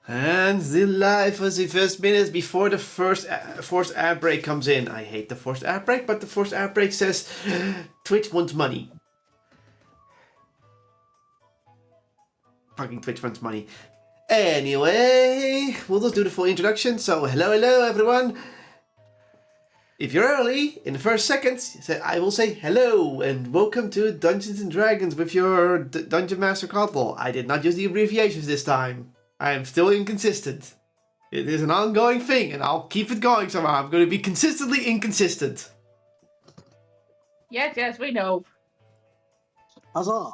And the live for the first minutes before the first forced ad break comes in. I hate the forced ad break, but the forced ad break says Twitch wants money. Fucking Twitch wants money. Anyway, we'll just do the full introduction. So, hello everyone. If you're early, in the first seconds, I will say hello and welcome to Dungeons and Dragons with your Dungeon Master Kotlol. I did not use the abbreviations this time. I am still inconsistent. It is an ongoing thing and I'll keep it going somehow. I'm going to be consistently inconsistent. Yes, we know. Huzzah!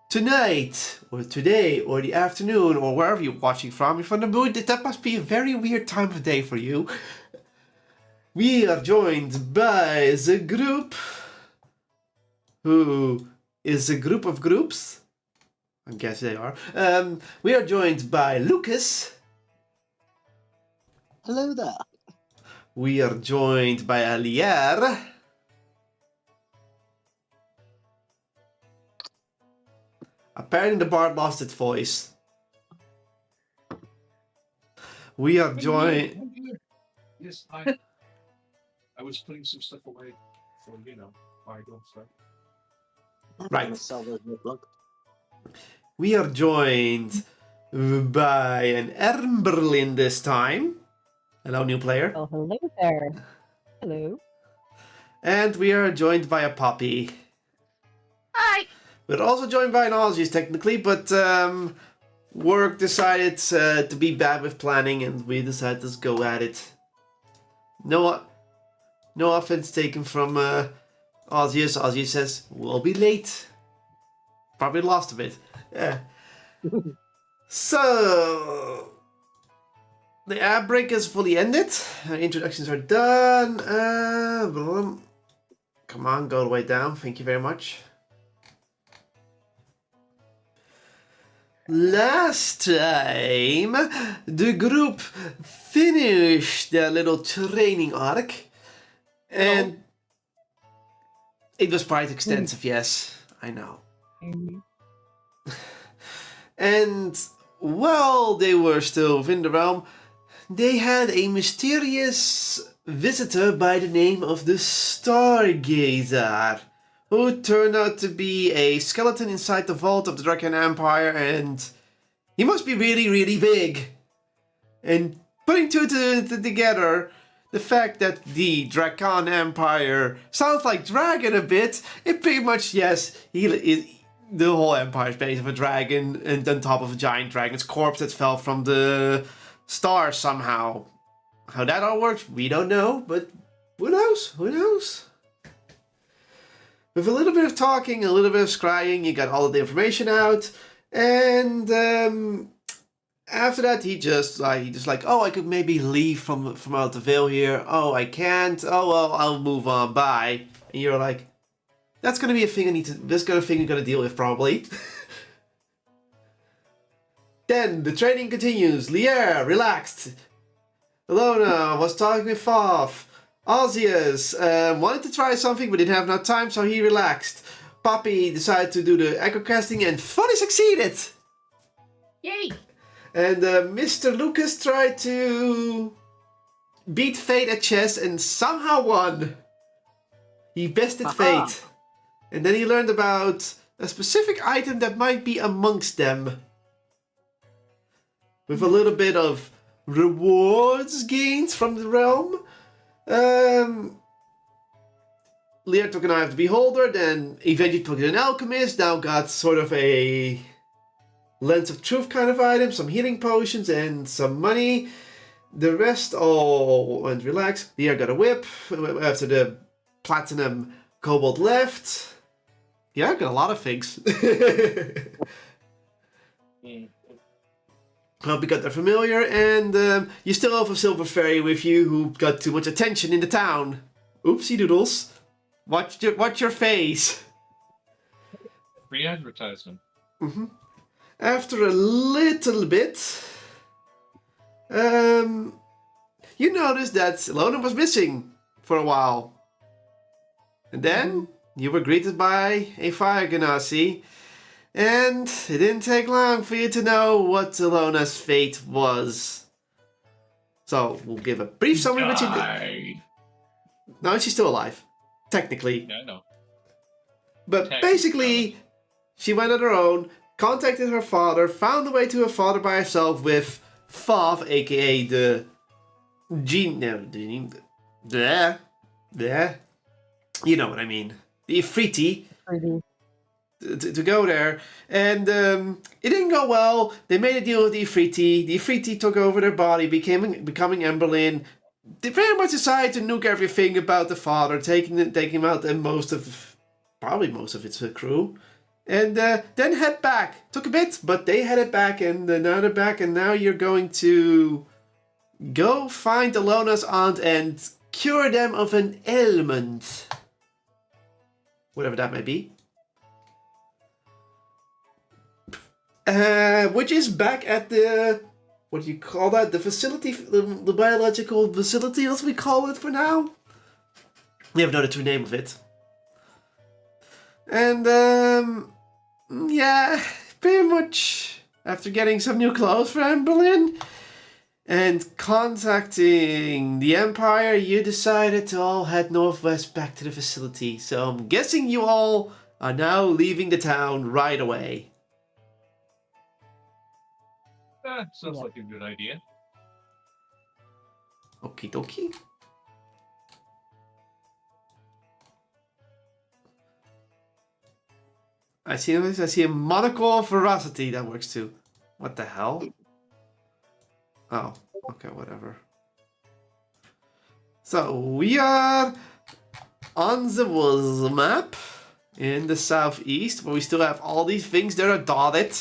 Tonight, or today, or the afternoon, or wherever you're watching from, if you're from the mood, that must be a very weird time of day for you. We are joined by the group, who is a group of groups. I guess they are. We are joined by Lucas. Hello there. We are joined by Alier. Apparently the bard lost its voice. We are joined... Yes, I was putting some stuff away for, I don't start. Right. I'm gonna sell those new books. We are joined by an Ermberlin this time. Hello, new player. Oh, hello there. Hello. And we are joined by a Poppy. Hi. We're also joined by an Aussies technically, but work decided to be bad with planning and we decided to go at it. No offense taken from Aussies. Aussie says, we'll be late. Probably lost a bit. Yeah. So, the ad break is fully ended. Introductions are done. Come on, go all the way down. Thank you very much. Last time, the group finished their little training arc. And it was quite extensive, yes. I know. And while they were still within the realm, they had a mysterious visitor by the name of the Stargazer, who turned out to be a skeleton inside the vault of the Draken Empire, and he must be really, really big. And putting two together, the fact that the Draken Empire sounds like dragon a bit, it pretty much, yes, the whole empire is based on a dragon and on top of a giant dragon's corpse that fell from the stars somehow. How that all works, we don't know, but who knows? Who knows? With a little bit of talking, a little bit of scrying, you got all of the information out, and after that he just like, oh, I could maybe leave from out the veil here. Oh, I can't. Oh well, I'll move on. Bye. And you're like, that's gonna be a thing this kind of thing you're gonna deal with probably. Then the training continues. Lier relaxed. Alona was talking with Faf. Ausias wanted to try something but didn't have enough time, so he relaxed. Poppy decided to do the echo casting and fully succeeded. Yay. And Mr. Lucas tried to beat Fate at chess and somehow won. He bested Fate. And then he learned about a specific item that might be amongst them. With a little bit of rewards gained from the realm. Lear took an Eye of the Beholder, then eventually took an Alchemist, now got sort of a Lens of Truth kind of item, some healing potions and some money. The rest all went relaxed. Lear got a whip after the Platinum Kobold left. Yeah, I got a lot of things. Hope you got that familiar, and you still have a Silver Fairy with you who got too much attention in the town. Oopsie doodles. Watch your face. Free advertisement. Mm-hmm. After a little bit, you noticed that Ilona was missing for a while. And then you were greeted by a fire genasi And it didn't take long for you to know what Alona's fate was. So we'll give a brief summary of what she did. Die. No, she's still alive. Technically. Yeah, I know. But basically, she went on her own, contacted her father, found the way to her father by herself with Fav, aka the gene. No, you know what I mean. The Ifriti. To go there, and it didn't go well. They made a deal with the Ifriti. The Ifriti took over their body, becoming Emberlin. They pretty much decided to nuke everything about the father, taking him out and probably most of its crew, and then head back. Took a bit, but they headed back, and now they're back, and now you're going to go find Alona's aunt and cure them of an ailment, whatever that may be. Which is back at the, what do you call that? The facility, the biological facility, as we call it for now. We have no true name of it. And, yeah, pretty much after getting some new clothes for Berlin and contacting the Empire, you decided to all head northwest back to the facility. So I'm guessing you all are now leaving the town right away. Sounds like a good idea. Okie dokie. I see a monocle of ferocity that works too. What the hell? Oh, okay, whatever. So we are on the map in the southeast, where we still have all these things that are dotted.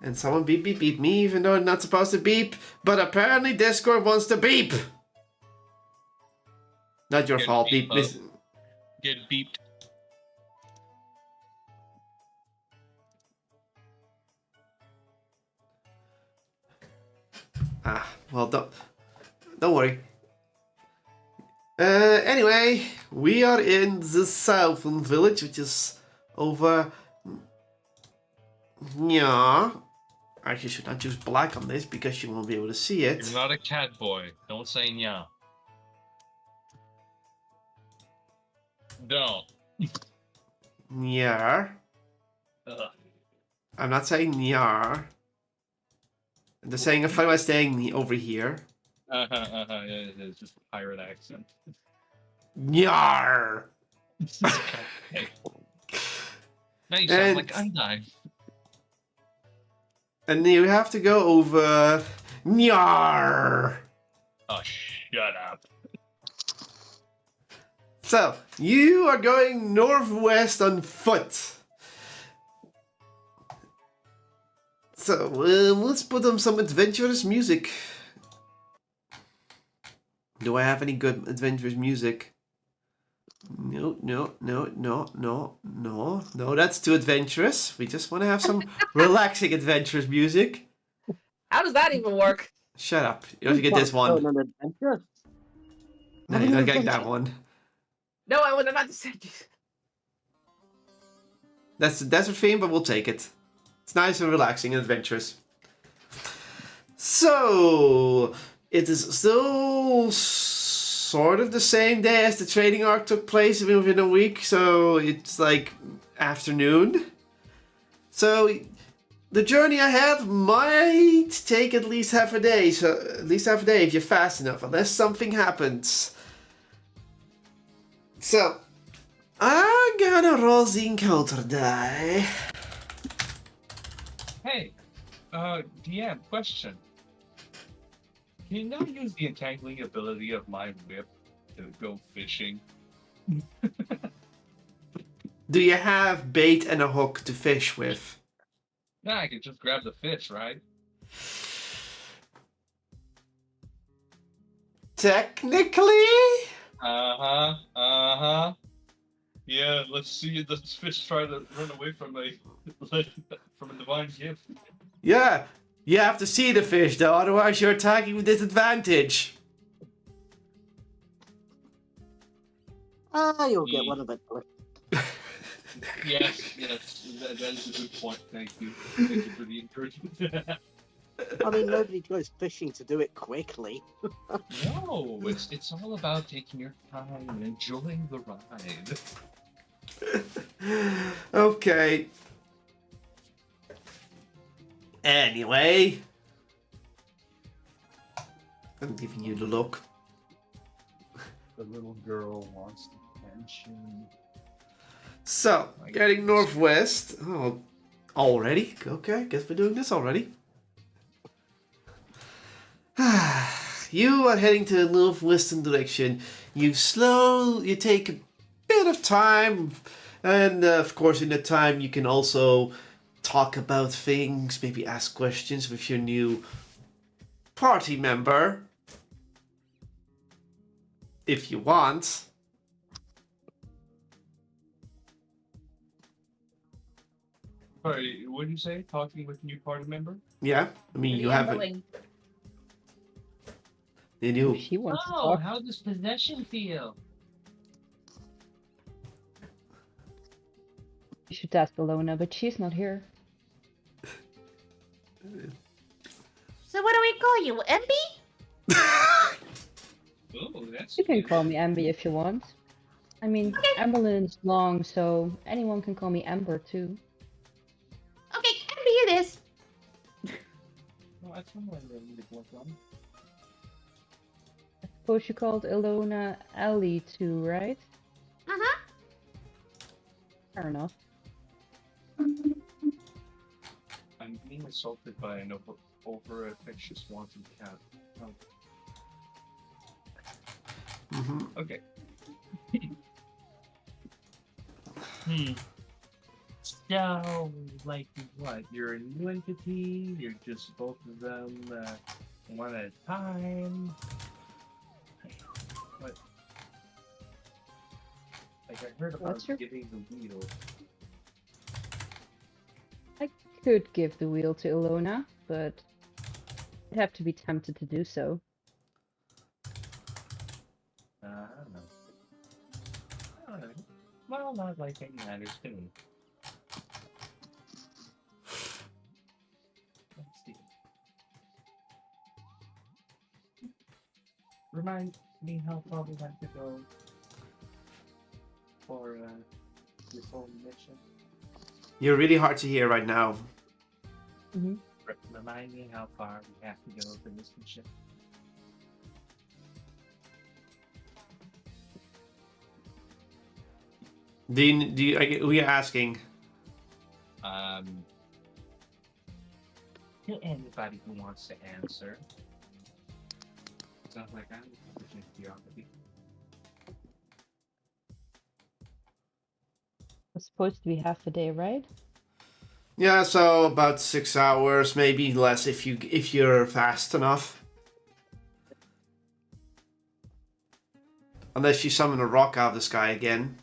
And someone beep beep beep me, even though I'm not supposed to beep. But apparently Discord wants to beep. Not your fault, beep. Get beeped. Well, don't worry. Anyway, we are in the southern village, which is over. Yeah. Actually, you should not choose black on this because you won't be able to see it. You're not a cat boy. Don't say nya. Don't. Nyar. I'm not saying nyar. I'm just saying if I was saying over here. Yeah, it's just a pirate accent. Nyar. Okay. Now you sound like Undyne. And you have to go over. Nyar. Oh, shut up. So, you are going northwest on foot. So, let's put on some adventurous music. Do I have any good adventurous music? No, that's too adventurous. We just want to have some relaxing adventurous music. How does that even work? Shut up. You only get this one. No, you're not getting that one. No, I was about to say. That's the desert theme, but we'll take it. It's nice and relaxing and adventurous. So, it is still sort of the same day as the trading arc took place within a week, so it's like afternoon. So, the journey ahead might take at least half a day, so at least half a day if you're fast enough, unless something happens. So, I'm gonna roll the encounter die. Hey, DM, question. Can you now use the entangling ability of my whip to go fishing? Do you have bait and a hook to fish with? Nah, I can just grab the fish, right? Technically? Yeah, let's see this fish try to run away from a divine gift. Yeah, you have to see the fish though, otherwise you're attacking with disadvantage. You'll get one of it. Yes, that is a good point. Thank you. Thank you for the encouragement. I mean, nobody goes fishing to do it quickly. No, it's all about taking your time and enjoying the ride. Okay. Anyway, I'm giving you the look. The little girl wants attention. So, getting northwest. Oh, already? Okay, guess we're doing this already. You are heading to the northwestern direction. You take a bit of time, and of course, in that time, you can also talk about things, maybe ask questions with your new party member. If you want. Sorry, what did you say? Talking with a new party member? Yeah, I mean, you haven't. Ambling. You If knew. she wants to Oh, talk. how does possession feel? You should ask Alona, but she's not here. So what do we call you, MB? Oh, that's You can good. call me Amber if you want. I mean, Amberlin's long, so anyone can call me Amber too. Okay, MB it is. No, that's not what I really want from. I suppose you called Alona Ellie too, right? Uh-huh. Fair enough. I'm being assaulted by an over affectious wanton cat. Oh. Okay. So, like, what? You're a new entity? You're just both of them one at a time? What? Like, I heard about What's your- giving the wheel. I could give the wheel to Alona, but I'd have to be tempted to do so. I don't know. Alright. Well, not like any matters to me. Let's see. Remind me how far we have to go for this whole mission. You're really hard to hear right now. Remind me how far we have to go for this mission. Who are you asking? To anybody who wants to answer. Sounds like I'm pushing geography. It's supposed to be half a day, right? Yeah, so about 6 hours, maybe less if you're fast enough. Unless you summon a rock out of the sky again.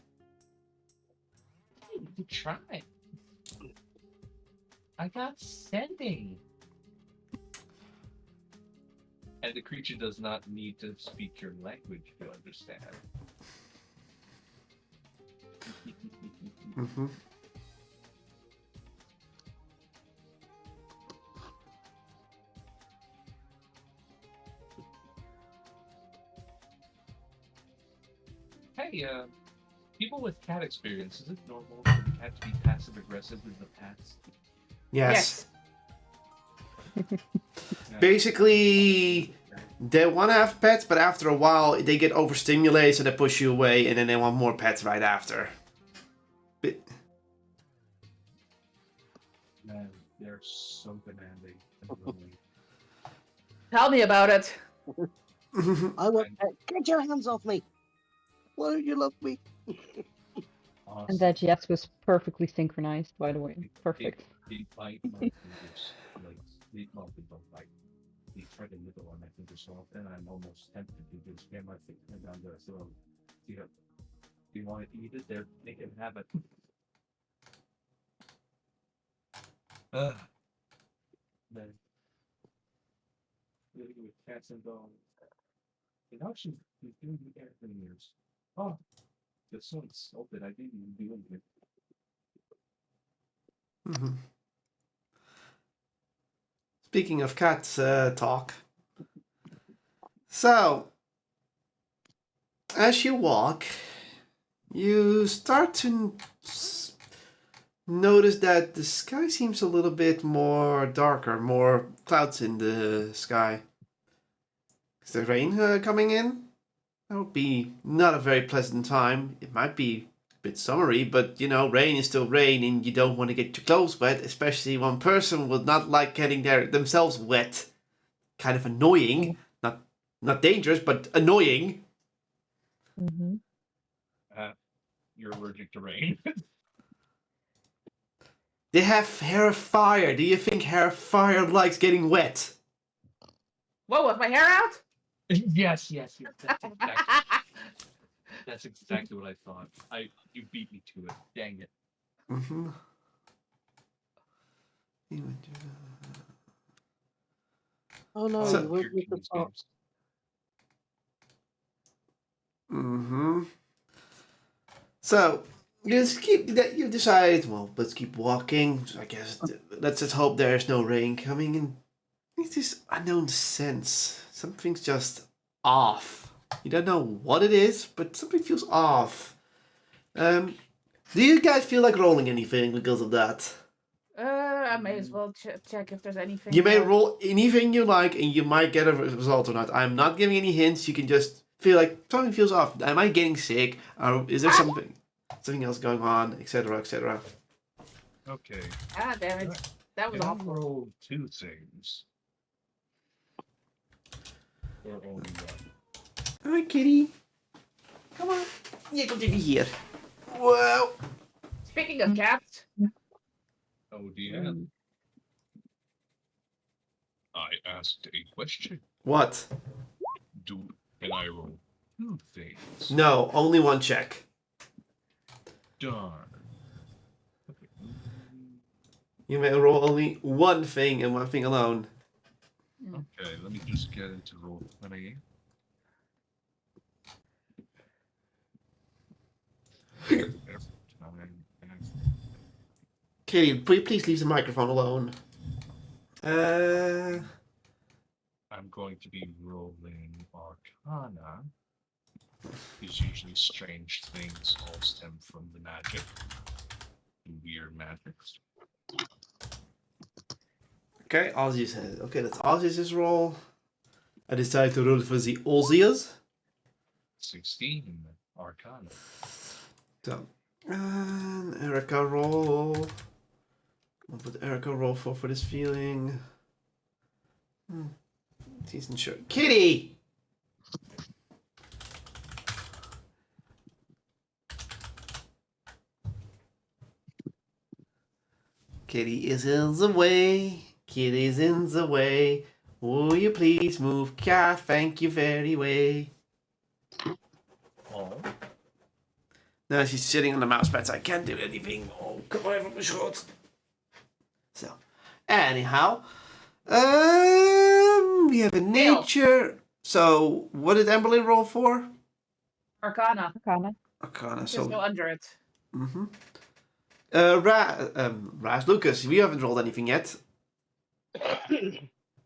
Hey, you could try. I got sending. And the creature does not need to speak your language to understand. Mm-hmm. Hey, people with cat experience, is it normal for the cat to be passive aggressive with the pets? Yes. Yeah. Basically, they want to have pets, but after a while, they get overstimulated, so they push you away, and then they want more pets right after. But... Man, they're so demanding. and lonely. Tell me about it. I want. Get your hands off me! Why don't you love me? Awesome. And that yes was perfectly synchronized, by the way. Perfect. They bite my fingers. Like, they don't bite. They try to nibble on my fingers so often, I'm almost tempted to just get my finger down their throat. You know, do you want to eat it? They can have it. Then, living with cats and dogs. You know, she's doing the air cleaners. Oh, the so insulted. I didn't even do anything. Mhm. Speaking of cats talk. So, as you walk, you start to notice that the sky seems a little bit more darker, more clouds in the sky. Is there rain coming in? That would be not a very pleasant time. It might be a bit summery, but you know, rain is still rain and you don't want to get your clothes wet, especially one person would not like getting themselves wet. Kind of annoying. Not dangerous, but annoying. Mm-hmm. You're allergic to rain. They have hair of fire. Do you think hair of fire likes getting wet? Whoa, with my hair out? yes. That's exactly what I thought. You beat me to it. Dang it. Mm-hmm. Oh no, So- you won't with the part. Mm-hmm. So you decide, well, let's keep walking. I guess let's just hope there's no rain coming in. It's this unknown sense. Something's just off. You don't know what it is, but something feels off. Do you guys feel like rolling anything because of that? I may as well check if there's anything. You may roll anything you like, and you might get a result or not. I'm not giving any hints. You can just feel like something feels off. Am I getting sick? Or is there something else going on, etc., etc.? Okay. Ah, damn it. That was Can I awful. roll two things? Or only one? Hi, kitty. Come on. Yeah, come to me here. Whoa. Speaking of cats, Oh, DM. I asked a question. What? Can I roll two things? No, only one check. Darn. Okay. You may roll only one thing and one thing alone. Okay, let me just get into roll 20. Kitty, please leave the microphone alone. I'm going to be rolling Arcana. Because usually strange things all stem from the magic. Weird magics. Okay, Ozzy says. Okay, that's Ozzy's roll. I decided to roll for the Aussies. 16 Arcana. So, and Erica roll. What would Erica roll for this feeling? Decent sure. Kitty! Kitty is in the way. Kitty's in the way. Will you please move, cat? Thank you very way. Oh. Now she's sitting on the mouse pad, so I can't do anything. Oh, come on, from the short. So, anyhow, we have a nature. So, what did Emberlyn roll for? Arcana. Arcana. Just So, go under it. Raz, Lucas, we haven't rolled anything yet.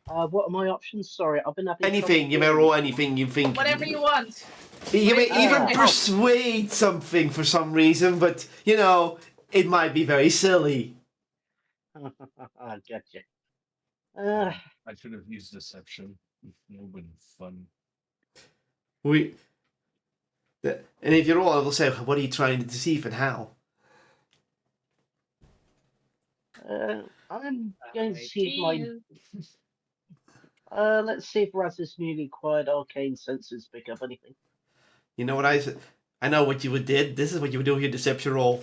What are my options? Sorry, I've been having Anything. trouble You may hearing roll you. anything you think. Whatever you want. You may even Ah. persuade something for some reason, but you know it might be very silly. Gotcha. I should have used deception. It would have been fun. And if you roll, I will say, what are you trying to deceive and how? I'm going to see if my. Let's see if Raz's newly acquired arcane senses pick up anything. You know what I said? I know what you would did. This is what you would do with your deception roll.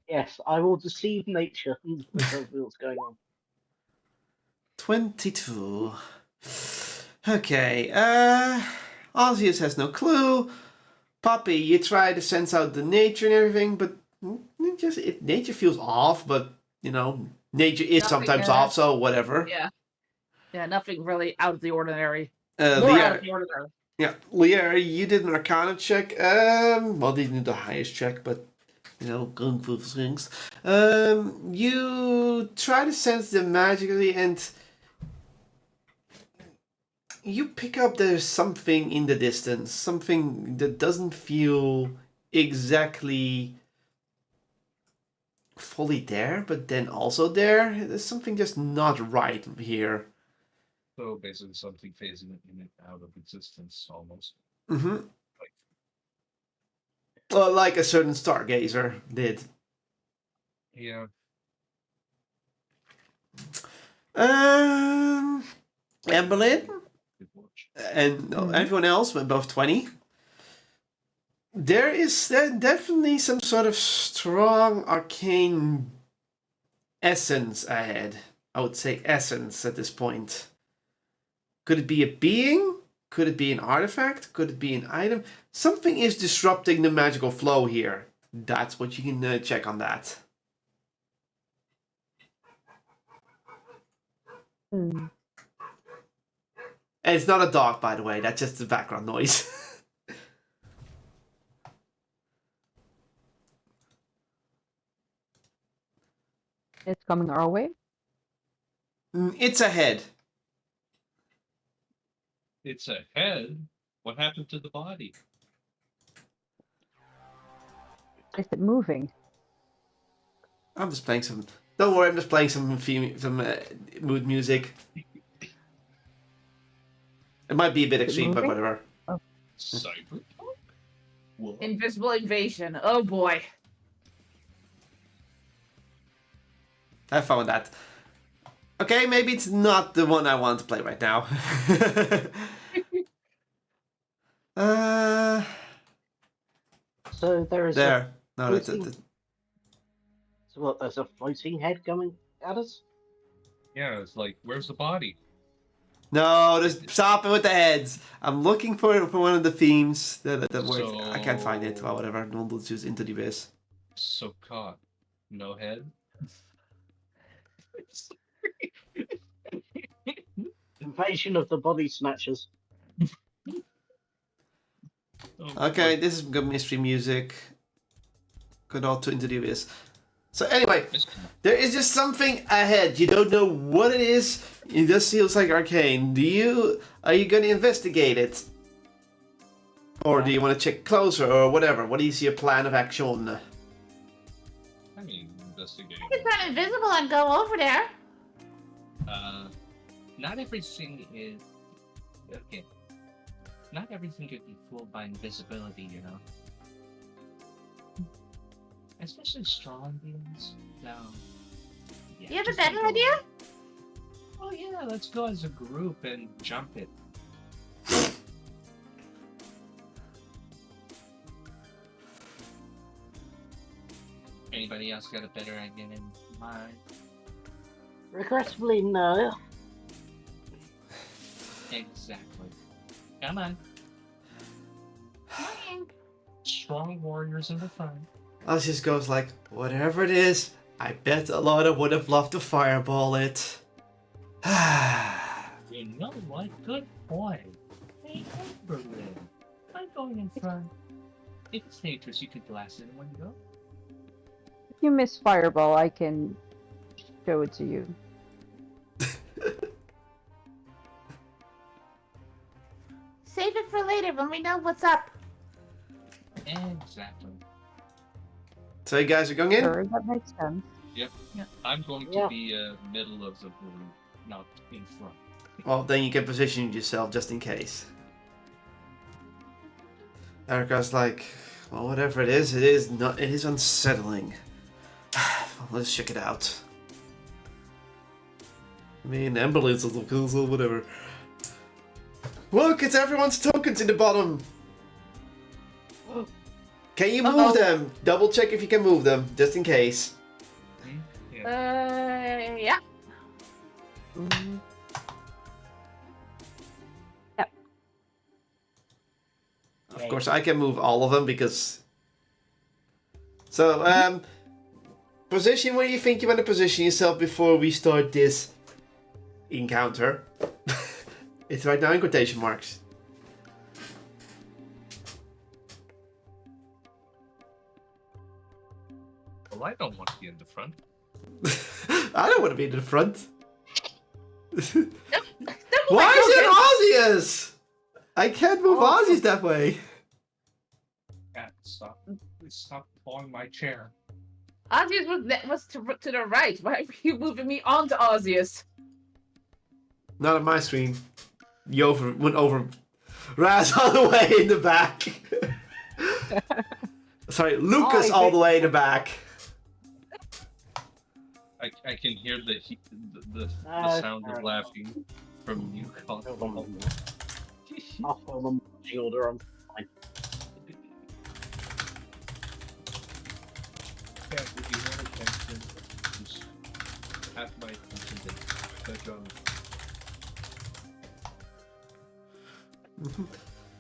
Yes, I will deceive nature and tell me what's going on. 22. Okay, Arceus has no clue. Poppy, you try to sense out the nature and everything, but nature feels off, but, you know, nature is Nothing, sometimes off, so whatever. Yeah. Yeah, nothing really out of the ordinary. More More Lear, out of the ordinary. yeah, Lear, you did an Arcana check. Well, didn't do the highest check, but kung fu things. You try to sense them magically, and you pick up there's something in the distance, something that doesn't feel exactly fully there, but then also there. There's something just not right here. So basically, something phasing in and out of existence almost. Mm-hmm. Well, like a certain stargazer did. Yeah. Emberlyn Good watch. and everyone else above 20. There is definitely some sort of strong arcane essence ahead. I would say essence at this point. Could it be a being? Could it be an artifact? Could it be an item? Something is disrupting the magical flow here. That's what you can check on that. Hmm. And it's not a dog, by the way. That's just the background noise. It's coming our way. It's ahead. It's a head. What happened to the body? Is it moving? I'm just playing some. Don't worry, I'm just playing some mood music. It might be a bit extreme, but moving? whatever. Cyberpunk? What? Invisible invasion. Oh boy. Have fun with that. Okay, maybe it's not the one I want to play right now. So there is There. No, that's floating- it. So what? There's a floating head coming at us. Yeah, it's like, where's the body? No, just stop it with the heads. I'm looking for one of the themes that works. I can't find it. Well, whatever. We'll choose Into the Abyss. So caught. No head? Invasion of the body snatchers. Oh, Okay, boy. this is good mystery music. Good all to Into the Abyss. So anyway, there is just something ahead. You don't know what it is. It just feels like arcane. Are you gonna investigate it? Or do you want to check closer or whatever? What is your plan of action? I mean, investigating. I can turn invisible and go over there. Not everything is okay. Not everything could be fooled by invisibility, you know. Especially strong beings. No. Yeah, Do you have a just let better go. idea? Oh yeah, let's go as a group and jump it. Anybody else got a better idea in mind? Regrettably, no. Exactly. Come on. Morning. Strong warriors in the front. Us just goes like, whatever it is, I bet a lot of would have loved to fireball it. You know what? Good point. Hey, Berlin. I'm going in front. If it's dangerous, you could blast it when you go. If you miss Fireball, I can show it to you. Save it for later when we know what's up. Exactly. So you guys are going in? Sure, that makes sense. I'm going to Yeah. be middle of the room, not in front. Well, then you can position yourself just in case. Erica's like, well, whatever it is not. It is unsettling. Well, let's check it out. I mean, ambulance is cool, so whatever. Look, it's everyone's tokens in the bottom. Can you move them? Double check if you can move them, just in case. Yeah. Mm, Of course, I can move all of them because. So, position where you think you want to position yourself before we start this encounter. It's right now in quotation marks. Well, I don't want to be in the front. I don't want to be in the front. Don't Why let is go, it Ozzy's? I can't move Oh. Ozzy's that way. Cat, stop. Please stop pulling my chair. Ozzy's was to the right. Why are you moving me onto Ozzy's? Not on my screen. You went over Raz all the way in the back. Sorry, Lucas all the way in the back. I can hear the sound of laughing from you, Kotlol. I'll film them shoulder. I'm fine. Yeah, if you want attention, just have my attention then. Good job.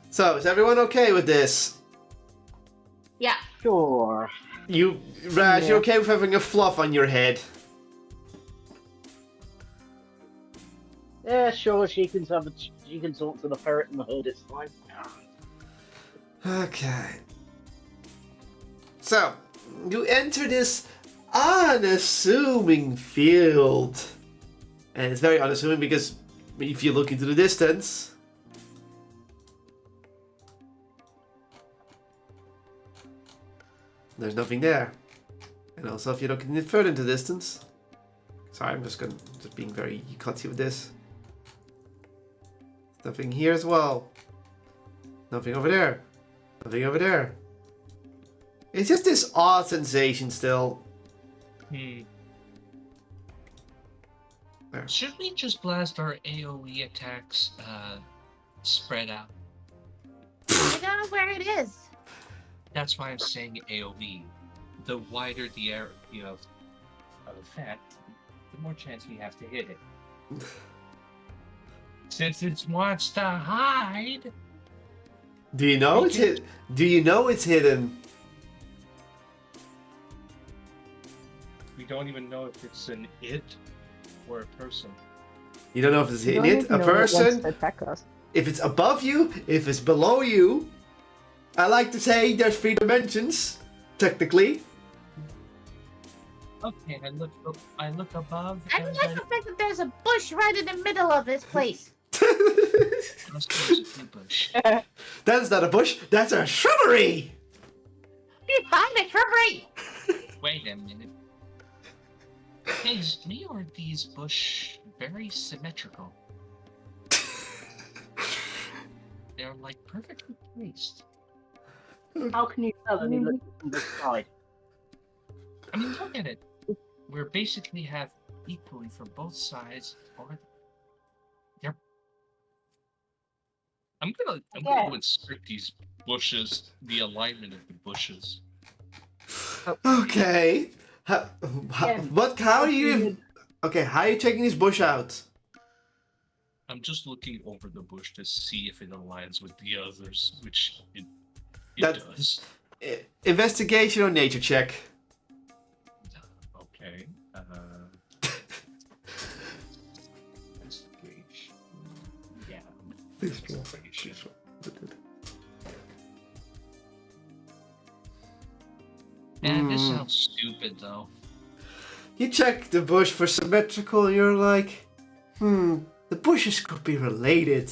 So, is everyone okay with this? Yeah. Sure. Raz, you're okay with having a fluff on your head? Yeah, sure. She can talk to the ferret in the hood. It's fine. Okay. So, you enter this unassuming field. And it's very unassuming because if you look into the distance, there's nothing there. And also if you look further into the distance, sorry, I'm just being very cutty with this. Nothing here as well. Nothing over there. Nothing over there. It's just this odd sensation still. There. Should we just blast our AoE attacks spread out? I don't know where it is. That's why I'm saying AoE. The wider the area of that, the more chance we have to hit it. Since it wants to hide. Do you know it's hidden? Do you know it's hidden? We don't even know if it's an it or a person. You don't know if it's You in don't it, even a know it wants person, to attack us. if it's above you, if it's below you. I like to say there's 3 dimensions, technically. Okay, I look above. I don't like the fact that there's a bush right in the middle of this place. Bush. That's not a bush, that's a shrubbery! Behind the shrubbery. Wait a minute. Is me or these bush very symmetrical? They're like perfectly placed. How can you tell any look from the side? I mean, look at it. We're basically have equally from both sides. Or they're. I'm gonna go inspect these bushes, the alignment of the bushes. Okay. How are you... Okay, how are you taking this bush out? I'm just looking over the bush to see if it aligns with the others, which it does. Investigation or nature check? Okay. Investigation. Yeah. Investigation. Man, this sounds stupid though. You check the bush for symmetrical and you're like, the bushes could be related.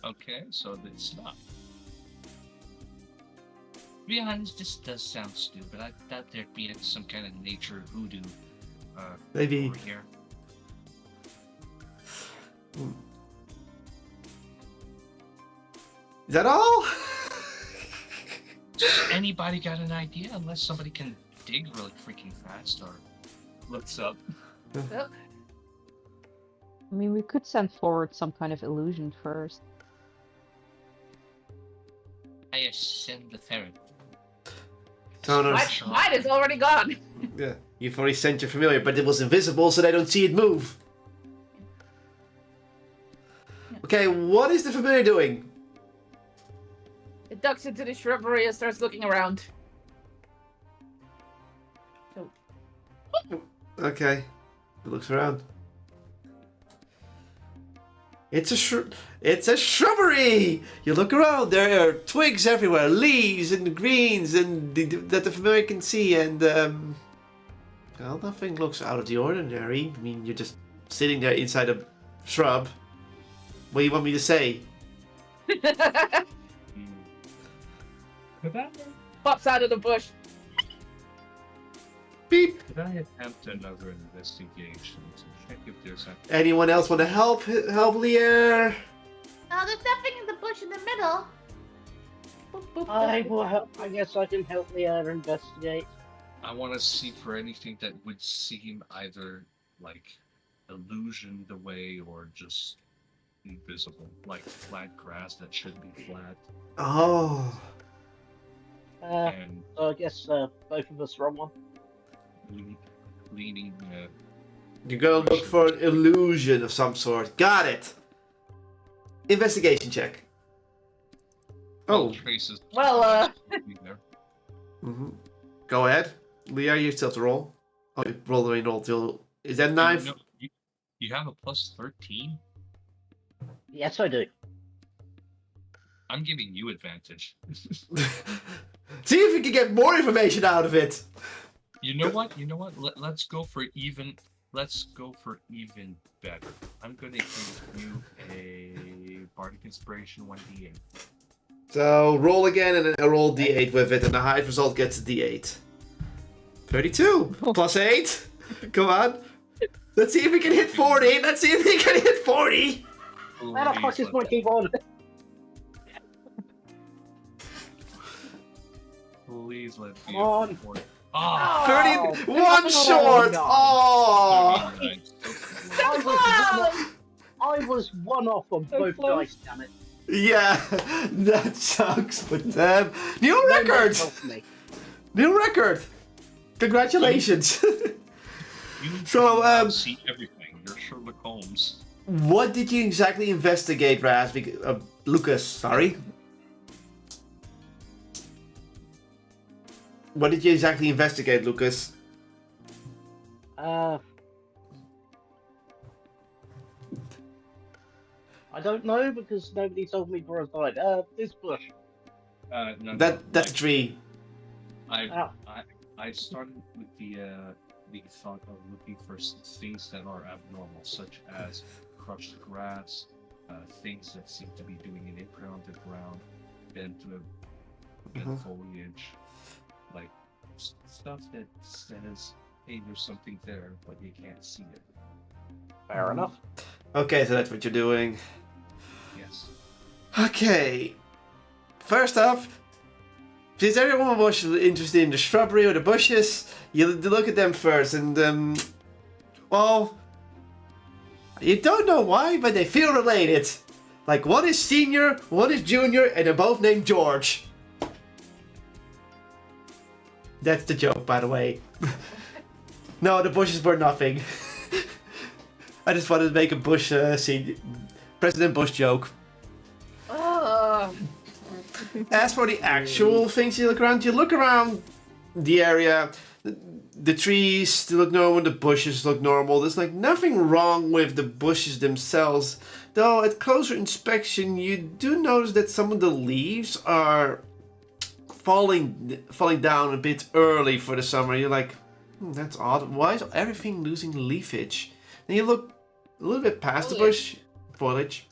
Okay, so it's not. To be honest, this does sound stupid. I thought there'd be some kind of nature hoodoo Maybe. over here. Is that all? Anybody got an idea? Unless somebody can dig really freaking fast or looks up. Oh, I mean, we could send forward some kind of illusion first. I ascend the ferret. mine is already gone. Yeah, you've already sent your familiar, but it was invisible, so they don't see it move. Okay, what is the familiar doing? It ducks into the shrubbery and starts looking around. So, Okay, it looks around. It's a shrubbery. You look around, there are twigs everywhere, leaves and greens, and that the familiar can see. And well, nothing looks out of the ordinary. I mean, you're just sitting there inside a shrub. What do you want me to say? Could I, Pops out of the bush. Beep. could I attempt another investigation to check if there's a... Anyone else want to help Lier? There's nothing in the bush in the middle. Boop, boop, I boop. will help. I guess I can help Leah investigate. I want to see for anything that would seem either like illusioned away or just invisible, like flat grass that should be flat. Oh. And So I guess both of us run one. leaning. You're gonna look for an illusion of some sort. Got it. Investigation check. Oh. Traces. Well, There. Mm-hmm. Go ahead. Leah, you still have to roll. Oh, you roll the roll till... Is that 9? No, you have a plus 13? Yes, I do. I'm giving you advantage. See if you can get more information out of it. You know what? Let's go for even. Let's go for even better. I'm gonna give you a Bardic Inspiration 1d8. So roll again and then roll d8 with it, and the highest result gets a d8. 32 plus 8. Come on. Let's see if we can hit 40. Let's see if we can hit 40. Where the fuck is my keyboard? Please let me. Come on. Ah, 31 short. no. Oh. 39. I was one off on So both close. dice, damn it. Yeah, that sucks, but new No one record. helped me. New record. Congratulations. You So, see everything. You're Sherlock Holmes. what did you exactly investigate, Raz? Lucas, sorry. What did you exactly investigate, Lucas? I don't know because nobody told me where I died. This bush. No, That's a tree. I started with the thought of looking for things that are abnormal, such as crushed grass, things that seem to be doing an imprint on the ground, bent foliage, like stuff that says, "Hey, there's something there, but you can't see it." Fair enough. Okay, so that's what you're doing. Yes. Okay. First off, since everyone was interested in the shrubbery or the bushes, you look at them first, and well, you don't know why, but they feel related. Like one is senior, one is junior, and they're both named George. That's the joke, by the way. No, the bushes were nothing. I just wanted to make a Bush President Bush joke. As for the actual things you look around the area, the trees look normal, the bushes look normal. There's like nothing wrong with the bushes themselves, though at closer inspection you do notice that some of the leaves are falling down a bit early for the summer. You're like, that's odd. Why is everything losing leafage? Then you look a little bit past the bush, foliage,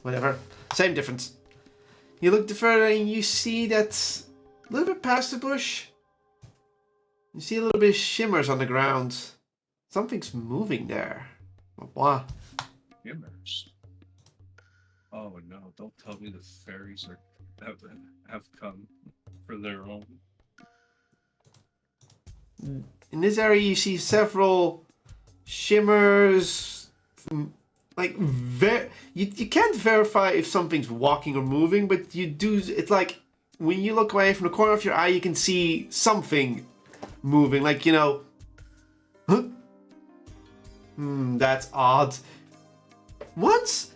whatever, same difference. You look further and you see that a little bit past the bush, you see a little bit of shimmers on the ground. Something's moving there. What? Shimmers. Oh no! Don't tell me the fairies have come for their own. In this area you see several shimmers, like you can't verify if something's walking or moving, but you do. It's like when you look away from the corner of your eye, you can see something moving. Like, you know, huh? That's odd. Once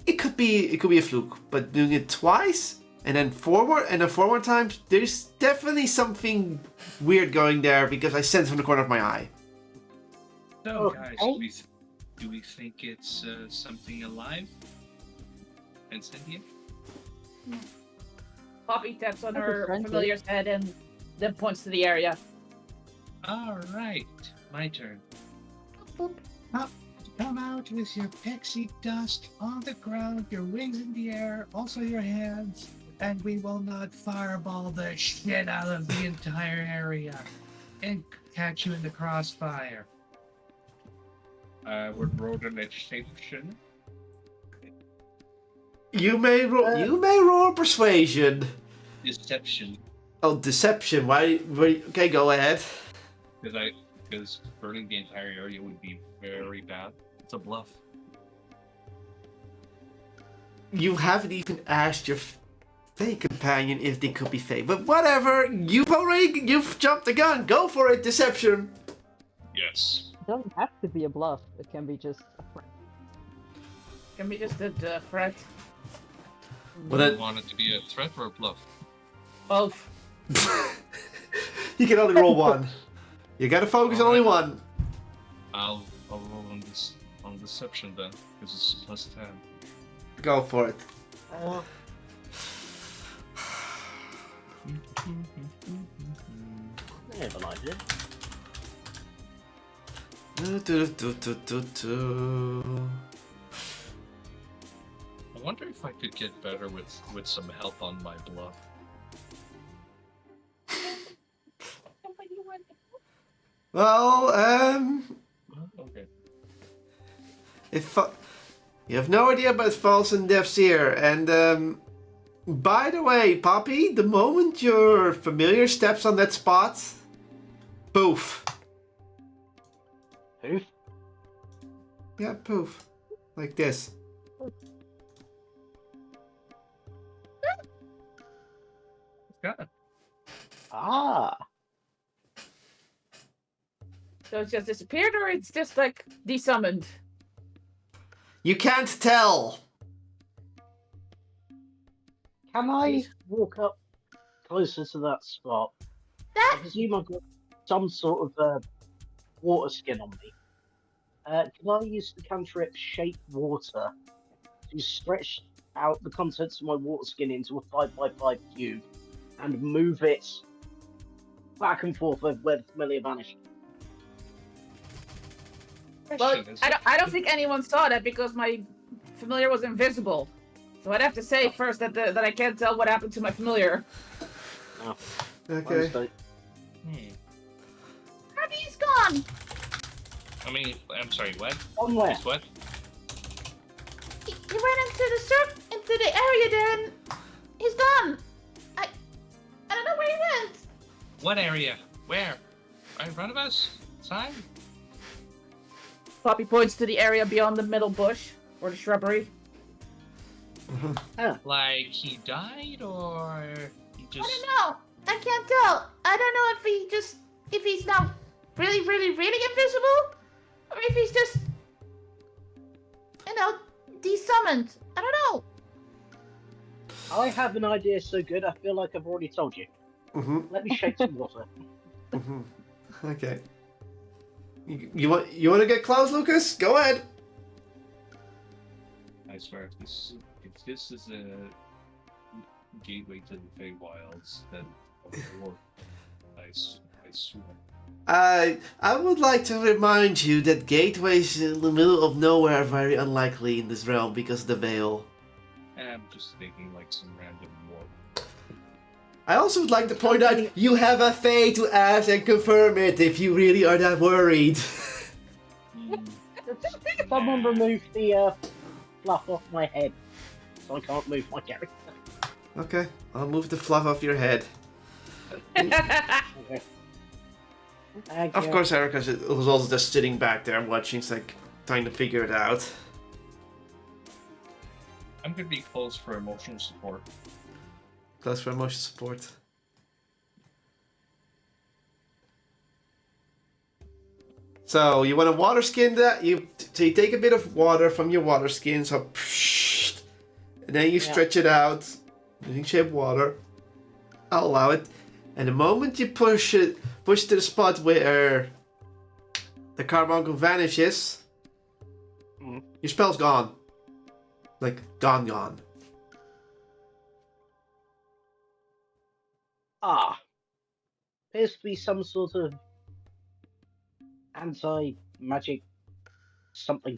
it could be a fluke, but doing it twice and then four more times, there's definitely something weird going there because I sense from the corner of my eye. So, guys, Do we think it's something alive and sentient? Poppy taps on Like a her friendly. familiar's head and then points to the area. All right, my turn. Boop. Come out with your pixie dust on the ground, your wings in the air, also your hands, and we will not fireball the shit out of the entire area and catch you in the crossfire. I would roll an education. You may roll persuasion. Deception. Oh, deception. Why? Okay, go ahead. Because burning the entire area would be very bad. It's a bluff. You haven't even asked your fake companion if they could be fake, but whatever. You've jumped the gun. Go for it. Deception. Yes. It doesn't have to be a bluff. It can be just a friend. Can we just a threat? Well, Do then you want it to be a threat or a bluff? Both. you can only roll one. You gotta focus on only one. I'll roll on deception then, because it's plus 10. Go for it. I have an idea. I wonder if I could get better with some help on my bluff. Well, Okay. you have no idea about false and deaf's ear, and by the way, Poppy, the moment your familiar steps on that spot, poof. Poof. Yeah, poof. Like this. Got it. Ah. So it's just disappeared, or it's just like desummoned? You can't tell. Can I walk up closer to that spot? I presume I've got some sort of water skin on me. Can I use the cantrip Shape Water to stretch out the contents of my water skin into a 5x5 cube and move it back and forth where the familiar vanished? Well, I don't think anyone saw that because my familiar was invisible. So I'd have to say first that I can't tell what happened to my familiar. Oh, Okay. Abby's gone. I mean, I'm sorry, what? On where? It's what? He went into the area there, and he's gone. I don't know where he went. What area? Where? Right in front of us? Side? Poppy points to the area beyond the middle bush or the shrubbery. Like he died or he just... I don't know. I can't tell. I don't know if he's now really invisible, or if he's just, desummoned. I don't know. I have an idea so good, I feel like I've already told you. Let me shake some water. Okay. You want to get close, Lucas? Go ahead. I swear, if this is a gateway to the Feywilds, then I swear. I would like to remind you that gateways in the middle of nowhere are very unlikely in this realm because of the veil. I'm just thinking like some random warp. I also would like to point out you have a fate to ask and confirm it if you really are that worried. Someone remove the fluff off my head, so I can't move my character. Okay, I'll move the fluff off your head. Okay. Thank Of you. course, Erica was also just sitting back there watching, like trying to figure it out. I'm gonna be close for emotional support. Close for emotional support. So you want to water skin that? So you take a bit of water from your water skin, so and then you stretch it out using shape water. I'll allow it. And the moment you push to the spot where the carbuncle vanishes, Your spell's gone. Like, gone. Ah. Appears to be some sort of anti-magic something.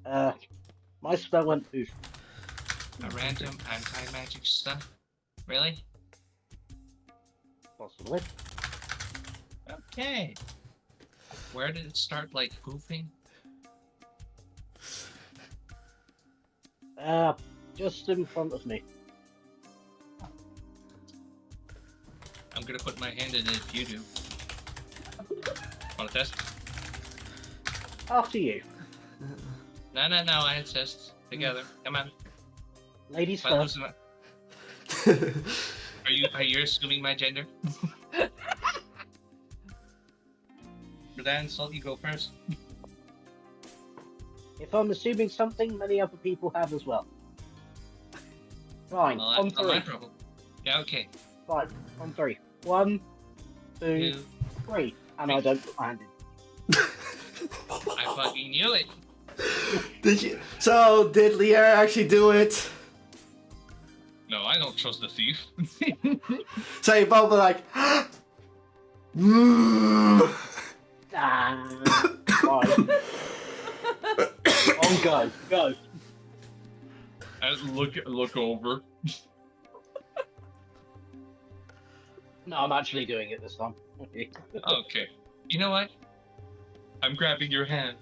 My spell went poof. A random anti-magic stuff? Really? Possibly. Okay. Where did it start, like, poofing? Just in front of me. I'm gonna put my hand in it if you do. Want to test? After you. No, I insist. Together. Come on. Ladies If I first. lose my... Are you assuming my gender? For that insult, you go first. If I'm assuming something, many other people have as well. Fine. Well, On that's not my three. problem. Yeah, okay. Fine. On three. 1, 2, 2. 3. And I don't put my hand in. I fucking knew it. Did Lear actually do it? No, I don't trust the thief. So you both were like, Fine. On go. I look over. No, I'm actually doing it this time. Okay. You know what? I'm grabbing your hand.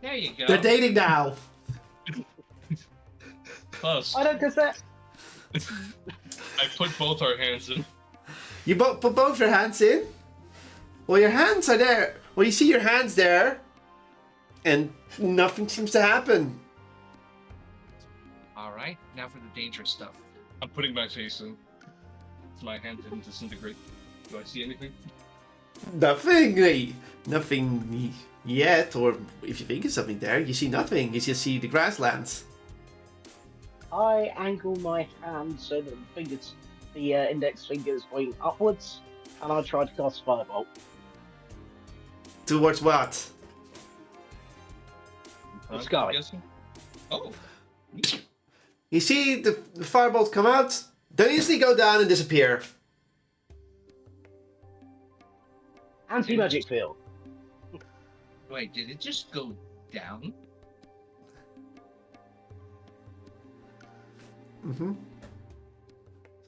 There you go. they're dating now. Close. I don't consent. I put both our hands in. You put both your hands in? Well, your hands are there. Well, you see your hands there, and nothing seems to happen. Alright, now for the dangerous stuff. I'm putting my face in. So my hand didn't disintegrate. Do I see anything? Nothing yet, or if you think of something there, you see nothing. You just see the grasslands. I angle my hand so that the index finger is going upwards, and I try to cast Firebolt. Towards what? The sky. I'm guessing? Oh. You see the firebolt come out, then instantly go down and disappear. Anti-magic field. Wait, did it just go down? Mm-hmm.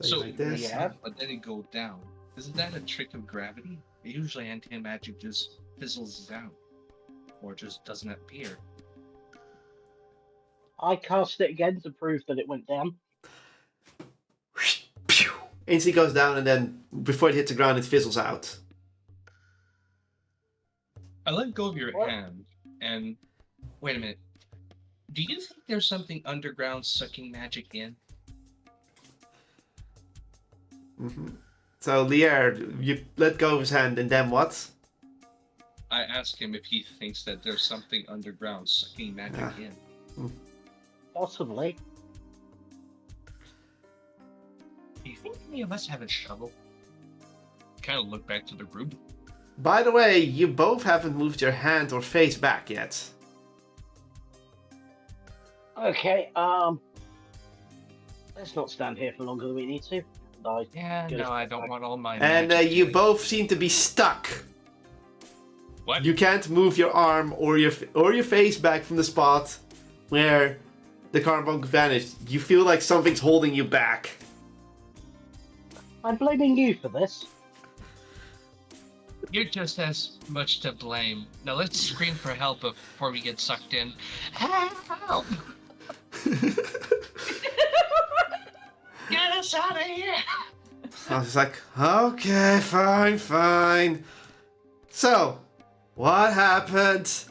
So, like this. yeah. But then it go down. Isn't that a trick of gravity? Usually anti-magic just fizzles out. Or just doesn't appear. I cast it again to prove that it went down. Instantly goes down, and then before it hits the ground, it fizzles out. I let go of your What? hand, and... Wait a minute. Do you think there's something underground sucking magic in? Mm-hmm. So, Lier, you let go of his hand, and then what? I asked him if he thinks that there's something underground sucking magic in. Possibly. Do you think any of us have a shovel? Kind of look back to the group. By the way, you both haven't moved your hand or face back yet. Okay, let's not stand here for longer than we need to. Yeah, Good. no, I don't want all my And magic you to- both seem to be stuck. What? You can't move your arm or your face back from the spot where the carbon vanished. You feel like something's holding you back. I'm blaming you for this. You're just as much to blame. Now let's scream for help before we get sucked in. Help! Get us out of here! I was like, okay, fine. So, what happened?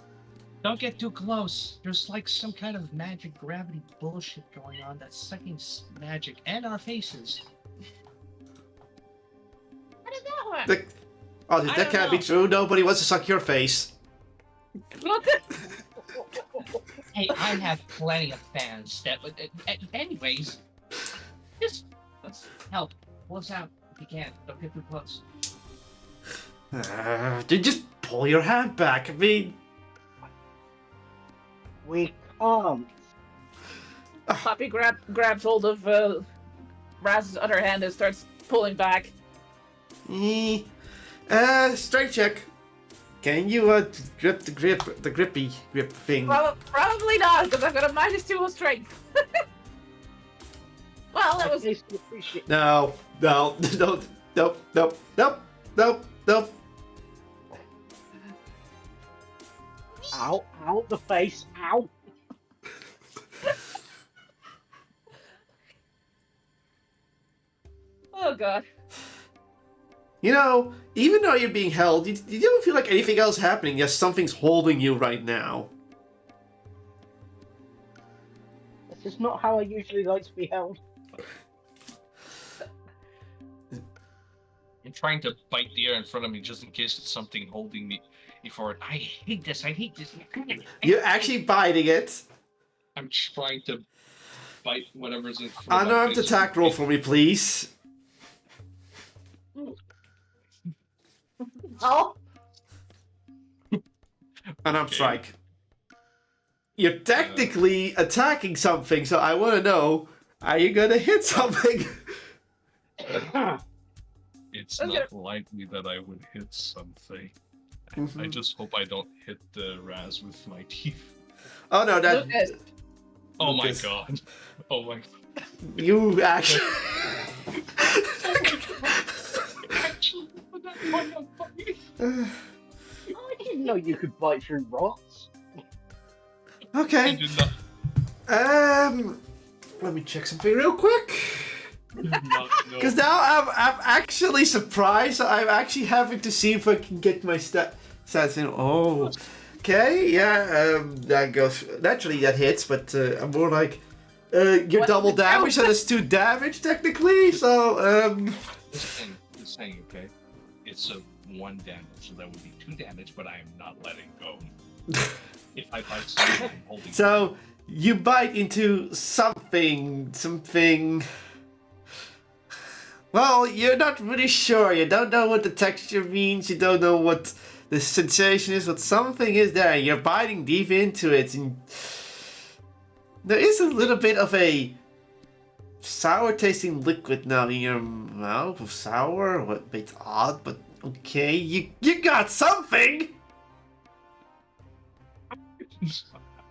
Don't get too close. There's like some kind of magic gravity bullshit going on that's sucking magic and our faces. How did that work? That don't can't be know. true. Nobody wants to suck your face. Hey, I have plenty of fans that would. Anyways, just help. Pull us out if you can. Don't get too close. Just pull your hand back. I mean, We can't. Poppy grabs hold of Raz's other hand and starts pulling back. Strength check. Can you grip the grippy grip thing? Probably not, because I've got a -2 on strength. Well, that was. No. Ow, ow, the face, ow. Oh god. You know, even though you're being held, you don't feel like anything else happening. Yes, something's holding you right now. This is not how I usually like to be held. I'm trying to bite the air in front of me just in case it's something holding me forward. I hate this. You're actually biting it. I'm trying to bite whatever's in front of my Unarmed face. attack roll for me, please. Oh, Unarmed strike. You're technically attacking something, so I want to know, are you gonna hit something? It's not likely that I would hit something. I just hope I don't hit the Raz with my teeth. Oh no, that... Lucas. Oh my Lucas. god. Oh my... You actually... I didn't know you could bite through rocks. I Okay. did not, Let me check something real quick. did not know. Because now I'm actually surprised. I'm actually having to see if I can get my stats in. Oh, okay, yeah. That goes. Naturally, that hits, but I'm more like you're What double did you do? damage, so that's 2 damage technically. So This thing, okay? It's a 1 damage, so that would be 2 damage, but I am not letting go. If I bite something, I'm holding so you bite into something. Well, you're not really sure. You don't know what the texture means. You don't know what the sensation is, but something is there. You're biting deep into it, and there is a little bit of a sour-tasting liquid now in your mouth. Sour, what? A bit odd, but okay. You got something.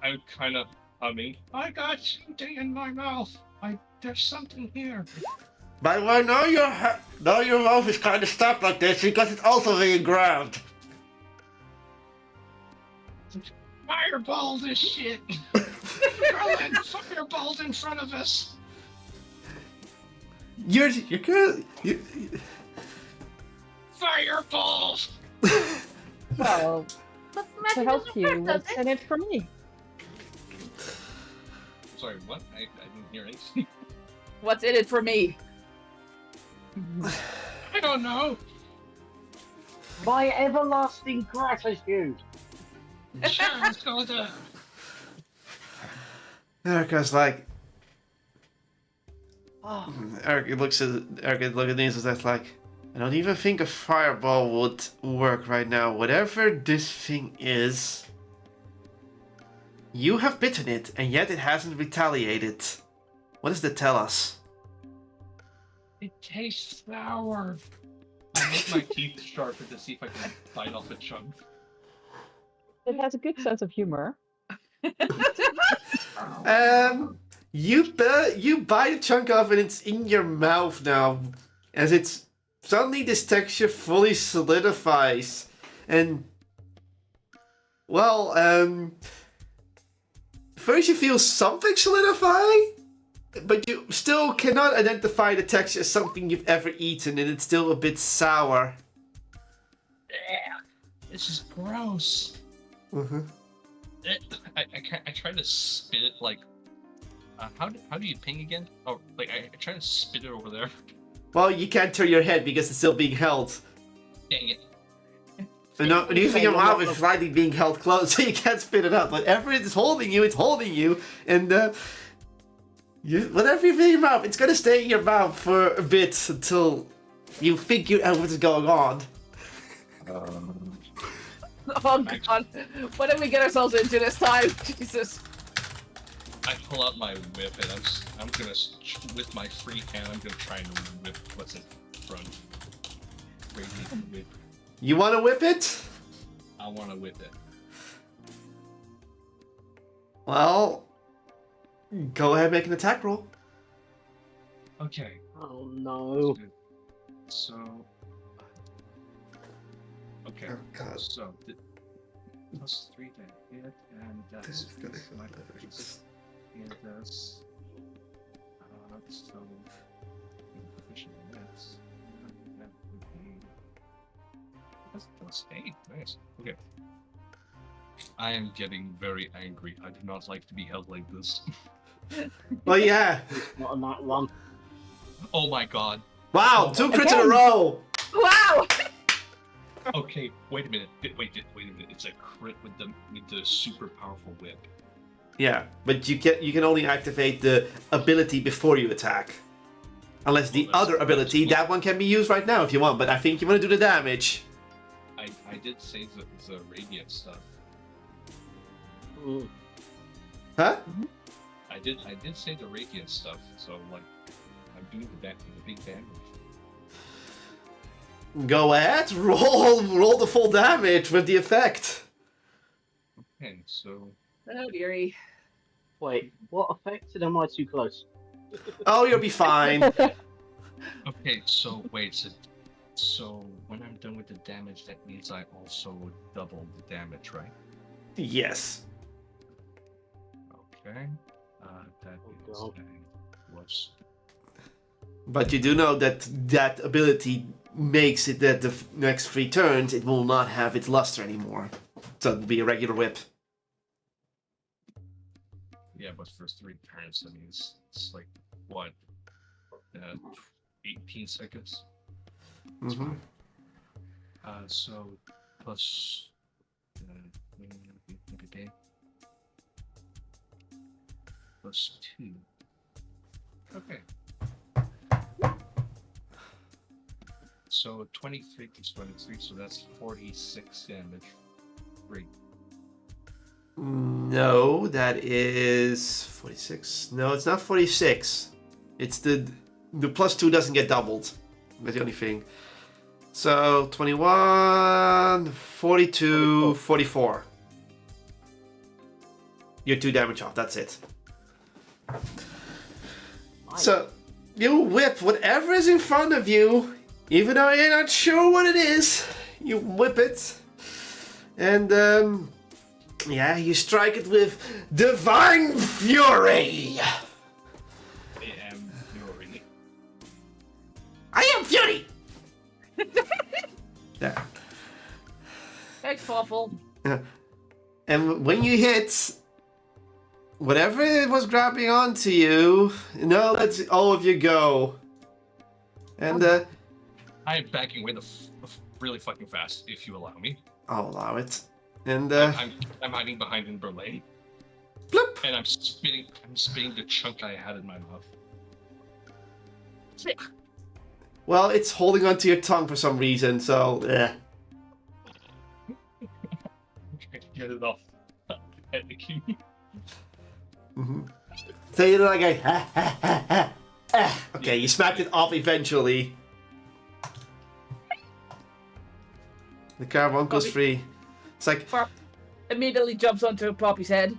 I'm kind of humming. I got something in my mouth. There's something here. By the way, now your mouth is kind of stuck like this because it's also being grabbed. Fireball this shit! Garland, fireballs in front of us! You're good. Fireballs! Well, but to magic help doesn't you, hurt, does what's in it for me? Sorry, what? I didn't hear anything. What's in it for me? I don't know! My everlasting gratitude. Sure, let's go with that. Erica's like, Oh, Erica looks at these and says like, I don't even think a fireball would work right now. Whatever this thing is, you have bitten it, and yet it hasn't retaliated. What does that tell us? It tastes sour. I make my teeth sharper to see if I can bite off a chunk. It has a good sense of humor. You bite a chunk off and it's in your mouth now, as it's suddenly this texture fully solidifies, and well, first you feel something solidify, but you still cannot identify the texture as something you've ever eaten, and it's still a bit sour. Yeah, this is gross. Mm-hmm. I try to spit it like. How do you ping again? Oh, like I try to spit it over there. Well, you can't turn your head because it's still being held. Dang it! And using your mouth is slightly being held closed, so you can't spit it out. Whatever it is holding you, it's holding you, and whatever you put in your mouth, it's gonna stay in your mouth for a bit until you figure out what's going on. Oh god, what did we get ourselves into this time? Jesus. I pull out my whip and I'm gonna with my free hand. I'm gonna try and whip what's in front. Whip. You want to whip it? I want to whip it. Well, go ahead, make an attack roll. Okay. Oh no. So. Okay. Oh, God. So plus 3 to hit, and that's my face. And that's so proficient in this. That would be that's plus 8. Nice. Okay. I am getting very angry. I do not like to be held like this. Well, yeah. Not on that one. Oh my god. Wow, 2 crits in a row. Wow! Okay, wait a minute. Wait a minute. It's a crit with the super powerful whip. Yeah, but you can only activate the ability before you attack. Unless the other ability, that one can be used right now if you want, but I think you want to do the damage. I did say the radiant stuff. Mm. Huh? I did say the radiant stuff, so like I'm doing the big damage. Go ahead, roll the full damage with the effect. Okay, so Oh, dearie. Wait, what affected? Am I too close? Oh, you'll be fine. okay, so wait, so when I'm done with the damage, that means I also double the damage, right? Yes. Okay. That means God. I was. But you do know that that ability makes it that the next 3 turns it will not have its luster anymore. So it'll be a regular whip. Yeah, but for 3 turns, I mean, it's like, what? 18 seconds? That's Mm-hmm. fine. So, plus... okay. Plus 2. Okay. So, 23 plus 23, so that's 46 damage. Great. No, that is 46. No, it's not 46. It's the plus 2 doesn't get doubled. That's the only thing. So 21, 42, 44. You're 2 damage off. That's it. So you whip whatever is in front of you, even though you're not sure what it is. You whip it, and yeah, you strike it with Divine Fury! I am fury. I am Fury! Yeah. Thanks, Fawful. And when you hit whatever it was grabbing onto you, no, let's all of you go. And I am backing away really fucking fast, if you allow me. I'll allow it. And I'm hiding behind in Berlin. bloop! And I'm spitting the chunk I had in my mouth. Well, it's holding onto your tongue for some reason, so Get it off. Mm-hmm. So you're like a ha ha ha ha. Okay, you smacked it off eventually. The carbuncle's free. It's like, Farp immediately jumps onto Poppy's head.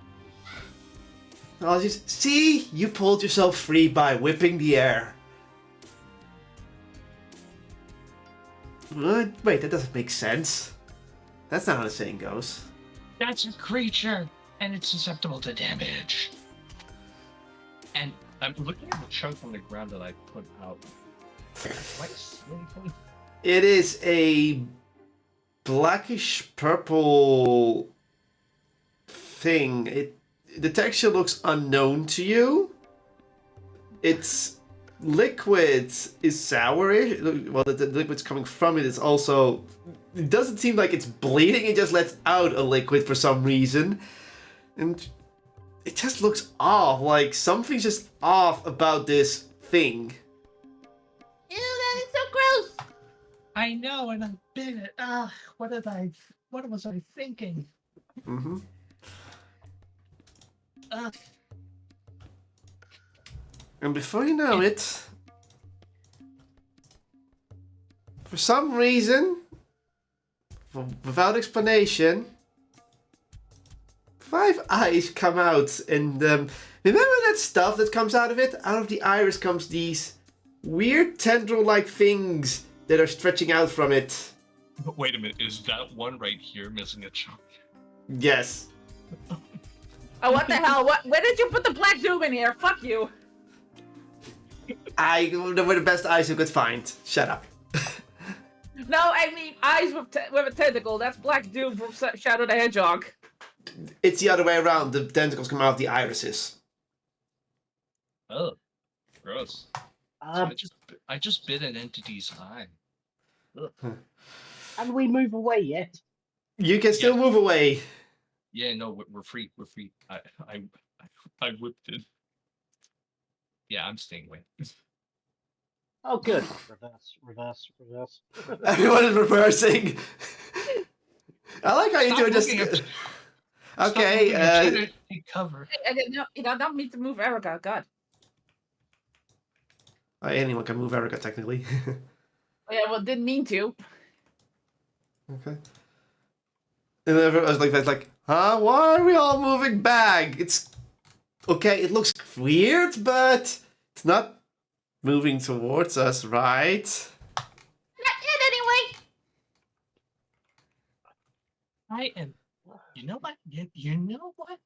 I'll just see you pulled yourself free by whipping the air. Wait, that doesn't make sense. That's not how the saying goes. That's a creature, and it's susceptible to damage. And I'm looking at the chunk on the ground that I put out. It is a blackish purple thing. The texture looks unknown to you. Its liquid is sourish. Well, the liquid's coming from it is also. It doesn't seem like it's bleeding. It just lets out a liquid for some reason, and it just looks off. Like something's just off about this thing. Ew, that is so gross. I know, and I bit it. What was I thinking? Mm-hmm. And before you know it, for some reason, without explanation, 5 eyes come out, and remember that stuff that comes out of it? Out of the iris comes these weird tendril-like things that are stretching out from it. But wait a minute, is that one right here missing a chunk? Yes. Oh, what the hell? Where did you put the black doom in here? Fuck you. They were the best eyes you could find. Shut up. No, I mean eyes with a tentacle. That's Black Doom from Shadow the Hedgehog. It's the other way around. The tentacles come out of the irises. Oh, gross. So I just bit an entity's eye. Can we move away yet? You can still move away. Yeah, no, we're free. We're free. I whipped it. Yeah, I'm staying away. Oh, good. Reverse. Everyone is reversing. I like how you do it just... Okay, take cover. I don't mean to move Erica, God. Anyone can move Erica, technically. Oh, yeah, well, didn't mean to. Okay. And then I was like, huh? Why are we all moving back? It's... Okay, it looks weird, but it's not moving towards us, right? Not yet, anyway. I am. You know what? You know what?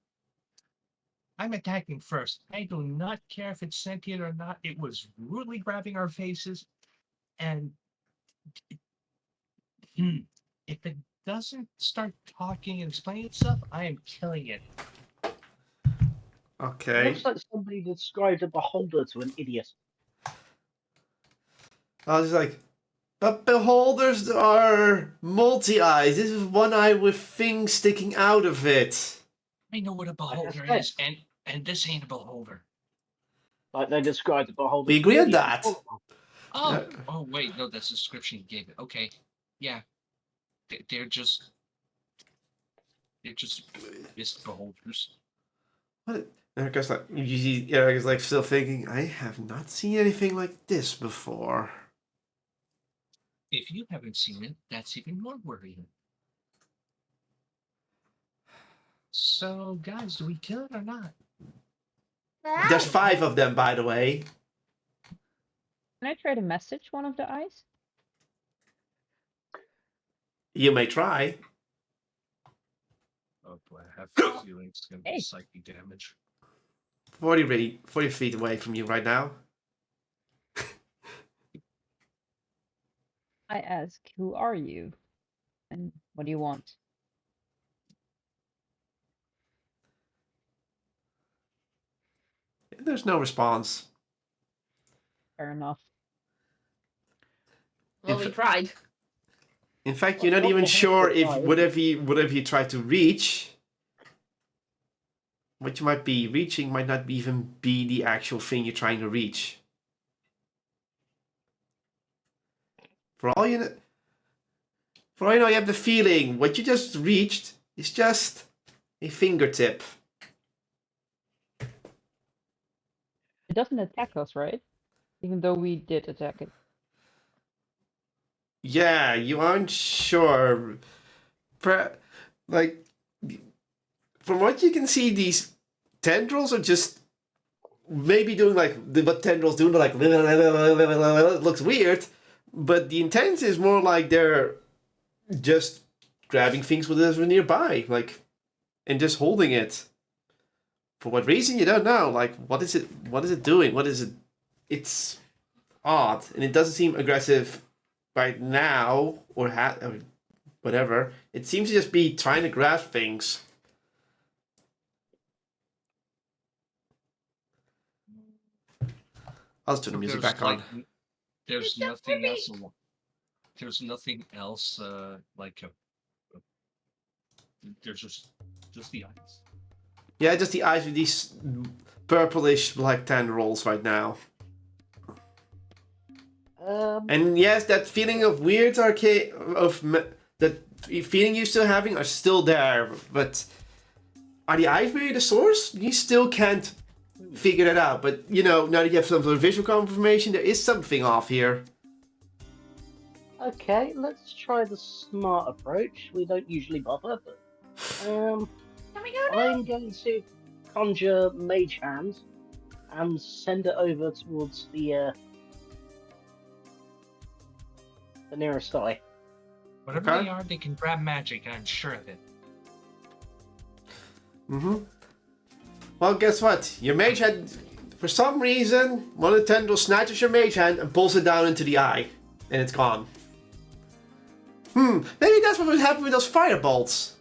I'm attacking first. I do not care if it's sentient or not. It was rudely grabbing our faces, and if it doesn't start talking and explaining stuff, I am killing it. Okay. Looks like somebody described a beholder to an idiot. I was like, but beholders are multi-eyes. This is one eye with things sticking out of it. I know what a beholder is, and this ain't a beholder. Like they described a beholder. We agree on that. Oh, wait, no, that's the description you gave it. Okay, yeah, they're just mist beholders. What? Erica's like, you see, Erica's like still thinking, I have not seen anything like this before. If you haven't seen it, that's even more worrying. So, guys, do we kill it or not? There's 5 of them, by the way. Can I try to message one of the eyes? You may try. Oh boy, I have a feeling it's gonna be psychic damage. 40 feet away from you right now. I ask, who are you? And what do you want? There's no response. Fair enough. Well, we tried. In fact, you're not even sure if whatever you try to reach, what you might be reaching might not even be the actual thing you're trying to reach. For all you know, you have the feeling what you just reached is just a fingertip. It doesn't attack us, right? Even though we did attack it. Yeah, you aren't sure. Like, from what you can see, these tendrils are just maybe doing like what tendrils do. Like, it looks weird, but the intent is more like they're just grabbing things whatever nearby, like, and just holding it. For what reason, you don't know. Like, what is it? What is it doing? What is it? It's odd, and it doesn't seem aggressive right now, or whatever. It seems to just be trying to grasp things. I'll just turn the music back on. There's nothing else. There's nothing else there's just the eyes. Yeah, just the eyes with these purplish black tendrils right now. And yes, that feeling of weird arcade that feeling you're still having are still there, but are the eyes really the source? You still can't figure it out. But, you know, now that you have some sort of visual confirmation, there is something off here. Okay, let's try the smart approach. We don't usually bother, but Can we go now? I'm going to conjure Mage Hand and send it over towards the nearest eye. Whatever Okay. they are, they can grab magic, I'm sure of it. Well, guess what? Your mage hand, for some reason, one of the tendrils snatches your mage hand and pulls it down into the eye. And it's gone. Maybe that's what would happen with those firebolts.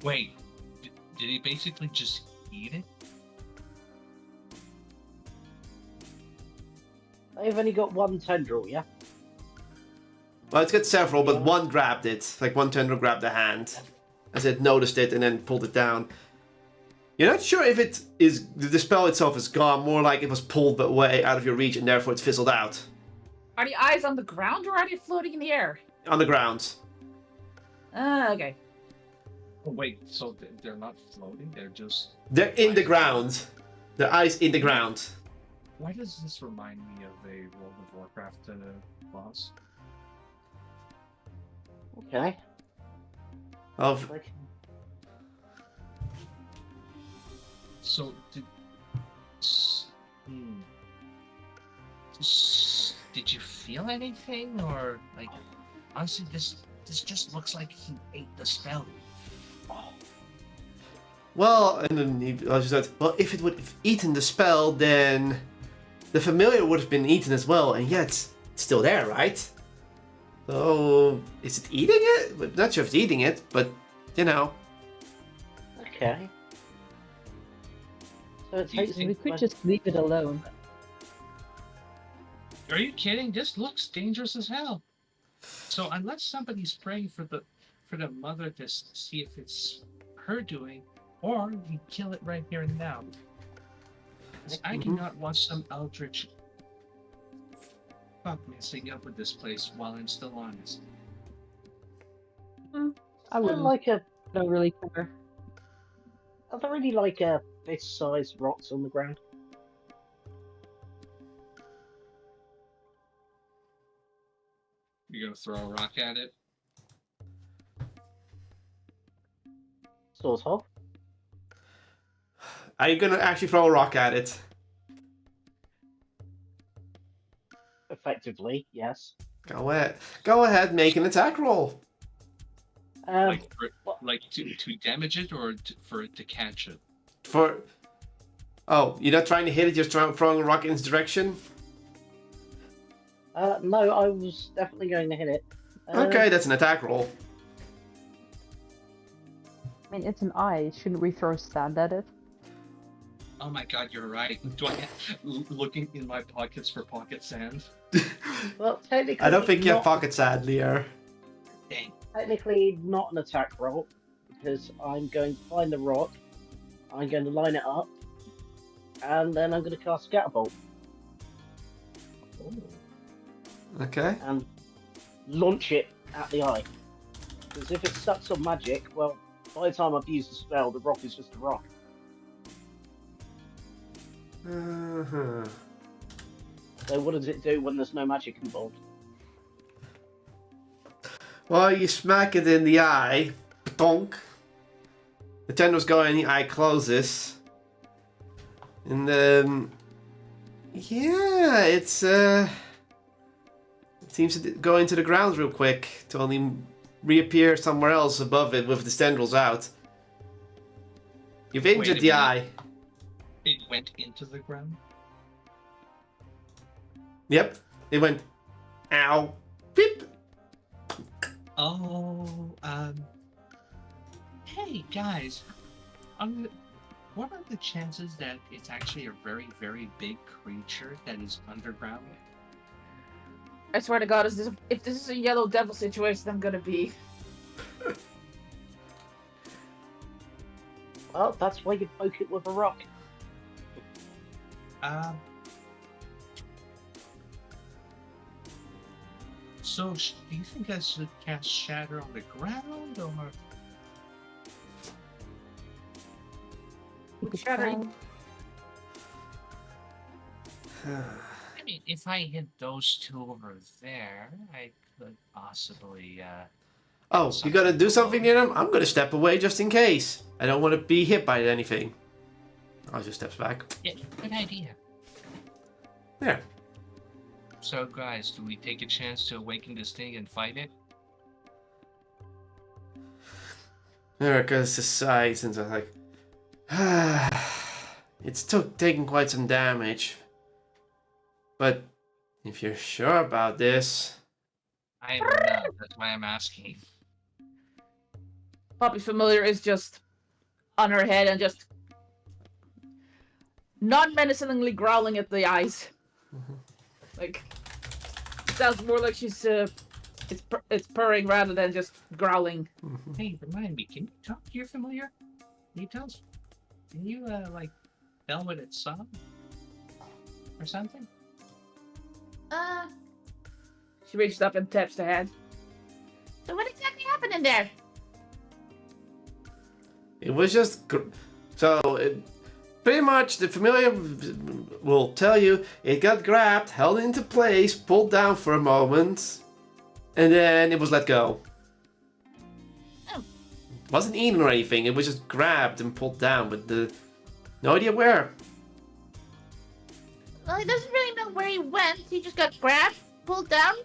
Wait, did he basically just eat it? They've only got one tendril, yeah? Well, it's got several, but one grabbed it. Like, one tendril grabbed the hand. As it noticed it and then pulled it down. You're not sure if it is the spell itself is gone, more like it was pulled away out of your reach and therefore it's fizzled out. Are the eyes on the ground or are they floating in the air? On the ground. Okay. Oh, wait, so they're not floating? They're just... They're in the ground. The eyes in the ground. Why does this remind me of a World of Warcraft boss? Okay. Of So, did you feel anything, or like, honestly, this just looks like he ate the spell. well, and then he said, well, if it would have eaten the spell, then the familiar would have been eaten as well, and yet it's still there, right? So, is it eating it? I'm not sure if it's eating it, but, you know. Okay. So it takes We could just leave it alone. Are you kidding? This looks dangerous as hell. So unless somebody's praying for the mother to see if it's her doing, or you kill it right here and now. 'Cause I do not want some eldritch fuck messing up with this place while I'm still honest. I wouldn't like a don't really care. Are there really like fist-sized rocks on the ground? You gonna throw a rock at it? Sort of. Are you gonna actually throw a rock at it? Effectively, yes. Go ahead, make an attack roll. Like to damage it, or for it to catch it? Oh, you're not trying to hit it, you're throwing a rock in its direction? No, I was definitely going to hit it. Okay, that's an attack roll. I mean, it's an eye. Shouldn't we throw sand at it? Oh my god, you're right. Do I looking in my pockets for pocket sand? Well, technically, I don't think you have not- pocket sand, Lear. Dang. Technically, not an attack roll, because I'm going to find the rock, I'm going to line it up, and then I'm going to cast Scatterbolt Okay. and launch it at the eye. Because if it sucks on magic, well, by the time I've used the spell, the rock is just a rock. Uh-huh. So what does it do when there's no magic involved? Well, you smack it in the eye. Donk. The tendrils go in, the eye closes. And then... yeah, it's it seems to go into the ground real quick to only reappear somewhere else above it with the tendrils out. You've injured a the minute. eye. It went into the ground? Yep. It went... ow. Beep. Oh, hey guys, what are the chances that it's actually a very, very big creature that is underground? I swear to God, if this is a yellow devil situation, I'm gonna be. Well, that's why you poke it with a rock. So, do you think I should cast Shatter on the ground, or... Shatter. I mean, if I hit those two over there, I could possibly. Oh, you gonna do something near them? I'm gonna step away just in case. I don't want to be hit by anything. I'll just step back. Yeah, good idea. There. So, guys, do we take a chance to awaken this thing and fight it? Erica sighs and is like, it's taking quite some damage. But if you're sure about this, I'm not. That's why I'm asking. Poppy's familiar is just on her head and just non-menacingly growling at the eyes. Like, it sounds more like she's it's purring rather than just growling. Hey, remind me, can you talk to your familiar? Can you tell us? Can you like tell what it saw or something? She reaches up and taps the head. So what exactly happened in there? it was just pretty much the familiar will tell you it got grabbed, held into place, pulled down for a moment, and then it was let go. Oh. It wasn't eaten or anything. It was just grabbed and pulled down, but no idea where. Well, he doesn't really know where he went. He just got grabbed, pulled down,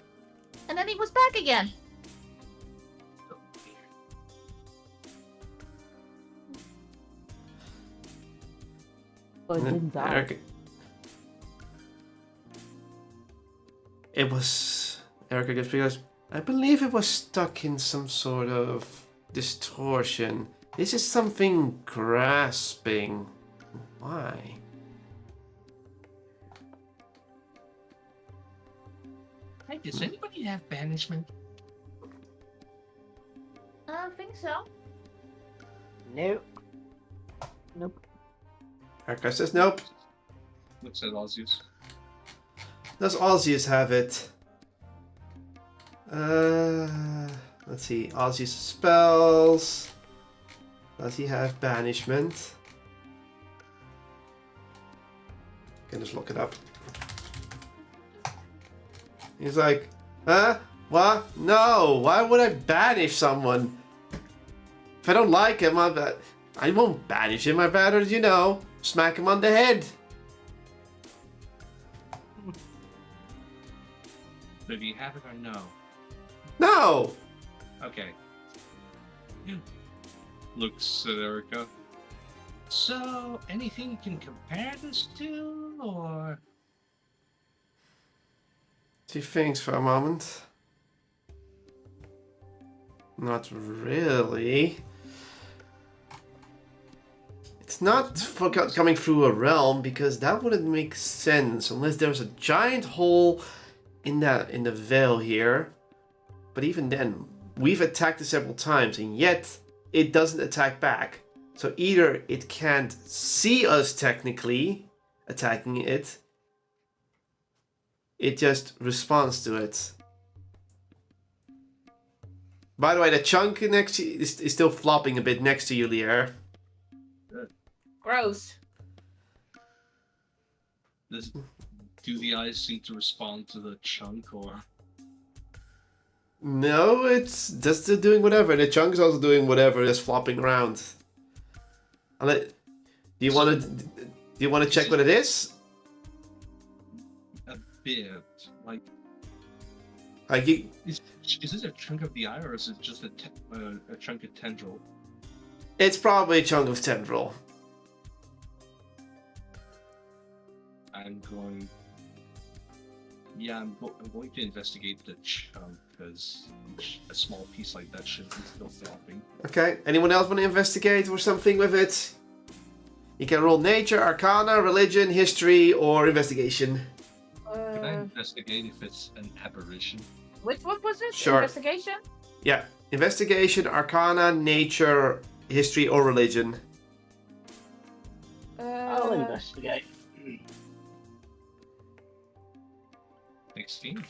and then he was back again. So weird. But it didn't die. Erica, it was Erica gets because I believe it was stuck in some sort of distortion. This is something grasping. Why? Hey, does anybody have banishment? I don't think so. Nope. Nope. Erica says nope. Looks at Ozius. Does Ozius have it? Let's see. Ozius spells. Does he have banishment? Can just look it up. He's like, huh? What? No. Why would I banish someone? If I don't like him, I won't banish him. I'd rather, smack him on the head. But do you have it or no? No. Okay. Looks at Erica. So, anything you can compare this to, or? She thinks for a moment. Not really. It's not coming through a realm because that wouldn't make sense unless there's a giant hole in the veil here. But even then, we've attacked it several times and yet it doesn't attack back. So either it can't see us technically attacking it, it just responds to it. By the way, the chunk next to you is still flopping a bit next to you, Lier. Gross. Do the eyes seem to respond to the chunk, or? No, it's just doing whatever. The chunk is also doing whatever, just flopping around. Do you want to check what it is? A bit. Like, is this a chunk of the eye, or is it just a chunk of tendril? It's probably a chunk of tendril. I'm going to investigate the chunk, because a small piece like that should be still flopping. Okay, anyone else want to investigate or something with it? You can roll nature, arcana, religion, history, or investigation. Can I investigate if it's an aberration? Which one was it? Sure. Investigation? Yeah, investigation, arcana, nature, history, or religion. I'll investigate. 16.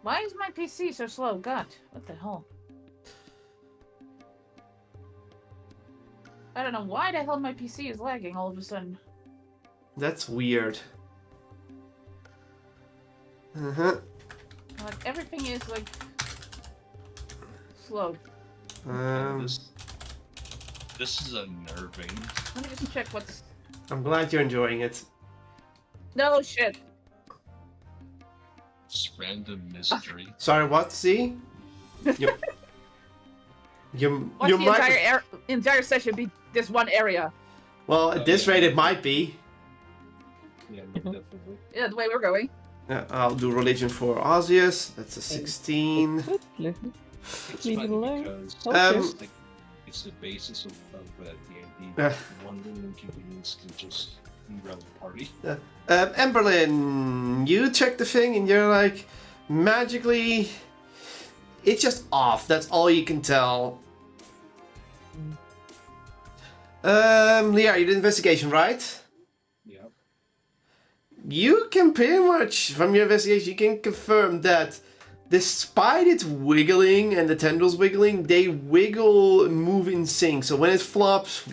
Why is my PC so slow? God, what the hell? I don't know why the hell my PC is lagging all of a sudden. That's weird. Uh-huh. Like everything is like slow. This is unnerving. Let me just check what's. I'm glad you're enjoying it. No shit. It's random mystery. Sorry, what? See? Your Watch the entire session be this one area. Well, at this rate, it might be. Yeah, definitely. Yeah, the way we're going. I'll do religion for Osius. That's a 16. It's Leave it funny alone. because Okay. it's the basis of D&D. Uh. One little inconvenience to just derail the party. Emberlyn, you check the thing and you're like, magically, it's just off. That's all you can tell. Leah, you did investigation, right? Yeah. You can pretty much, from your investigation, you can confirm that despite it wiggling and the tendrils wiggling, they wiggle and move in sync. So when it flops,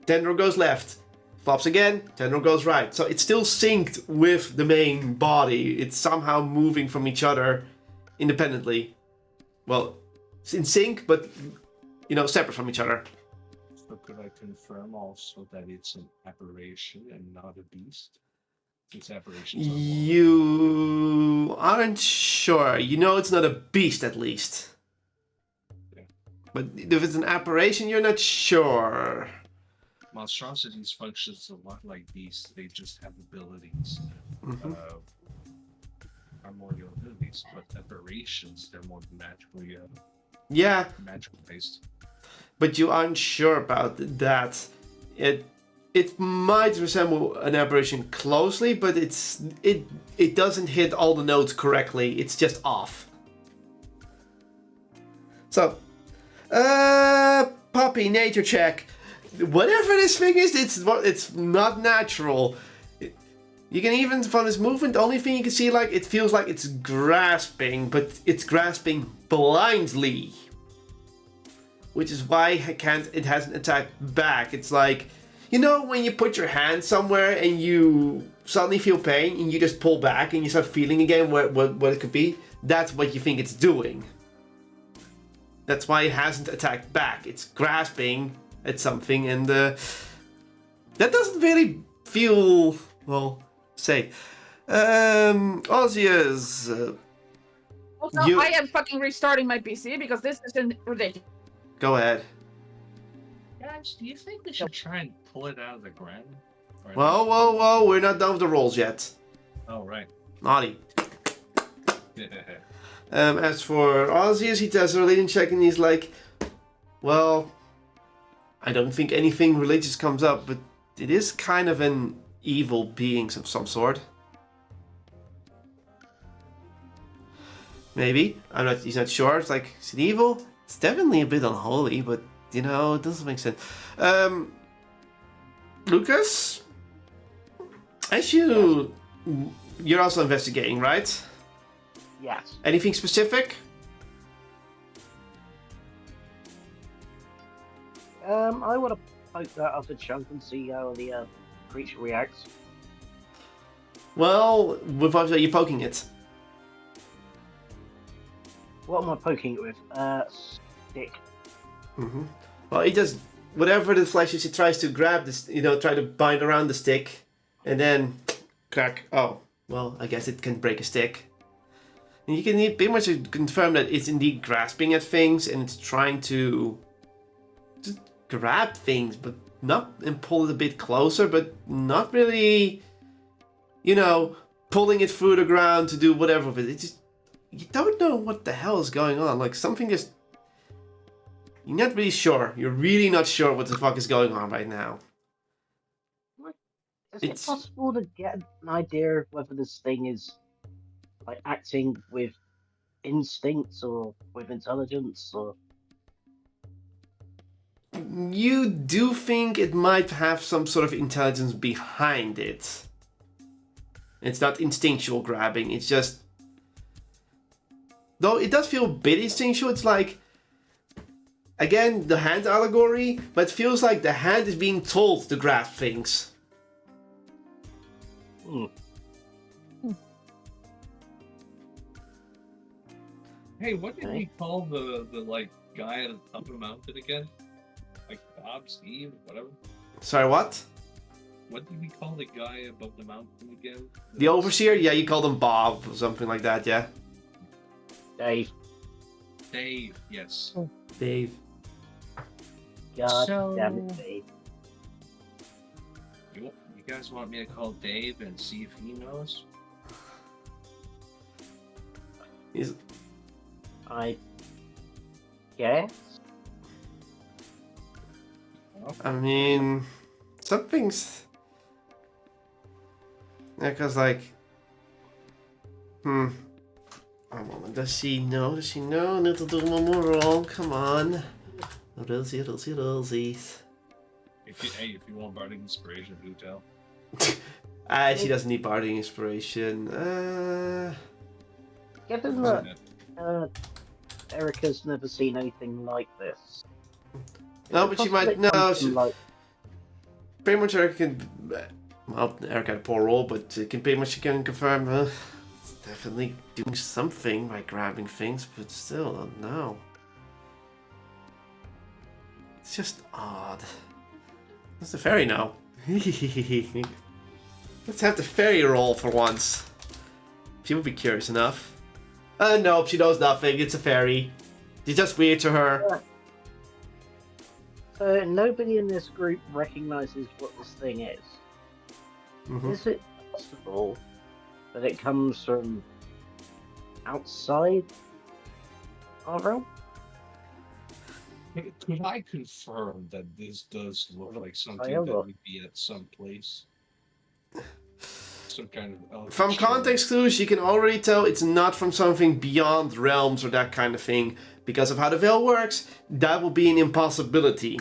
tendril goes left. Flops again, tendril goes right. So it's still synced with the main body. It's somehow moving from each other independently. Well, it's in sync, but, separate from each other. So could I confirm also that it's an aberration and not a beast? It's aberrations. You aren't sure. You know it's not a beast, at least. Yeah. But if it's an apparition, you're not sure. Monstrosities functions a lot like beasts. They just have abilities. Mhm. Primordial abilities, but aberrations, they're more magically Yeah, magical based. but you aren't sure about that. It might resemble an aberration closely, but it doesn't hit all the notes correctly. It's just off. So, puppy nature check. Whatever this thing is, it's not natural. You can even, from this movement, the only thing you can see, like, it feels like it's grasping, but it's grasping blindly. Which is why it hasn't attacked back. It's like, when you put your hand somewhere and you suddenly feel pain and you just pull back and you start feeling again what it could be? That's what you think it's doing. That's why it hasn't attacked back. It's grasping at something, and that doesn't really feel, safe. Osius. Also, I am fucking restarting my PC because this is ridiculous. Go ahead. Guys, do you think we should try and pull it out of the ground? Or Whoa, we're not done with the rolls yet. Oh, right. Naughty. As for Osius, he does a religion check and he's like, well, I don't think anything religious comes up, but it is kind of an evil being of some sort. Maybe. He's not sure. It's like, is it evil? It's definitely a bit unholy, but, it doesn't make sense. Lucas? As you're also investigating, right? Yes. Anything specific? I want to poke that off a chunk and see how the creature reacts. Well, with what are you poking it? What am I poking it with? Stick. Mm-hmm. Well, it does whatever the flesh is. It tries to grab this, try to bind around the stick, and then crack. Oh, well, I guess it can break a stick. And you can pretty much confirm that it's indeed grasping at things, and it's trying to just grab things, but not, and pull it a bit closer, but not really, pulling it through the ground to do whatever with it. It's just, you don't know what the hell is going on. Like, something just, you're not really sure. You're really not sure what the fuck is going on right now. Is it possible to get an idea of whether this thing is like acting with instincts or with intelligence, or? You do think it might have some sort of intelligence behind it. It's not instinctual grabbing, it's just... Though it does feel a bit instinctual, it's like... Again, the hand allegory, but it feels like the hand is being told to grasp things. Hey, what did Okay. we call the like guy at the top of the mountain again? Like Bob, Steve, whatever. Sorry, what? What did we call the guy above the mountain again? The overseer? Yeah, you called him Bob or something like that, yeah. Dave. Dave. Yes. Dave. God So- damn it, Dave. You guys want me to call Dave and see if he knows? He's... I guess. I mean, something's... Yeah, cause like... A moment, does she know? Does she know? Need to do one more roll, come on. Rosy. If you want bardic inspiration, do tell. She doesn't need bardic inspiration. Given that Erica's never seen anything like this. No, but she might... No, Possibly she... like, Pretty much Erica can... Well, Erica had a poor roll, but she can confirm, it's definitely doing something by grabbing things, but still, I don't know. It's just odd. What's the fairy now? Let's have the fairy roll for once. She would be curious enough. Nope, she knows nothing. It's a fairy. She's just weird to her. So nobody in this group recognizes what this thing is. Mhm. Is it possible that it comes from outside our realm? Could I confirm that this does look like something Viola. that would be at some place? Some kind of... From context clues, you can already tell it's not from something beyond realms or that kind of thing. Because of how the veil works, that will be an impossibility.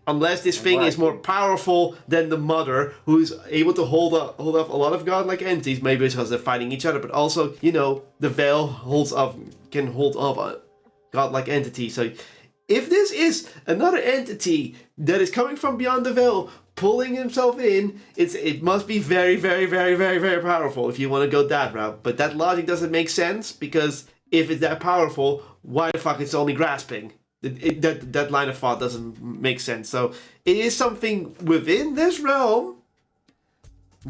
Unless this thing is more powerful than the mother, who's able to hold up a lot of godlike entities, maybe because they're fighting each other, but also, you know, the veil can hold up a godlike entity. So if this is another entity that is coming from beyond the veil, pulling himself in, it must be very, very, very, very, very powerful if you want to go that route. But that logic doesn't make sense, because if it's that powerful, why the fuck it's only grasping? That line of thought doesn't make sense. So it is something within this realm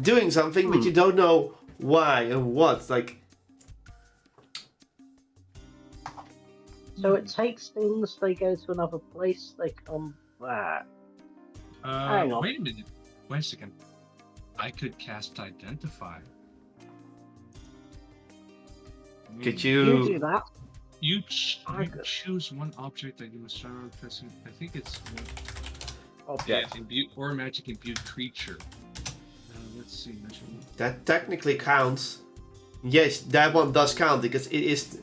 doing something, but you don't know why and what. Like, So it takes things, they go to another place, they come back. Hang on. Wait a minute. Wait a second. I could cast Identify. could You do you? that. You I could- choose one object that you must start out pressing. I think it's Object. imbue or magic imbued creature. Let's see. That technically counts. Yes, that one does count because it is.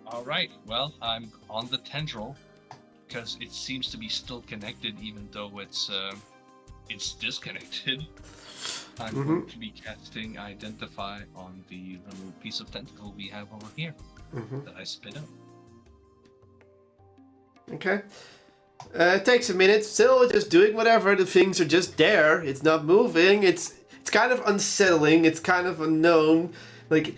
All right. Well, I'm on the tendril because it seems to be still connected, even though it's disconnected. I'm going to be casting Identify on the little piece of tentacle we have over here that I spit out. Okay. It takes a minute. Still, just doing whatever. The things are just there. It's not moving. It's kind of unsettling. It's kind of unknown. Like,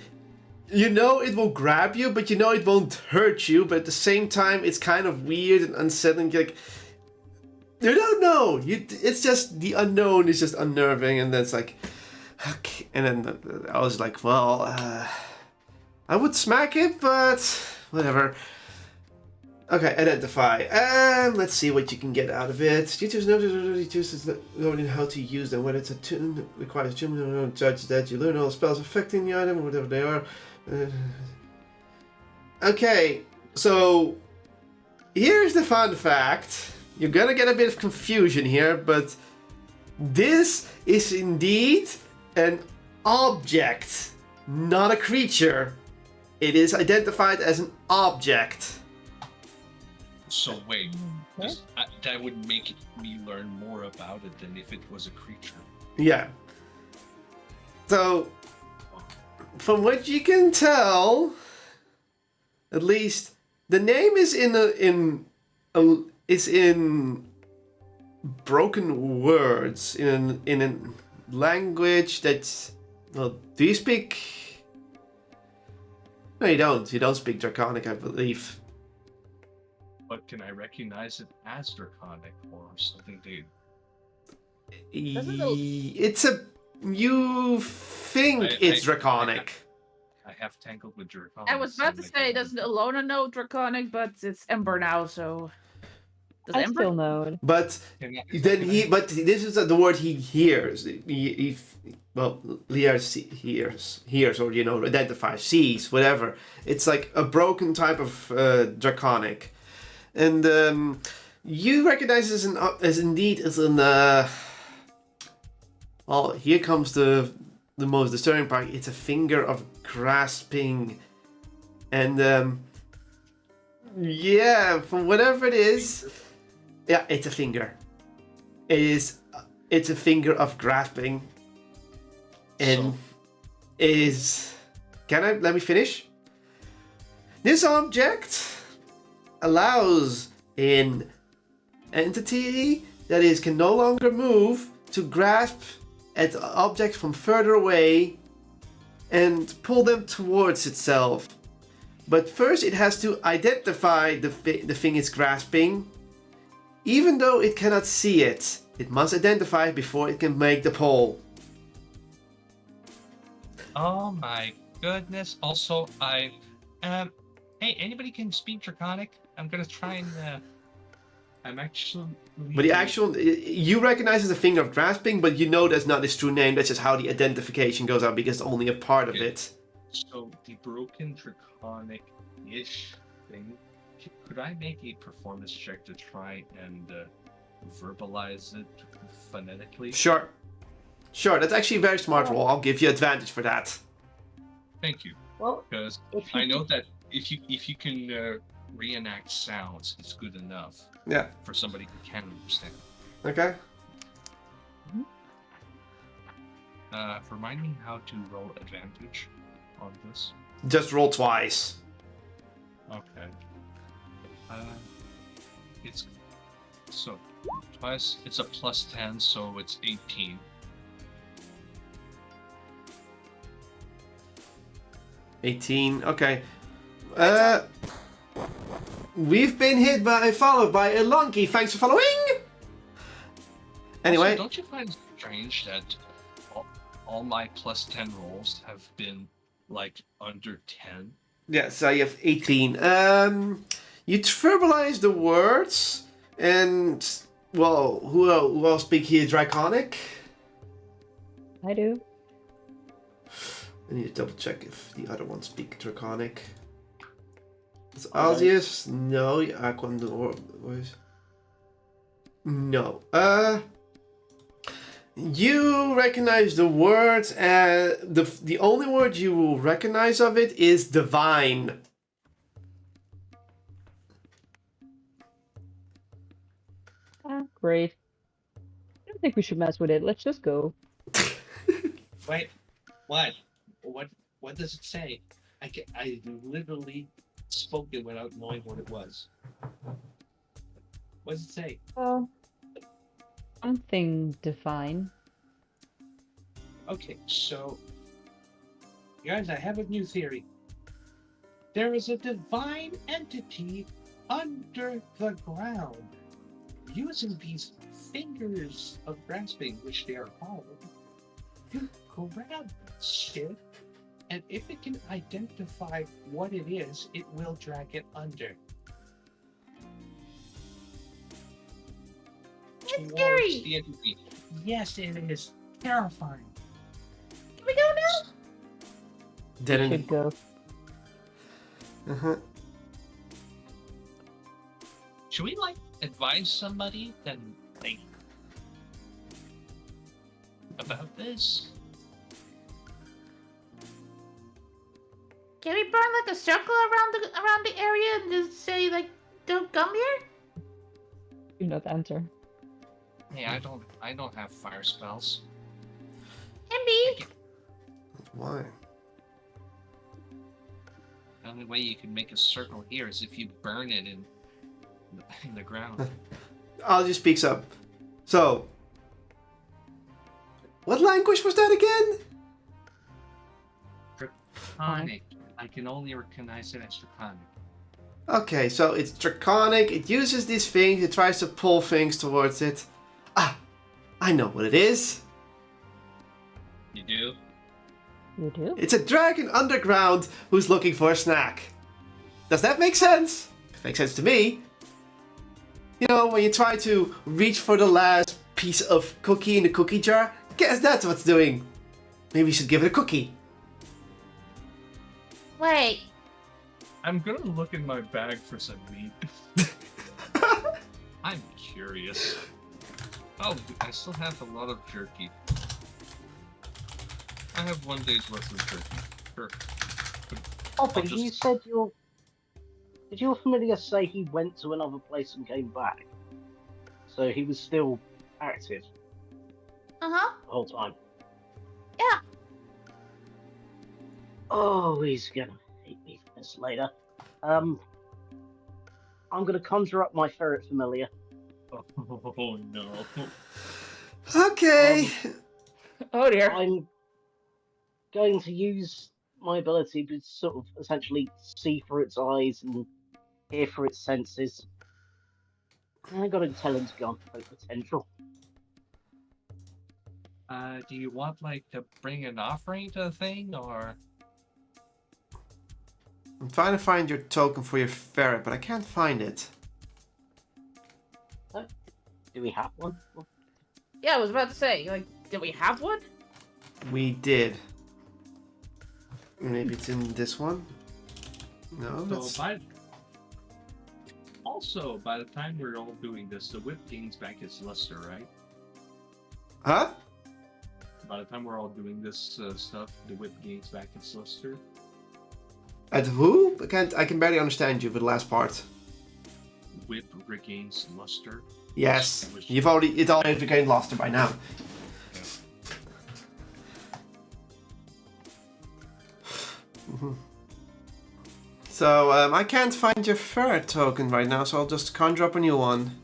you know it will grab you, but you know it won't hurt you. But at the same time, it's kind of weird and unsettling. Like, you don't know. It's just the unknown is just unnerving, and then it's like, okay. And then I was like, well, I would smack it, but whatever. Okay, Identify. Let's see what you can get out of it. Teachers know knowing how to use them. Whether it's a tune requires to judge that you learn all spells affecting the item, whatever they are. Okay, so here's the fun fact. You're gonna get a bit of confusion here, but this is indeed an object, not a creature. It is identified as an object. So wait, that would make me learn more about it than if it was a creature. Yeah. So, from what you can tell, at least the name is in broken words in a language that's. Well, do you speak No, you don't. You don't speak Draconic, I believe. But can I recognize it as Draconic or something, dude? It's a... You think it's Draconic. I have tangled with Draconic. I was about to say, doesn't Alona know Draconic, but it's Ember now, so... Does I Ember? still know it. But then but this is the word he hears. Well, Liers hears, or identifies, sees, whatever. It's like a broken type of Draconic, and you recognize this as indeed as an. Well, here comes the most disturbing part. It's a finger of grasping, and yeah, from whatever it is. Yeah, it's a finger. It's a finger of grasping. And let me finish? This object allows an entity that can no longer move to grasp at objects from further away and pull them towards itself. But first it has to identify the thing it's grasping. Even though it cannot see it, it must identify it before it can make the pull. Oh my goodness. Also, hey, anybody can speak Draconic? I'm gonna try and, I'm actually... But you recognize as a finger of grasping, but you know that's not its true name, that's just how the identification goes out, because it's only a part of it. So, the broken Draconic-ish thing, could I make a performance check to try and verbalize it phonetically? Sure, that's actually a very smart roll. I'll give you advantage for that. Thank you. Well, Because I know that if you can reenact sounds, it's good enough. Yeah. For somebody who can understand. Okay. Remind me how to roll advantage on this. Just roll twice. Okay. It's so twice. It's a +10, so it's 18. 18. Okay. We've been followed by a Lunky. Thanks for following. Anyway. Also, don't you find it strange that all my +10 rolls have been like under 10? Yeah, so you have 18. You verbalize the words, and well, who else speak here Draconic? I do. I need to double check if the other ones speak Draconic. Is Alzius? No, voice. No. You recognize the words, the only word you will recognize of it is divine. Great. I don't think we should mess with it. Let's just go. Wait, what? What does it say? I literally spoke it without knowing what it was. What does it say? Well, something divine. Okay, so guys, I have a new theory. There is a divine entity under the ground. Using these fingers of grasping, which they are called, to grab shit, and if it can identify what it is, it will drag it under. It's scary. The entity. Yes, it is terrifying. Can we go now? Didn't. Should go. Should we advise somebody then about this? Can we burn a circle around the area and just say don't come here? Do not enter. Hey, I don't have fire spells. And me? Why? The only way you can make a circle here is if you burn it in the ground. Algie speaks up. So, what language was that again? Draconic. I can only recognize it as draconic. Okay, so it's draconic. It uses these things. It tries to pull things towards it. Ah, I know what it is. You do? You do? It's a dragon underground who's looking for a snack. Does that make sense? It makes sense to me. You know, when you try to reach for the last piece of cookie in the cookie jar, guess that's what's doing. Maybe you should give it a cookie. Wait, I'm gonna look in my bag for some meat. I'm curious. Oh, I still have a lot of jerky. I have 1 day's worth of jerky. Sure. Oppie, I'll you just- said your... Did your familiar say he went to another place and came back? So he was still active uh-huh. the whole time? Yeah. Oh, he's gonna hate me for this later. I'm gonna conjure up my ferret familiar. Oh no. Okay. Oh dear. I'm going to use my ability to sort of essentially see through its eyes and hear through its senses. And I got to tell him to go on potential. Do you want, like, to bring an offering to the thing, or...? I'm trying to find your token for your ferret, but I can't find it. Do we have one? Yeah, I was about to say, like, did we have one? We did. Maybe it's in this one? No, that's... So also, by the time we're all doing this, the whip gains back its luster, right? Huh? By the time we're all doing this stuff, the whip gains back its luster. At who? I can barely understand you for the last part. Whip regains luster. Yes. Which- It's already regained luster by now. Mhm. So, I can't find your ferret token right now, so I'll just conjure up a new one.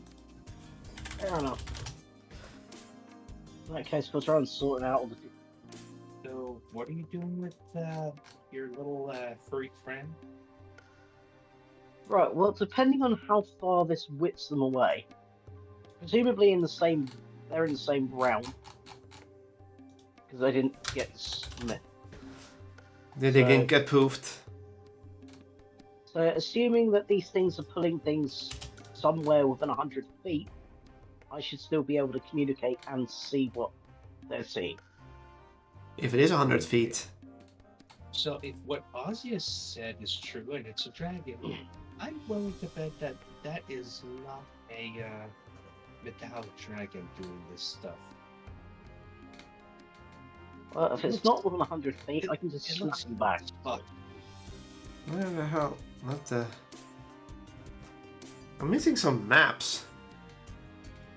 Fair enough. In that case, we'll try and sort it out. So, what are you doing with your little furry friend? Right, well, depending on how far this whips them away, presumably they're in the same realm, because they didn't get smith. Did they get poofed? So, assuming that these things are pulling things somewhere within 100 feet, I should still be able to communicate and see what they're seeing. If it is 100 feet. So, if what Ozzy said is true and it's a dragon, I'm willing to bet that that is not a metallic dragon doing this stuff. Well, if it's not within 100 feet, I can just It slap looks them back. fuck. Where the hell? What the... I'm missing some maps.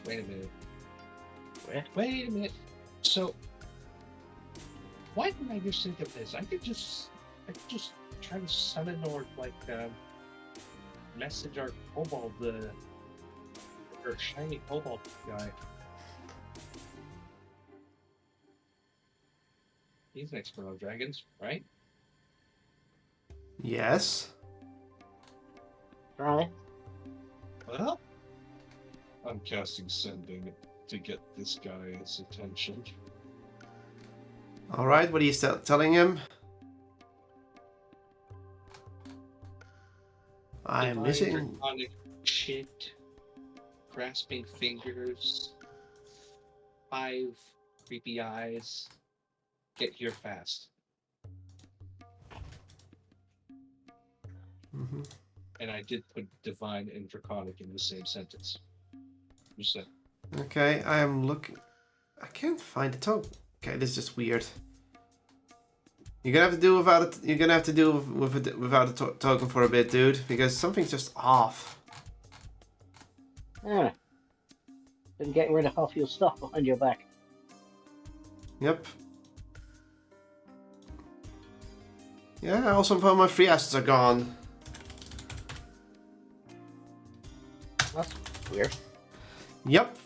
Wait a minute. Where? Wait a minute. So, why didn't I just think of this? I could just try to summon or message our kobold, or shiny kobold guy. He's an expert on dragons, right? Yes. Right? Well, I'm casting sending to get this guy's attention. Alright, what are you telling him? I am Divine missing... draconic shit, grasping fingers, 5 creepy eyes. Get here fast. Mhm. And I did put divine and draconic in the same sentence. You said, Okay, I am looking... I can't find the token. Okay, this is just weird. You're gonna have to do without it. You're gonna have to do without a token for a bit, dude, because something's just off. Yeah. Been getting rid of half your stuff behind your back. Yep. Yeah, also some of my free assets are gone. That's weird. Yep.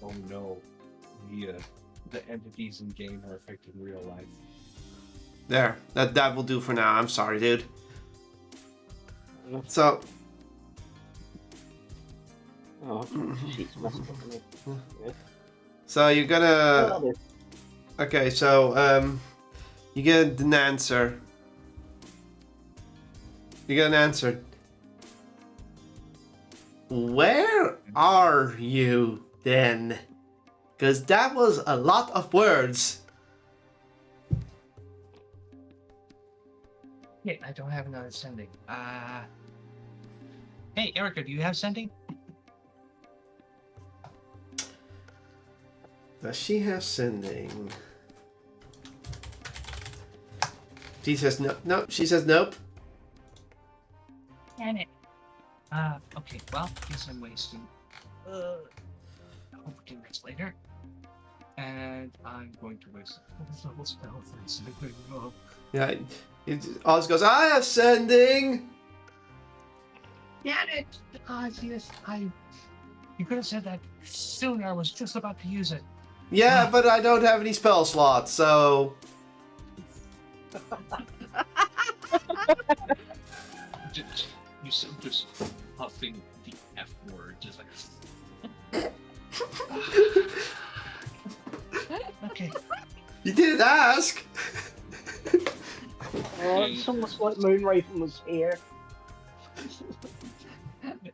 oh no. the entities in game are affecting real life. There, that will do for now. I'm sorry, dude. So, Oh, she's messed up on me. Yeah. so you're gonna. Oh, Okay, so you get an answer. You get an answer. Where are you then? Because that was a lot of words. Yeah, I don't have another sending. Hey, Erica, do you have sending? Does she have sending? She says no. No, she says nope. Damn it. Okay, well, guess I'm wasting. I'll do this later. And I'm going to waste a level spell for sending. Oh. Yeah, Oz goes, I have sending! Damn it! Yes, you could have said that sooner. I was just about to use it. Yeah, but I don't have any spell slots, so... You just huffing the F word, just like. Okay. You didn't ask! Oh, it's almost like Moonraven was here.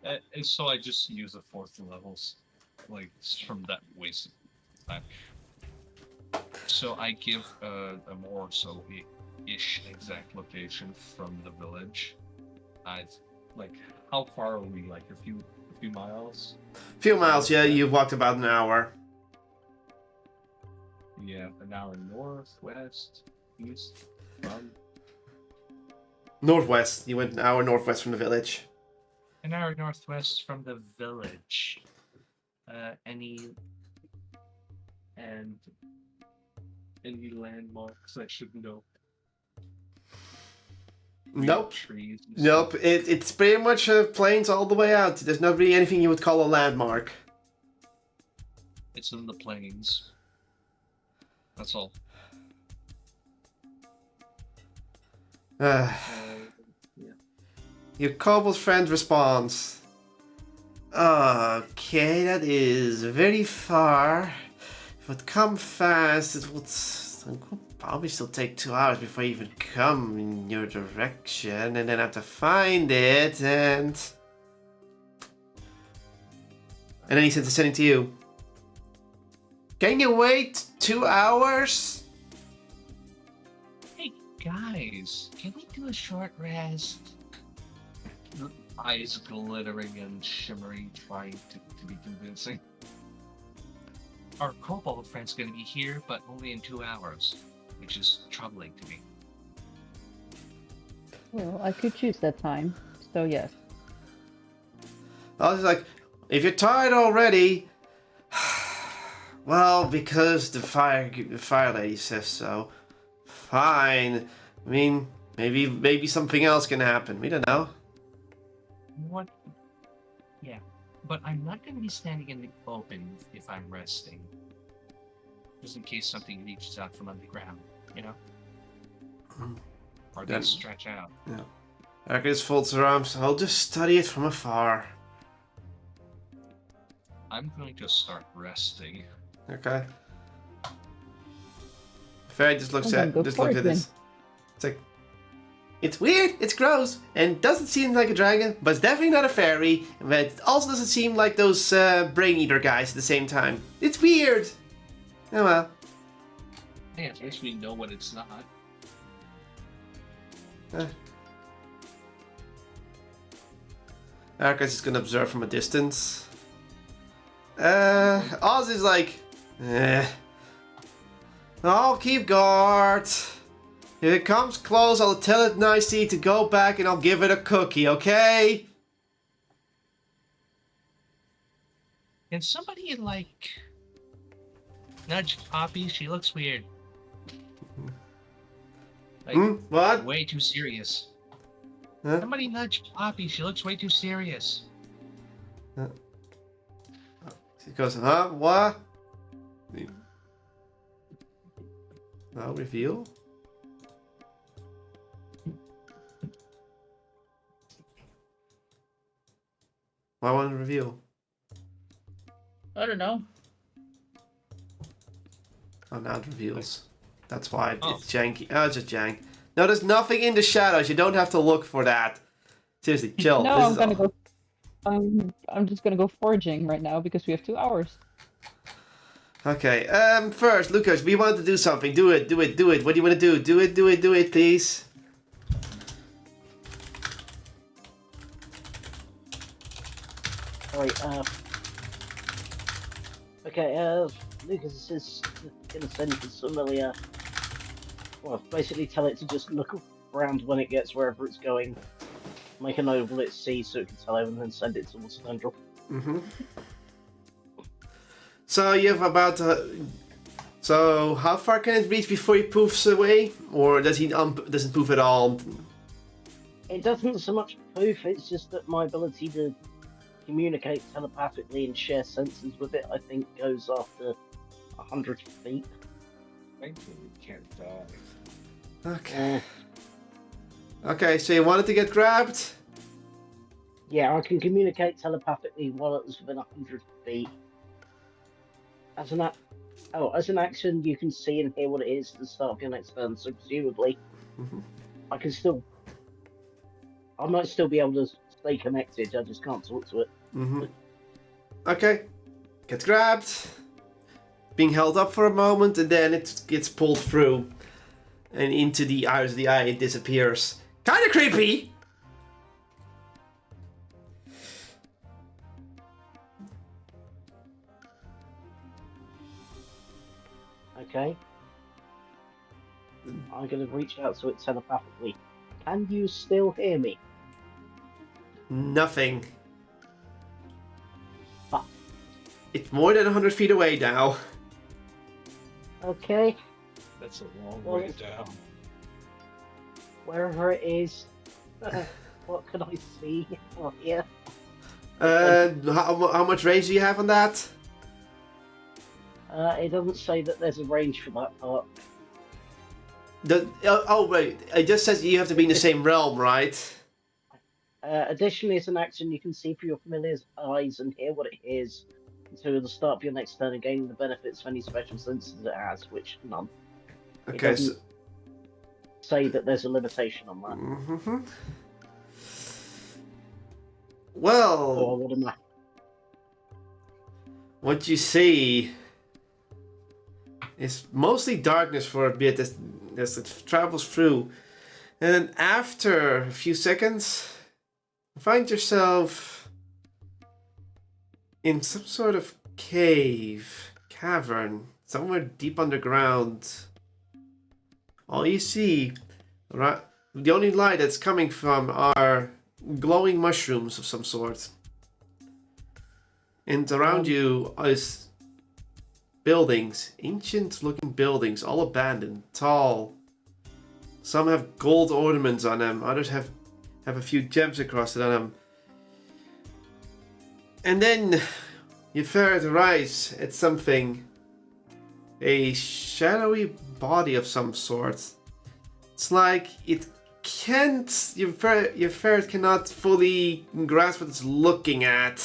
And so I just use the 4th levels, like from that wasted time. So I give a more so ish exact location from the village. Like, how far are we? Like a few miles? Few miles, yeah, you've walked about an hour. Yeah, an hour north, west, east, from. Northwest. You went an hour northwest from the village. An hour northwest from the village. Any landmarks I should know? Nope. Trees. Nope. It's pretty much plains all the way out. There's not really anything you would call a landmark. It's in the plains. That's all. Yeah. Your kobold friend responds. Okay, that is very far. If it would come fast, it would probably still take 2 hours before I even come in your direction, and then I have to find it, and then he sends a sending to you. Can you wait 2 hours? Hey guys, can we do a short rest? The eyes glittering and shimmering, trying to be convincing. Our kobold friend's gonna be here, but only in 2 hours, which is troubling to me. Well, I could choose that time, so yes. I was like, if you're tired already, well, because the fire lady says so. Fine. I mean, maybe something else can happen. We don't know. What? Yeah, but I'm not gonna be standing in the open if I'm resting. Just in case something reaches out from underground, you know? Or they stretch out. Yeah. Arcus folds her arms. I'll just study it from afar. I'm going to start resting. Okay. Fairy just looks at this. It's like, it's weird, it's gross, and doesn't seem like a dragon, but it's definitely not a fairy. But it also doesn't seem like those brain eater guys at the same time. It's weird. Oh well. Hey, at least we know what it's not. Arcus is gonna observe from a distance. Oz is like, I'll keep guard. If it comes close, I'll tell it nicely to go back and I'll give it a cookie, okay? Can somebody, like, nudge Poppy? She looks weird. Like, What? way too serious. Huh? Somebody nudge Poppy. She looks way too serious. She goes, huh? What? Now reveal. Why want to reveal? I don't know. Oh, now it reveals. That's why Oh. it's janky. Oh, it's just jank. No, there's nothing in the shadows. You don't have to look for that. Seriously, chill. No, This I'm is gonna all- go. I'm just gonna go foraging right now because we have 2 hours. Okay. First, Lucas, we want to do something. Do it. Do it. Do it. What do you want to do? Do it. Do it. Do it, please. Right, okay, Lucas is gonna send you somebody, well, basically tell it to just look around when it gets wherever it's going, make a note of what it sees so it can tell him, and then send it towards Central. Mm-hmm. So you have about. So how far can it reach before he poofs away, or does he doesn't poof at all? It doesn't so much poof, it's just that my ability to communicate telepathically and share sensors with it, I think, goes after 100 feet. Thankfully, we can't die. Okay. Okay. So you wanted to get grabbed. Yeah, I can communicate telepathically while it was within 100 feet. As an action, you can see and hear what it is at the start of your next turn, so presumably, Mhm. I might still be able to stay connected, I just can't talk to it. Mm-hmm. Okay. Gets grabbed. Being held up for a moment, and then it gets pulled through. And into the eyes of the eye, it disappears. Kinda creepy! Okay? I'm going to reach out to it telepathically. Can you still hear me? Nothing. Fuck. It's more than 100 feet away now. Okay, That's a long Well, way down. wherever it is, what can I see or hear? How much range do you have on that? It doesn't say that there's a range for that part. Oh, wait. It just says you have to be in the same realm, right? Additionally, as an action, you can see through your familiar's eyes and hear what it hears until the start of your next turn and gain the benefits of any special senses it has, which none. Okay, so... doesn't say that there's a limitation on that. Mm-hmm. So I Well, would imagine. what you see is mostly darkness for a bit as it travels through. And then after a few seconds, you find yourself in some sort of cavern, somewhere deep underground. All you see, right, the only light that's coming from are glowing mushrooms of some sort. And around you is buildings, ancient looking buildings, all abandoned, tall. Some have gold ornaments on them, others have a few gems across it on them. And then you ferret your eyes at something, a shadowy body of some sort. It's like it can't, your ferret cannot fully grasp what it's looking at.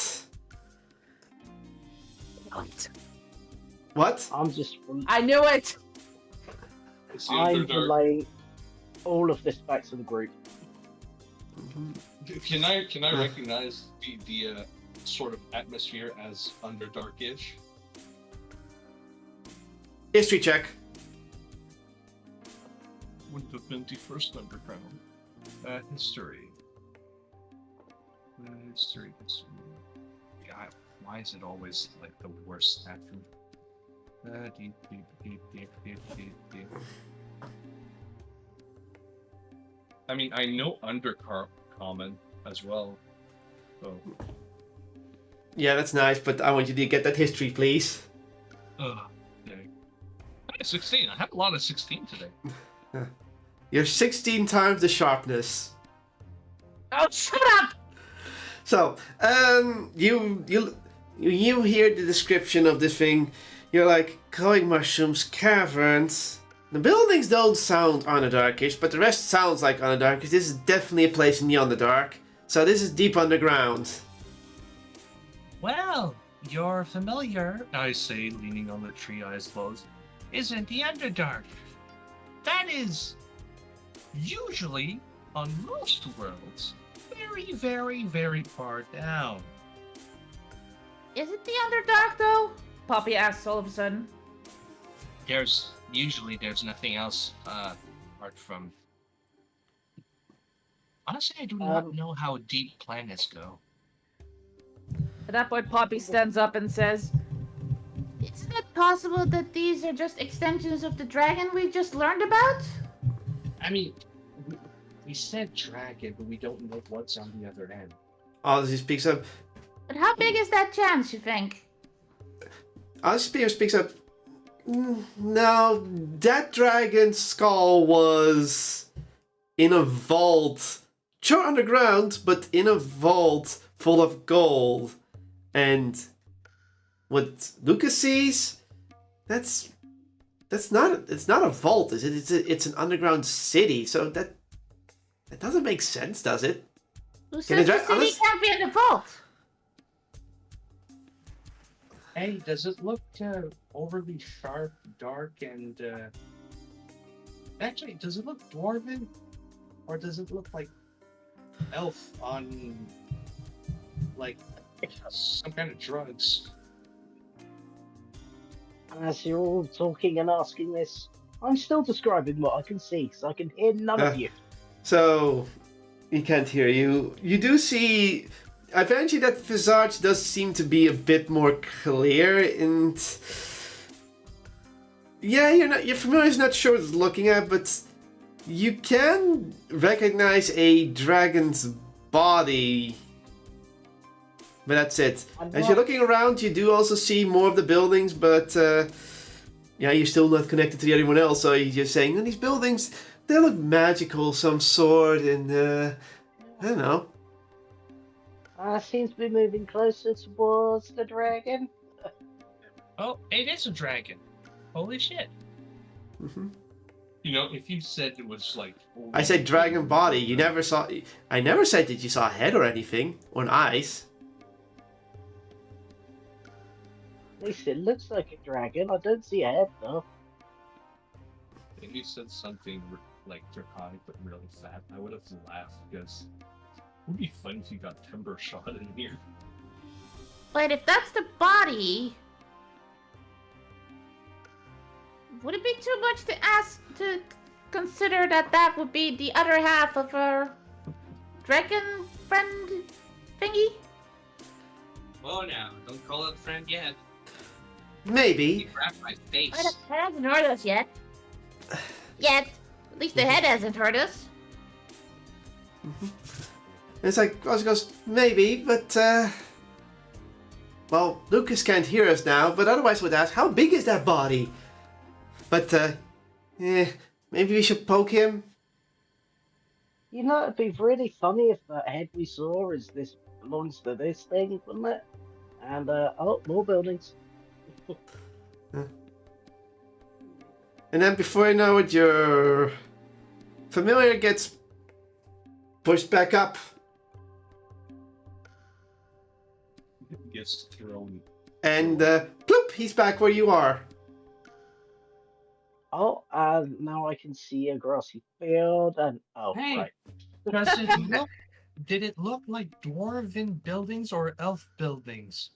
What? I'm just. I knew it! It's the I'm Underdark. relaying all of this back to the group. Can I recognize the sort of atmosphere as Underdark-ish? History check. Wouldn't have been the first underground. History. History. Yeah, why is it always like the worst stat from? I mean, I know Undercommon as well. So, Yeah, that's nice, but I want you to get that history, please. dang. I had 16. I have a lot of 16 today. You're 16 times the sharpness. Oh, shut up! So, you hear the description of this thing. You're like, glowing mushrooms, caverns. The buildings don't sound Underdarkish, but the rest sounds like Underdarkish. This is definitely a place in the Underdark. So this is deep underground. Well, you're familiar, I say, leaning on the tree, eyes closed, isn't the Underdark. That is usually, on most worlds, very, very, very far down. Is it the Underdark though? Poppy asks all of a sudden. There's nothing else apart from. Honestly, I do not know how deep planets go. At that point, Poppy stands up and says, Isn't it possible that these are just extensions of the dragon we just learned about? I mean, we said dragon, but we don't know what's on the other end. Odyssey speaks up. But how big is that chance, you think? Odyssey speaks up. No, that dragon's skull was in a vault. Sure, underground, but in a vault full of gold. And what Lucas sees, it's not a vault, is it? It's an underground city. So that doesn't make sense, does it? Who says the city can't be in the vault? Hey, does it look overly sharp, dark, and actually, does it look dwarven, or does it look like elf on like some kind of drugs? As you're all talking and asking this, I'm still describing what I can see, because I can hear none of you. So, he can't hear you. You do see, eventually that visage does seem to be a bit more clear, and yeah, you're familiar, not sure what it's looking at, but you can recognize a dragon's body. But that's it. As you're looking around, you do also see more of the buildings, but yeah, you're still not connected to anyone else, so you're just saying, these buildings, they look magical, some sort, and I don't know. Seems to be moving closer towards the dragon. Oh, it is a dragon. Holy shit. Mm-hmm. You know, if you said it was like... I said dragon body, you never saw... I never said that you saw a head or anything, or an eyes. At least it looks like a dragon. I don't see a head, though. If you said something like draconic but really fat, I would have laughed, because it would be fun if you got timber shot in here. But if that's the body, would it be too much to ask to consider that would be the other half of our dragon friend thingy? Oh, now, don't call it friend yet. Maybe. He grabbed my face. It hasn't hurt us yet. Yet. At least the head hasn't hurt us. It's like, Ozzy goes, maybe, but well, Lucas can't hear us now, but otherwise would ask, how big is that body? But, maybe we should poke him? You know, it'd be really funny if that head we saw belongs to this thing, wouldn't it? And, oh, more buildings. And then before you know it, your familiar gets pushed back up. Gets thrown. And, bloop, he's back where you are. Oh, and now I can see a grassy field, and, oh, Hey. right. Did it look like dwarven buildings or elf buildings?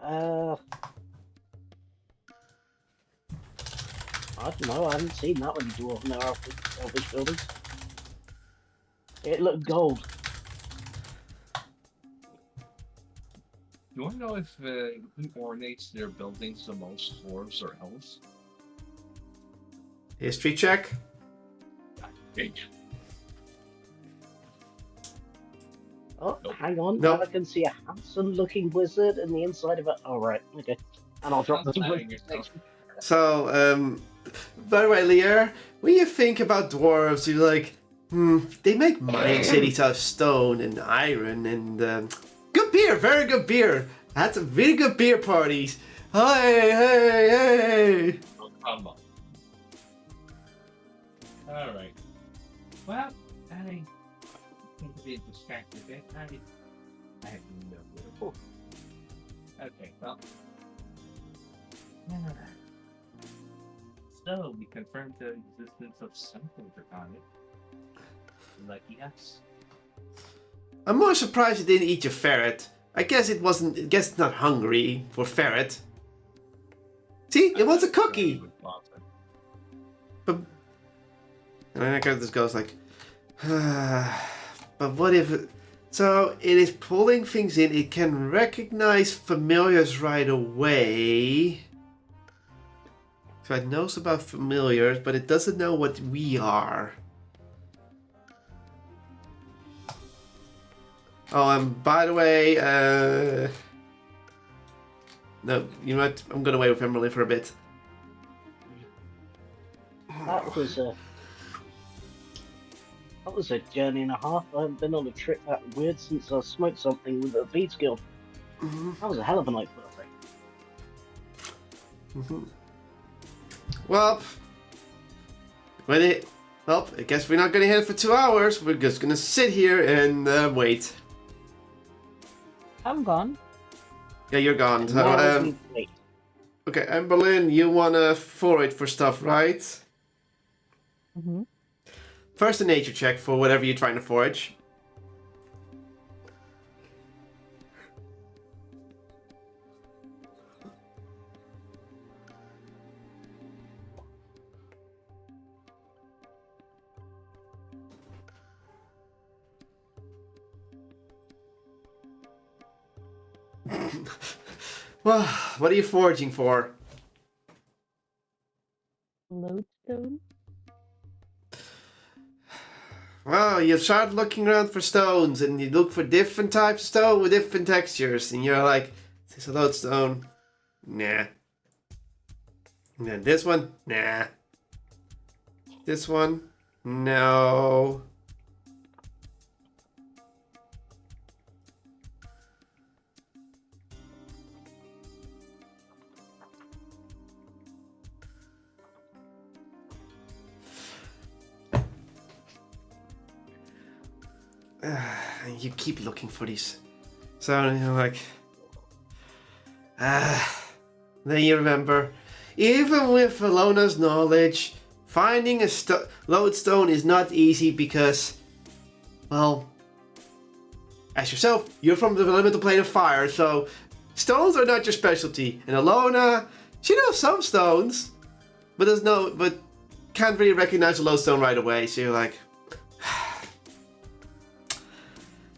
I don't know, I haven't seen that many dwarven or elvish buildings. It looked gold. You want to know if who ornates their buildings the most, dwarves or elves? History check. Oh, Nope. hang on. Nope. Now I can see a handsome-looking wizard in the inside of it. Oh, right. Okay. And I'll drop the Flattering yourself. So, by the way, Lear, when you think about dwarves, you're like, they make mining cities out of stone and iron and, good beer, very good beer. Had some really good beer parties. Hey, hey, hey. Come on. All right. Well, I think to be distracted a bit. I have no clue. Okay, well. So we confirmed the existence of something draconic. Lucky us. I'm more surprised it didn't eat your ferret. I guess it wasn't. I guess it's not hungry for ferret. See, it wants a cookie. But and then I got this goes like, but what if? So it is pulling things in. It can recognize familiars right away. So it knows about familiars, but it doesn't know what we are. Oh, and by the way, no, you know what? I'm gonna wait with Emily for a bit. That was a journey and a half. I haven't been on a trip that weird since I smoked something with a beat skill. That was a hell of a night for a thing. Well, I guess we're not gonna hit it for 2 hours. We're just gonna sit here and wait. I'm gone. Yeah, you're gone. So, Now we wait. okay, Amberlyn, you wanna forage for stuff, right? Mm-hmm. First a nature check for whatever you're trying to forage. Well, what are you foraging for? Lodestone? Well, you start looking around for stones, and you look for different types of stone with different textures, and you're like, is this a lodestone? Nah. And then this one? Nah. This one? No. And you keep looking for these. So you're like, then you remember, even with Alona's knowledge, finding a lodestone is not easy because, well, as yourself, you're from the elemental plane of fire, so stones are not your specialty. And Alona, she knows some stones, but can't really recognize a lodestone right away. So you're like,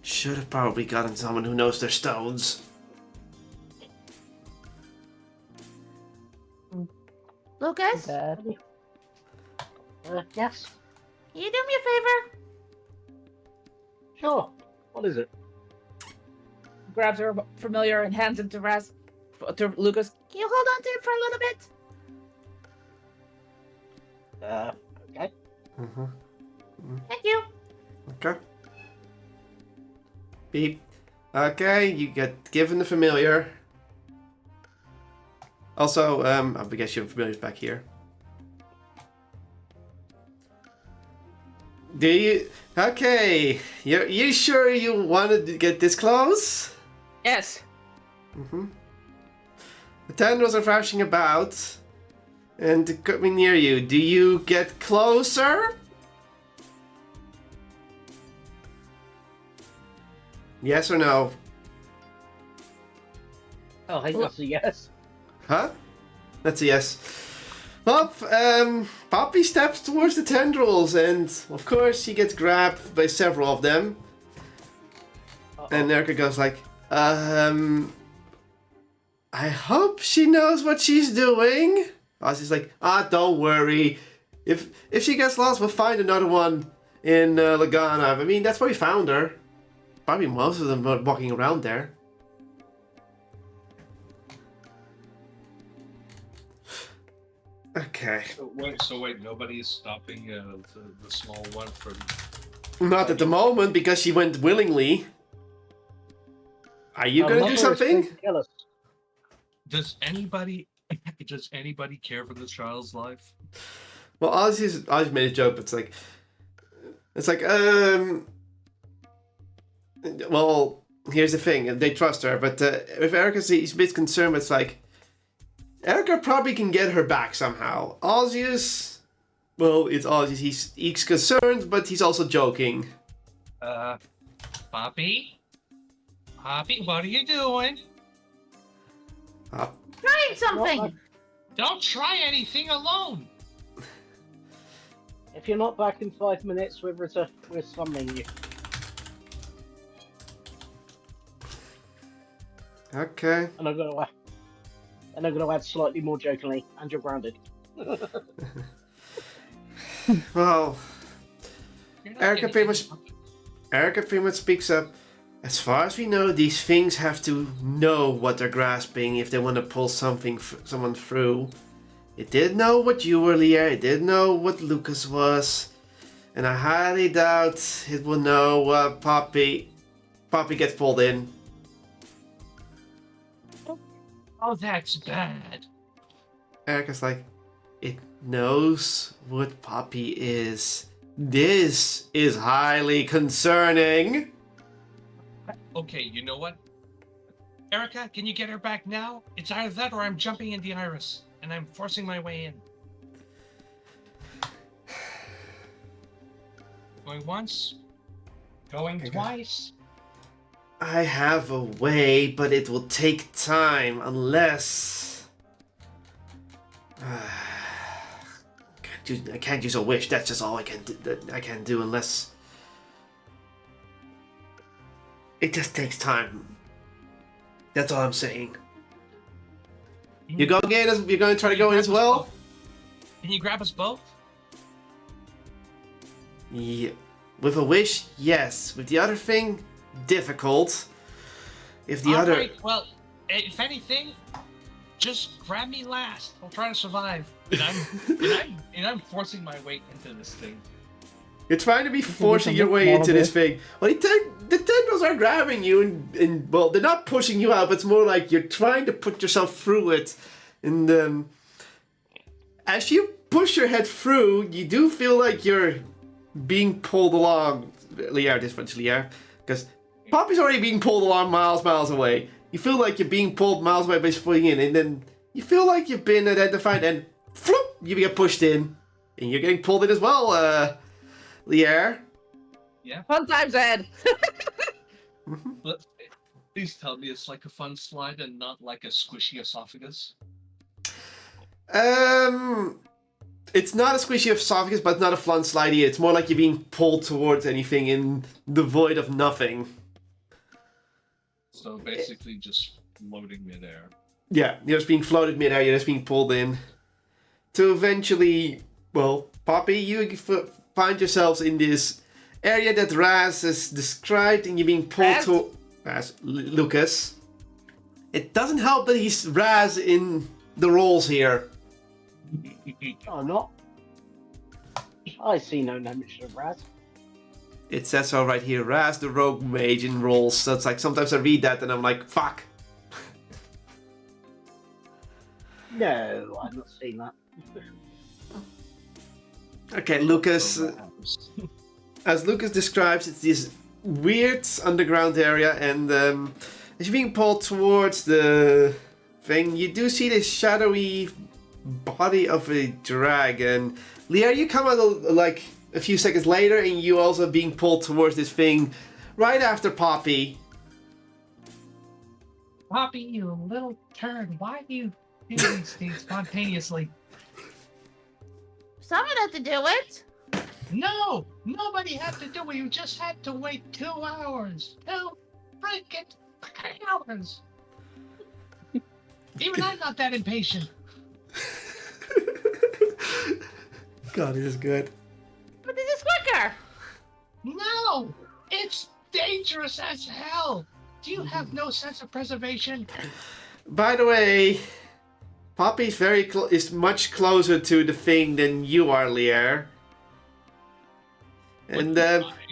should have probably gotten someone who knows their stones. Lucas, Bad. Yes. can you do me a favor? Sure. What is it? Grabs her familiar and hands it to Lucas. Can you hold on to it for a little bit? Okay. Thank you. Okay. Beep. Okay, you get given the familiar. Also, I guess your familiar's back here. Do you? Okay, you sure you wanted to get this close? Yes. The tendrils are thrashing about and coming near you. Do you get closer? Yes or no? Oh, I think that's a yes. Huh? That's a yes. Well, Poppy steps towards the tendrils, and of course she gets grabbed by several of them. And Erica goes like, I hope she knows what she's doing. Ozzy's like, don't worry. If she gets lost, we'll find another one in Lagana. I mean, that's where we found her. Probably most of them are walking around there. Okay. So wait, nobody is stopping the small one from... Not at the moment, because she went willingly. Are you gonna do something? Does anybody Does anybody care for this child's life? Well, Ozzy's made a joke, but it's like, well, here's the thing, they trust her, but with Erica, he's a bit concerned, but it's like, Erica probably can get her back somehow. Ozzy's, well, it's Ozzy's, he's concerned, but he's also joking. Poppy? Poppy, what are you doing? Trying something. Don't try anything alone. If you're not back in 5 minutes, we're summoning you. Okay. And I'm gonna add slightly more jokingly, and you're grounded. Well, You're not Erica getting pretty much speaks up. As far as we know, these things have to know what they're grasping if they want to pull someone through. It did know what you were, Leah. It did know what Lucas was. And I highly doubt it will know what Poppy gets pulled in. Oh, that's bad. Erica's like, it knows what Poppy is. This is highly concerning. Okay, you know what? Erica, can you get her back now? It's either that or I'm jumping in the iris, and I'm forcing my way in. Going once. Going twice. I have a way, but it will take time unless... I can't use a wish. That's just all I can do unless... It just takes time. That's all I'm saying. You're going to try to go in as well? Can you grab us both? Yeah. With a wish, yes. With the other thing, difficult. If the other... Alright, well, if anything, just grab me last. I'll try to survive. And I'm forcing my way into this thing. You're trying to be forcing your way into this thing. Well, the tendrils are grabbing you, and well, they're not pushing you out, but it's more like you're trying to put yourself through it. And as you push your head through, you do feel like you're being pulled along. Liar, because Poppy's already being pulled along miles away. You feel like you're being pulled miles away by pulling in, and then you feel like you've been identified, and floop, you get pushed in, and you're getting pulled in as well, Lier. Yeah. Fun times ahead. Please tell me it's like a fun slide and not like a squishy esophagus. It's not a squishy esophagus, but not a fun slide either. It's more like you're being pulled towards anything in the void of nothing. So basically just floating midair. Yeah, you're just being floated midair, you're just being pulled in. To eventually, well, Poppy, you find yourselves in this area that Raz has described, and you're being pulled to... Lucas. It doesn't help that he's Raz in the roles here. No, I'm not. I see no mention of Raz. It says so right here, Raz the rogue mage in roles. So it's like, sometimes I read that and I'm like, fuck. No, I've not seen that. Okay, Lucas. As Lucas describes, it's this weird underground area, and as you're being pulled towards the thing, you do see this shadowy body of a dragon. Leah, you come out like a few seconds later, and you also being pulled towards this thing right after Poppy. Poppy, you little turd, why do you do these things spontaneously? Someone had to do it. No! Nobody had to do it, you just had to wait 2 hours. 2 freaking hours. Even I'm not that impatient. God, this is good. But this is quicker. No! It's dangerous as hell! Do you have no sense of preservation? By the way, Poppy's is much closer to the thing than you are, Lear. And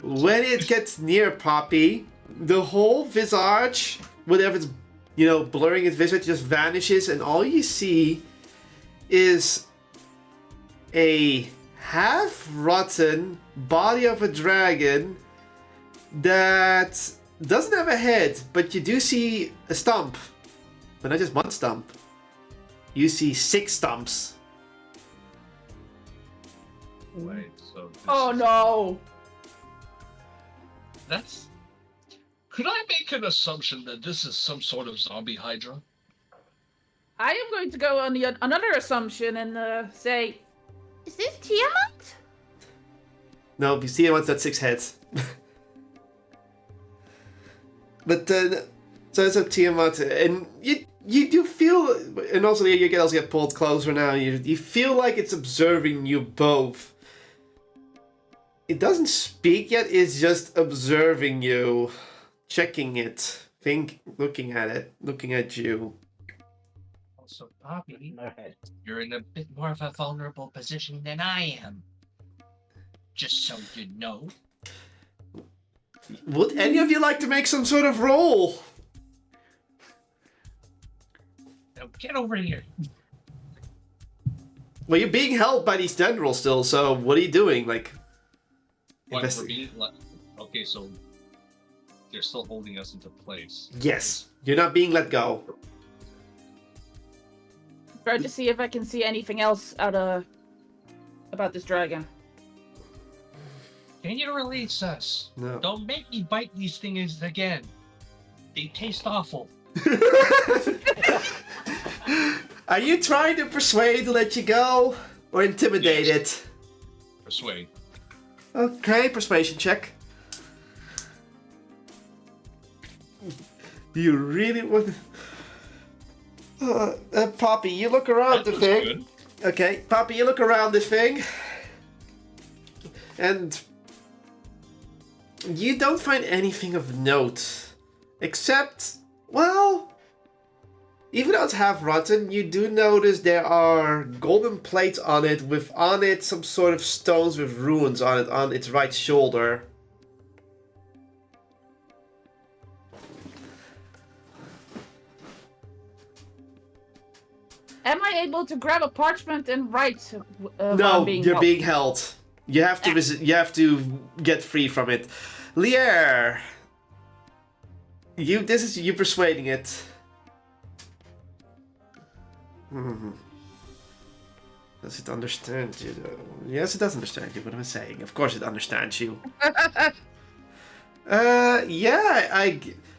when it gets near Poppy, the whole visage, whatever it's, blurring its visage, just vanishes, and all you see is a half-rotten body of a dragon that doesn't have a head, but you do see a stump. But not just one stump. You see 6 stumps. Wait, so this Oh no! That's. Could I make an assumption that this is some sort of zombie hydra? I am going to go on another assumption and say, Is this Tiamat? No, you see it once at 6 heads. But then, so it's a Tiamat, and you do feel, and also you get pulled closer now. You feel like it's observing you both. It doesn't speak yet. It's just observing you, checking it, looking at it, looking at you. Also, Poppy, No head. you're in a bit more of a vulnerable position than I am. Just so you know. Would any of you like to make some sort of roll? Now get over here. Well, you're being held by these tendrils still, so what are you doing? Like, What, we're being okay, so they're still holding us into place. yes, you're not being let go. try to see if I can see anything else about this dragon. Can you release us? No. Don't make me bite these things again. They taste awful. Are you trying to persuade to let you go? Or intimidate it? Persuade. Okay, persuasion check. Do you really want Poppy, you look around the That was thing. good. Okay, Poppy, you look around this thing. And you don't find anything of note. Except, well, even though it's half rotten, you do notice there are golden plates on it with on it some sort of stones with runes on it on its right shoulder. Am I able to grab a parchment and write? While No, I'm being you're held? being held. You have to you have to get free from it. Lier, this is you persuading it. Does it understand you though? Yes, it does understand you. What am I saying? Of course it understands you. Yeah,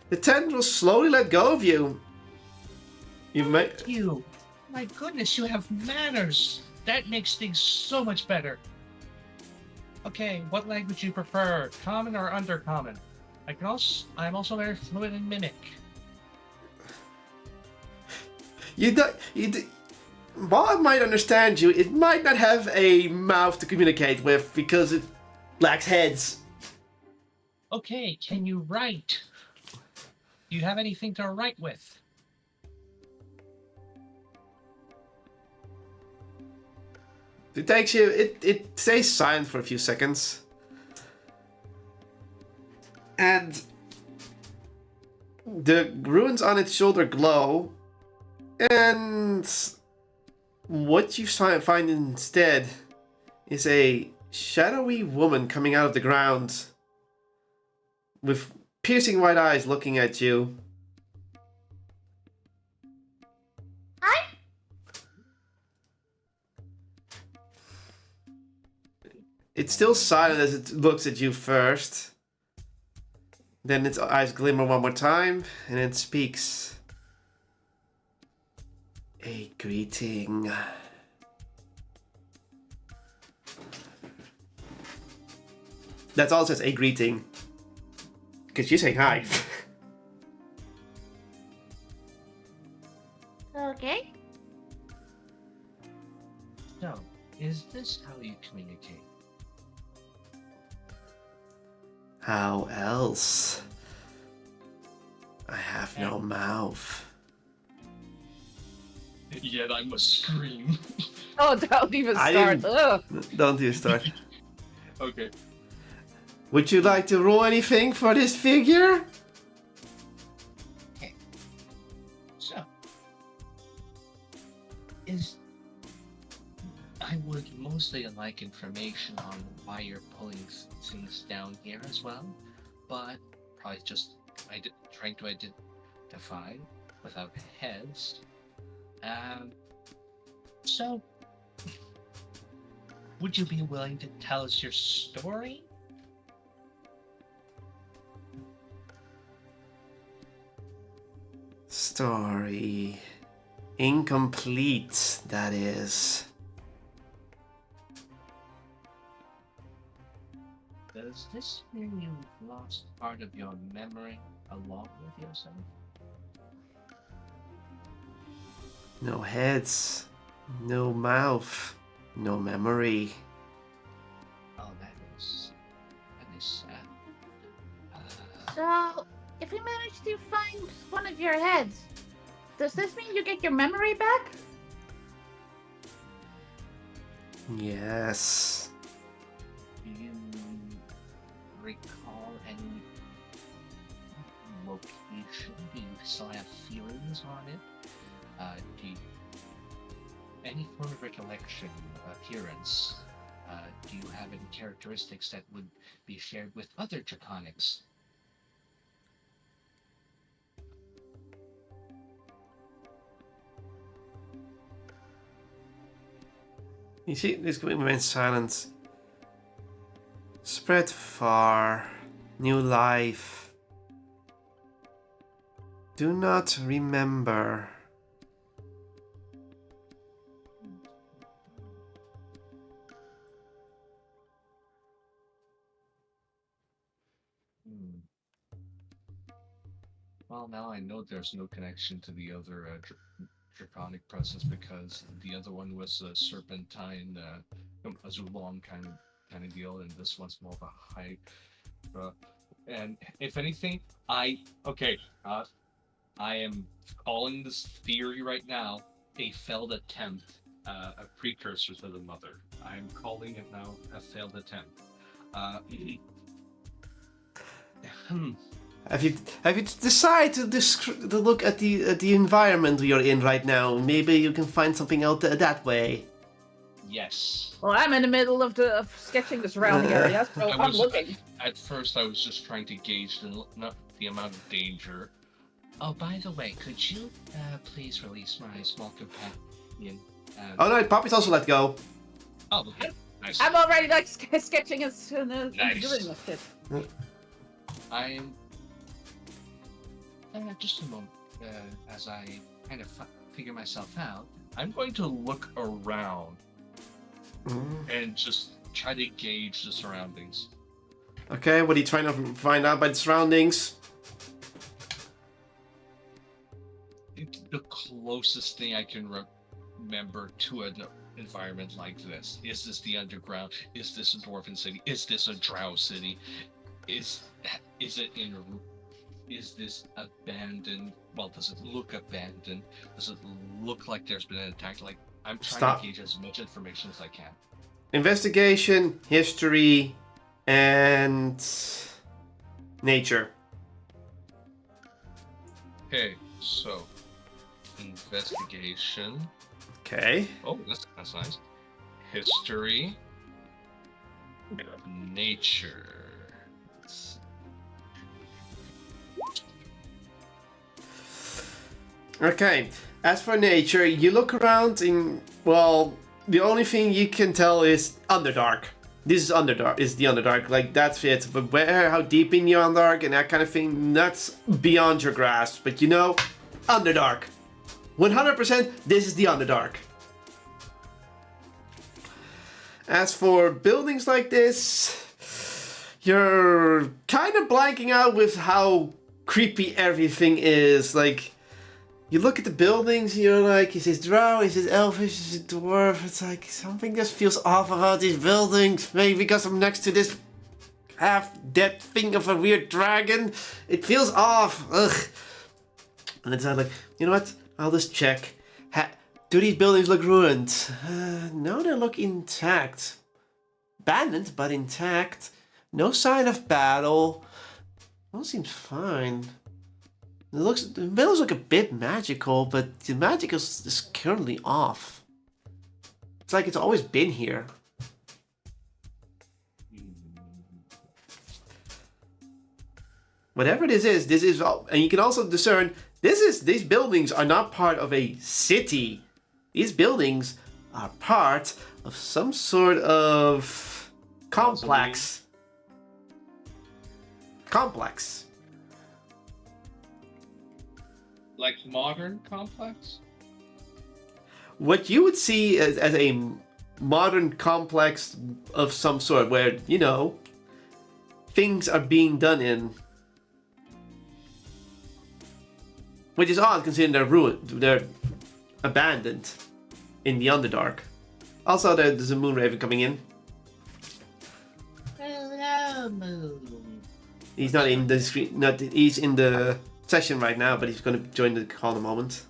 the tendrils slowly let go of you. You may. You. My goodness, you have manners. That makes things so much better. Okay, what language do you prefer? Common or undercommon? I'm also very fluent in mimic. While it might understand you, it might not have a mouth to communicate with because it lacks heads. Okay, can you write? Do you have anything to write with? It takes you. It stays silent for a few seconds, and the runes on its shoulder glow, and what you find instead is a shadowy woman coming out of the ground with piercing white eyes looking at you. Hi. It's still silent as it looks at you first. Then its eyes glimmer one more time, and it speaks. A greeting. That's all it says, a greeting. Because you're saying hi. Okay. So, is this how you communicate? How else? I have no mouth. Yet I must scream. Oh, don't even I start. didn't- Ugh. Don't you start. Okay. Would you like to roll anything for this figure? So, is mostly like information on why you're pulling things down here as well, but probably just trying to identify without heads. So, would you be willing to tell us your story? Story. Incomplete, that is. Does this mean you've lost part of your memory along with yourself? No heads, no mouth, no memory. Oh, that is sad. So, if we manage to find one of your heads, does this mean you get your memory back? Yes. Do you recall any location? Do you still have feelings on it? Do you, any form of recollection, appearance? Do you have any characteristics that would be shared with other Draconics? You see, this going to remain silent. Spread far, new life. Do not remember. Well, now I know there's no connection to the other draconic presence because the other one was a serpentine, a Zulong kind of deal, and this one's more of a Hydra. And if anything, I am calling this theory right now a failed attempt, a precursor to the mother. I'm calling it now a failed attempt. Have you decided to look at the environment you're in right now? Maybe you can find something out that way. Yes. Well, I'm in the middle of sketching the surrounding area, so I'm looking. At first, I was just trying to gauge the amount of danger. Oh, by the way, could you please release my small companion? Oh no, Poppy's also let go. Oh, okay. Nice. I'm already like sketching and Nice. doing this shit. I'm just a moment. As I kind of figure myself out, I'm going to look around and just try to gauge the surroundings. Okay, what are you trying to find out by the surroundings? It's the closest thing I can remember to an environment like this. Is this the underground? Is this a dwarven city? Is this a drow city? Is this abandoned? Well, does it look abandoned? Does it look like there's been an attack? Like, I'm trying to gauge as much information as I can. Investigation, history, and nature. Okay, so investigation. Okay. Oh, that's nice. History, nature. Okay, as for nature, you look around in, well, the only thing you can tell is Underdark. This is Underdark, is the Underdark, like, that's it. But how deep in the Underdark and that kind of thing, that's beyond your grasp. But you know, Underdark. 100% this is the Underdark. As for buildings like this, you're kind of blanking out with how creepy everything is, like... You look at the buildings, you're like, is it drow, is it elfish, is it dwarf? It's like, something just feels off about these buildings. Maybe because I'm next to this half-dead thing of a weird dragon. It feels off. Ugh. And then I'm like, you know what? I'll just check. Do these buildings look ruined? No, they look intact. Abandoned, but intact. No sign of battle. All seems the buildings look a bit magical, but the magic is currently off. It's like it's always been here. whatever this is, and you can also discern these buildings are not part of a city. These buildings are part of some sort of complex. Complex. Like modern complex? What you would see as a modern complex of some sort, where, you know, things are being done in. Which is odd considering they're ruined, they're abandoned in the Underdark. Also, there's a Moonraven coming in. Hello, Moon. He's not in the screen. He's in the session right now, but he's going to join the call in a moment.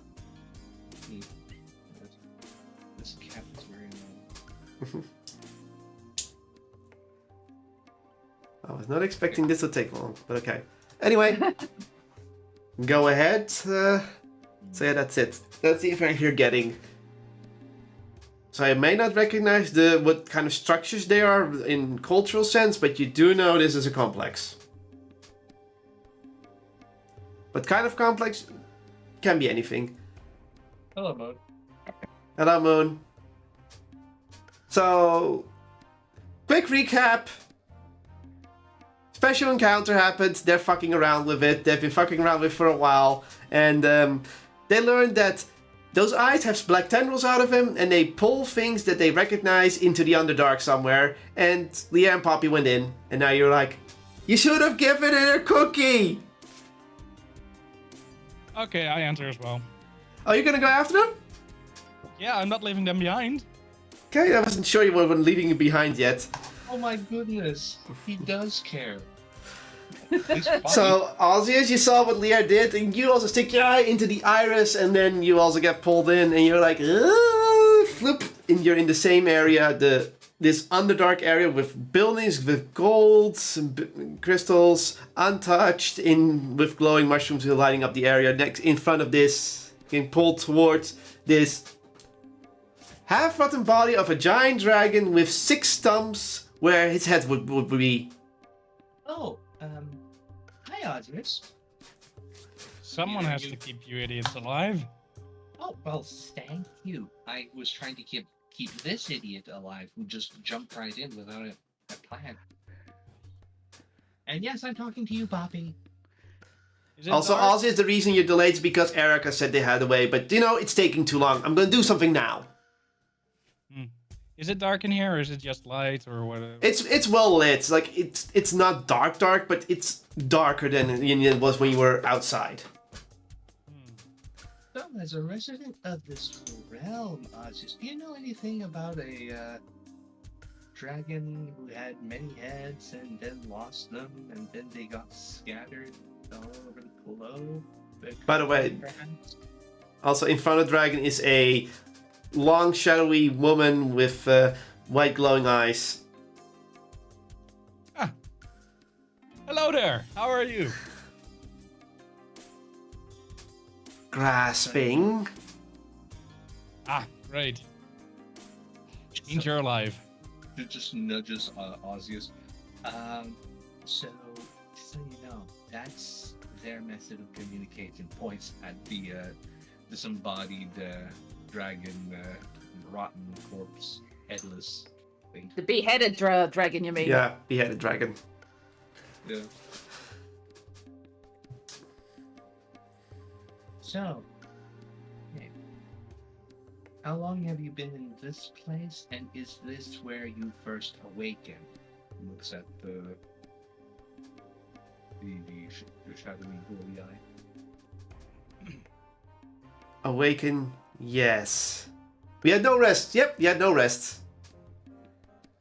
This cat is very annoying. I was not expecting this to take long, but okay. Anyway, go ahead. So yeah, that's it. That's the information you're getting. So I may not recognize what kind of structures they are in cultural sense, but you do know this is a complex. What kind of complex? Can be anything. Hello, Moon. Hello, Moon. So, quick recap. Special encounter happened. They're fucking around with it. They've been fucking around with it for a while. And they learned that those eyes have black tendrils out of them, and they pull things that they recognize into the Underdark somewhere. And Leah and Poppy went in, and now you're like, you should have given it a cookie! Okay, I answer as well. Are you gonna go after them? Yeah, I'm not leaving them behind. Okay, I wasn't sure you weren't leaving you behind yet. Oh my goodness, he does care. So, Ozzy, you saw what Leah did, and you also stick your eye into the iris, and then you also get pulled in, and you're like, flip, and you're in the same area, this Underdark area with buildings with golds and crystals, untouched, with glowing mushrooms lighting up the area. Next, in front of this, getting pulled towards this half-rotten body of a giant dragon with 6 stumps where his head would be. Oh, hi, Ozris. Someone has to keep you idiots alive. Oh, well, thank you. I was trying to keep this idiot alive who just jumped right in without a plan. And yes, I'm talking to you, Poppy. Also, Ozzy is the reason you're delayed is because Erica said they had a way, but you know, it's taking too long. I'm gonna do something now. Is it dark in here, or is it just light, or whatever? It's well lit. Like it's not dark, but it's darker than it was when you were outside. So, as a resident of this realm, Ozzy, do you know anything about a dragon who had many heads and then lost them, and then they got scattered all over the globe? By the way, also in front of the dragon is a long, shadowy woman with white glowing eyes. Ah. Hello there. How are you? Grasping. Ah, great. Means you're alive. It just nudges Ozzy. So you know, that's their method of communication. Points at the disembodied dragon, rotten corpse, headless thing. The beheaded dragon, you mean? Yeah, beheaded dragon. Yeah. So, okay. How long have you been in this place, and is this where you first awakened? Looks at the shadowy glowy eye. Awaken, yes. We had no rest. Yep, we had no rest.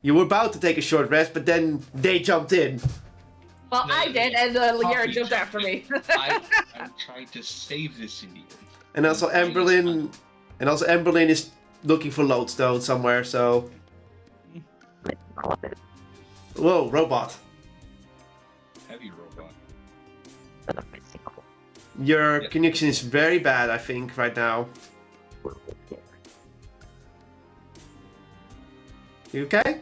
You were about to take a short rest, but then they jumped in. Well, No, I did, and Liara jumped after me. I'm trying to save this idiot. And also Emberlyn is looking for lodestone somewhere, so. Whoa, robot. Heavy robot. Your connection is very bad, I think, right now. You okay?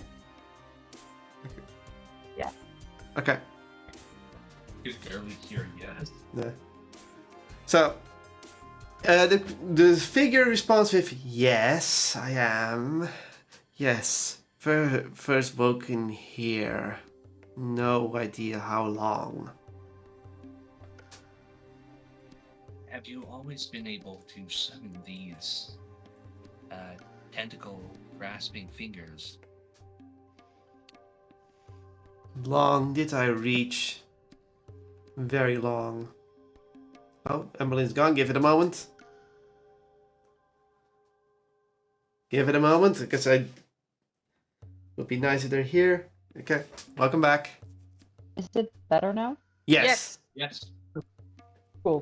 Yeah. Okay. You could barely hear yes. No. So, the figure responds with, yes, I am. Yes, first woken here. No idea how long. Have you always been able to summon these tentacle grasping fingers? Long did I reach? Very long. Oh, Emberly's gone. Give it a moment. Give it a moment, because I would be nice if they're here. Okay, welcome back. Is it better now? Yes. Yes. Cool.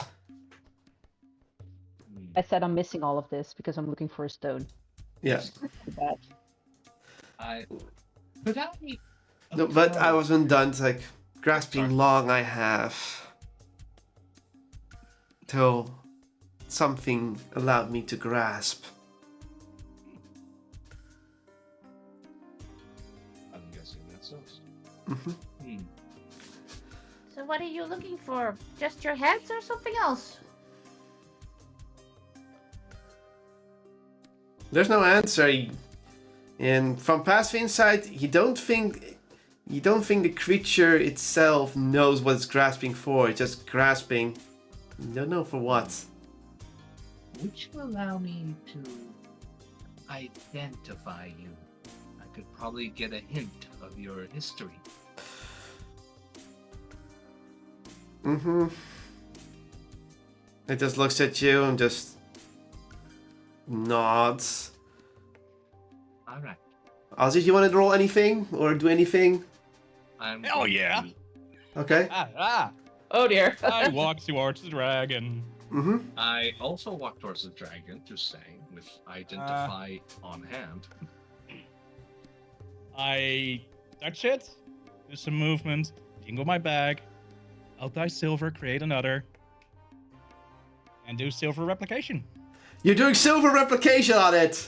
I said I'm missing all of this because I'm looking for a stone. Yeah. Bad. Could I? No, but I wasn't done. It's like grasping long I have till something allowed me to grasp. I'm guessing that's us. Mm-hmm. So what are you looking for? Just your heads or something else? There's no answer. And from passive insight, you don't think the creature itself knows what it's grasping for. It's just grasping. You don't know for what. Would you allow me to identify you? I could probably get a hint of your history. Mm-hmm. It just looks at you and just nods. All right. Ozzy, you want to roll anything or do anything? Hell yeah! Okay. Oh dear. I walk towards the dragon. Mm-hmm. I also walk towards the dragon, just saying, with identify on hand. I touch it, do some movement, jingle my bag, I'll die silver, create another, and do silver replication. You're doing silver replication on it.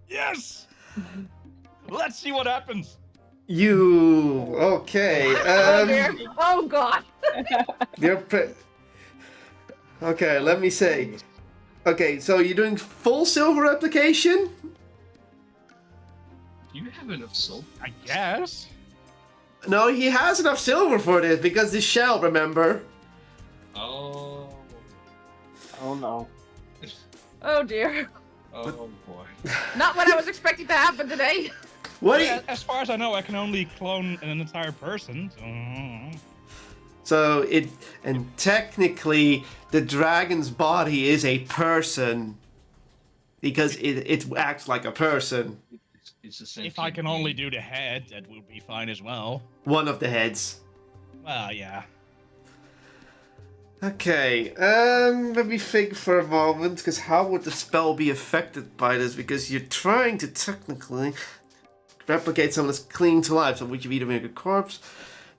Yes! Let's see what happens. Okay. Oh dear. Oh god. Okay, let me say. Okay, so you're doing full silver replication? Do you have enough silver? I guess. No, he has enough silver for this because the shell, remember? Oh. Oh no. Oh dear. Oh boy. Not what I was expecting to happen today. What? As far as I know, I can only clone an entire person. So technically, the dragon's body is a person because it acts like a person. It's the same. If I can only do the head, that would be fine as well. One of the heads. Well, yeah. Okay, let me think for a moment, because how would the spell be affected by this? Because you're trying to technically replicate someone that's clinging to life, so would you either make a corpse?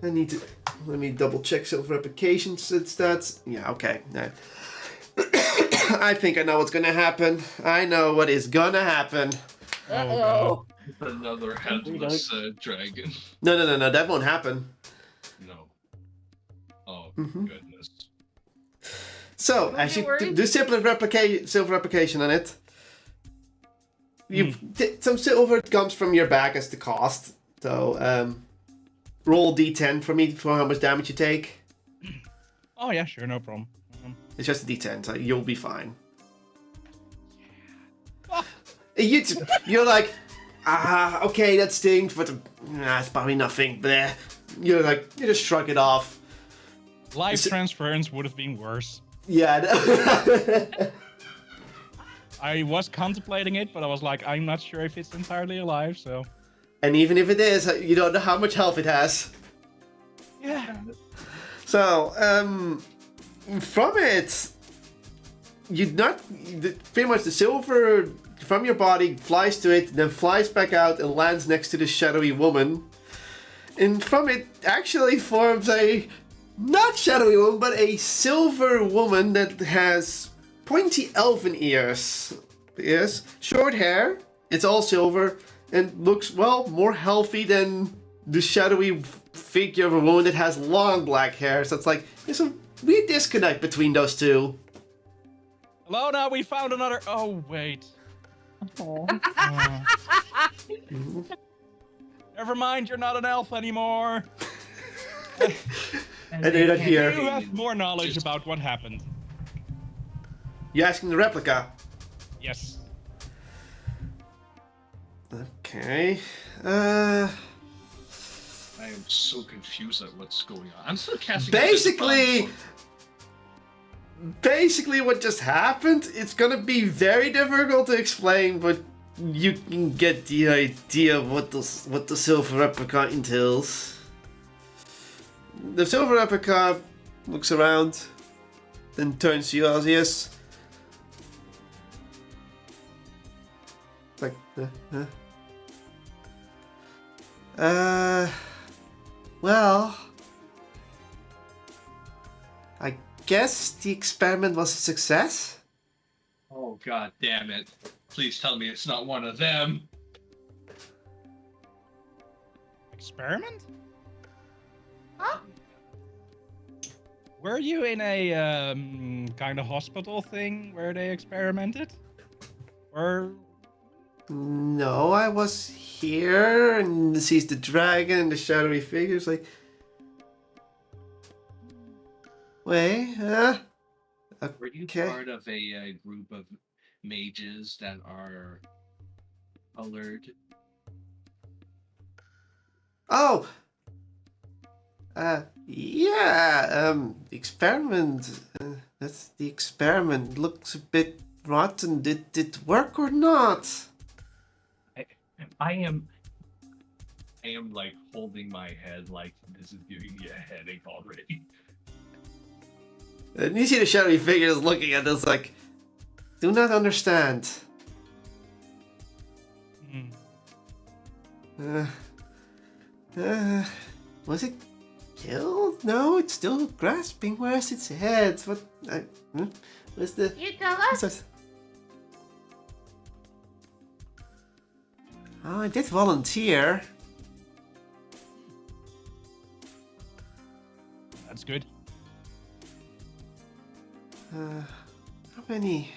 Let me double check self-replication stats. Yeah, okay. No. I think I know what's gonna happen. I know what is gonna happen. Uh-oh. Another headless dragon. No, that won't happen. No. Oh, Mhm. goodness. So, Don't as you you worry. do self-replication on it, some silver comes from your bag as the cost. So, roll d10 for me for how much damage you take. Oh yeah, sure, no problem. It's just a d10, so you'll be fine. Ah. You're like, okay, that stinks, but it's probably nothing. Bleh. You just shrug it off. Life transference would have been worse. Yeah. I was contemplating it, but I was like, I'm not sure if it's entirely alive, so. And even if it is, you don't know how much health it has. Yeah. So, from it, pretty much the silver from your body flies to it, then flies back out and lands next to the shadowy woman. And from it actually forms a, not shadowy woman, but a silver woman that has pointy elven ears. Yes, short hair, it's all silver, and looks, well, more healthy than the shadowy figure of a woman that has long black hair. So it's like there's a weird disconnect between those two. Alona, we found another. Oh wait. Oh. Never mind, you're not an elf anymore. And they're not here. You have more knowledge about what happened. You asking the replica? Yes. Okay. I am so confused at what's going on. I'm still casting. Basically, what just happened? It's gonna be very difficult to explain, but you can get the idea of what the silver replica entails. The silver replica looks around, then turns to you, Osius. Like, well, I guess the experiment was a success. Oh god damn it! Please tell me it's not one of them. Experiment? Huh? Were you in a kind of hospital thing where they experimented? Or No, I was here and sees the dragon and the shadowy figures. Like, wait, huh? Were you Okay. part of a group of mages that are colored? Oh, yeah. The experiment. That's the experiment. Looks a bit rotten. Did it work or not? I am like holding my head like this is giving me a headache already. And you see the shadowy figures looking at us like, do not understand. Was it killed? No, it's still grasping. Where's its head? What? Where's the? You tell what's us. that? Oh, I did volunteer. that's good. How many?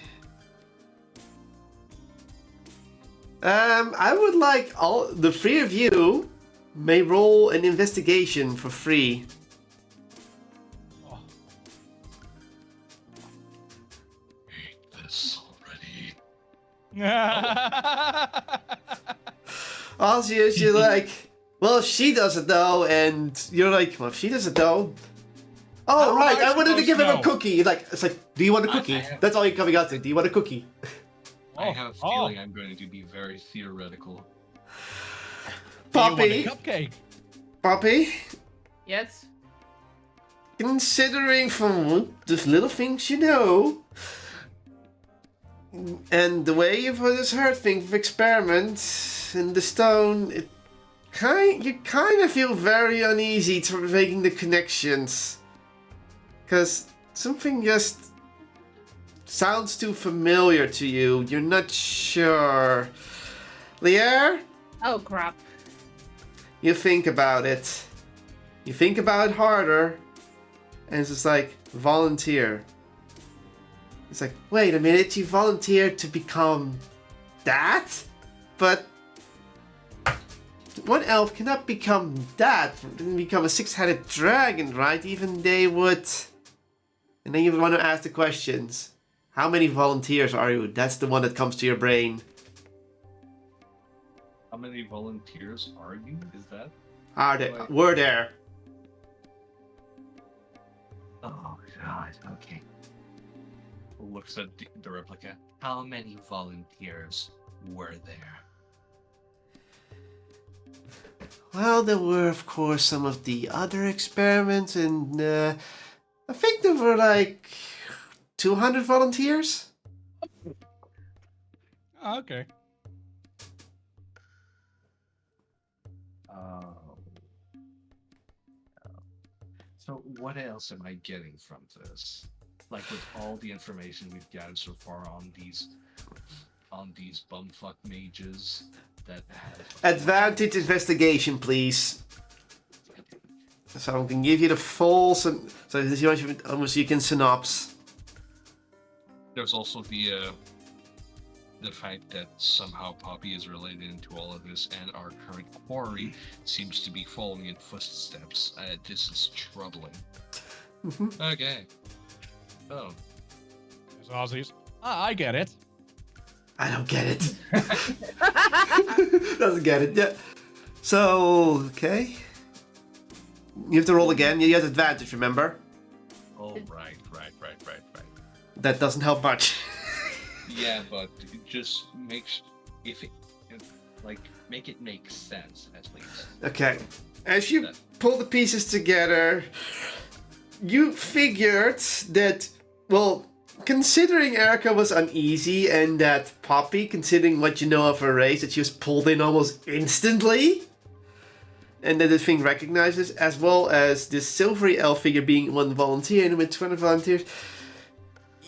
I would like all the three of you may roll an investigation for free. Oh. Hate this already. Osius, you're like, well, she does it though, and you're like, well, if she does it though. Oh, How right, am I I wanted to supposed give to him a know? cookie. It's like, do you want a cookie? have- That's all you're coming out to. Do you want a cookie? I have a feeling I'm going to be very theoretical. Do Poppy, you want a cupcake? Poppy, Yes. considering from the little things you know, and the way you've this hurt thing of experiment in the stone, you kind of feel very uneasy to making the connections. Because something just sounds too familiar to you. You're not sure. Lier, Oh crap. you think about it. You think about it harder, and it's just like, volunteer. It's like, wait a minute, you volunteered to become that? But one elf cannot become that. Didn't become a six-headed dragon, right? Even they would. And then you want to ask the questions. How many volunteers are you? That's the one that comes to your brain. How many volunteers are you? Is that? Are there? Were there? Oh god. Okay. Looks at the replica. How many volunteers were there? Well, there were, of course, some of the other experiments, and I think there were like 200 volunteers. Oh, okay. So what else am I getting from this? Like with all the information we've gathered so far on these bumfuck mages that have Advantage investigation, please. So I can give you the full. So this is almost you can synopsis. There's also the fact that somehow Poppy is related into all of this, and our current quarry seems to be following in footsteps. This is troubling. Okay. Oh. There's Aussies. Ah, I get it. I don't get it. Doesn't get it. Yeah. So okay. You have to roll again. You have advantage, remember? Oh, right. That doesn't help much. Yeah, but it just makes make it make sense at least. Okay. As you pull the pieces together, you figured that, well, considering Erica was uneasy and that Poppy, considering what you know of her race, that she was pulled in almost instantly, and that the thing recognizes, as well as this silvery elf figure being one volunteer and with 200 volunteers,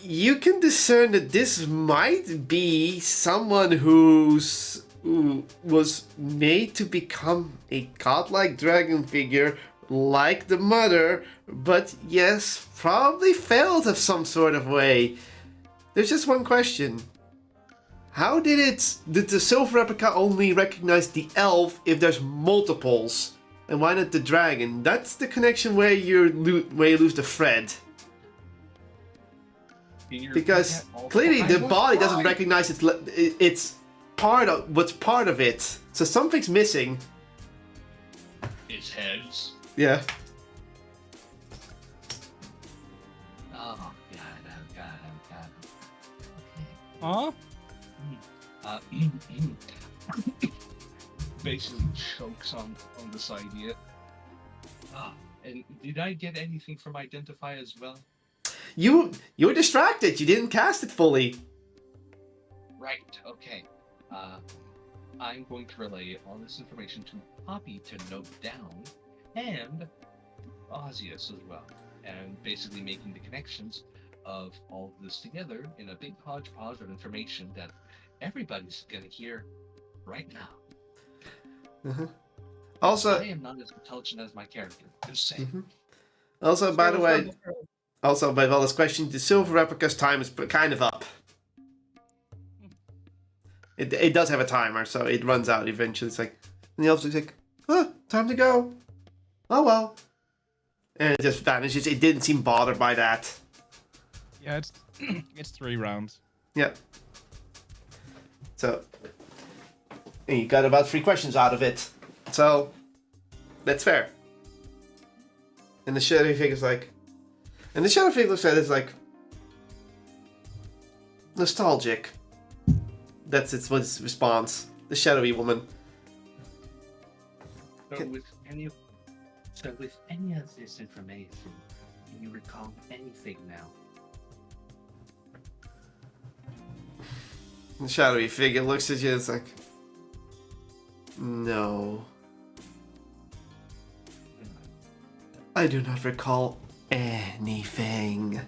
you can discern that this might be someone who was made to become a godlike dragon figure like the mother, but yes, probably failed of some sort of way. There's just one question. How did the silver replica only recognize the elf if there's multiples? And why not the dragon? That's the connection where you lose the thread. Because clearly the body doesn't recognize it's part of what's part of it. So something's missing. Its heads. Yeah. Oh god. Huh? Basically chokes on this idea. And did I get anything from Identify as well? You were distracted. You didn't cast it fully. Right, okay. I'm going to relay all this information to Poppy to note down, and Ozzius as well. And basically making the connections of all of this together in a big hodgepodge of information that everybody's gonna hear right now. Uh-huh. Also, I am not as intelligent as my character. Just saying. Mm-hmm. Also, by the way, by all this question, the silver replica's time is kind of up. It does have a timer, so it runs out eventually. It's like, and the elf's like, time to go. Oh well. And it just vanishes. It didn't seem bothered by that. Yeah, it's 3 rounds. Yeah. So, and you got about 3 questions out of it. So, that's fair. And the shadowy figure's like, and the shadow figure looks at it as like, nostalgic. That's its response. The shadowy woman. So with any of this information, can you recall anything now? The shadowy figure looks at you. It's like, no. I do not recall anything.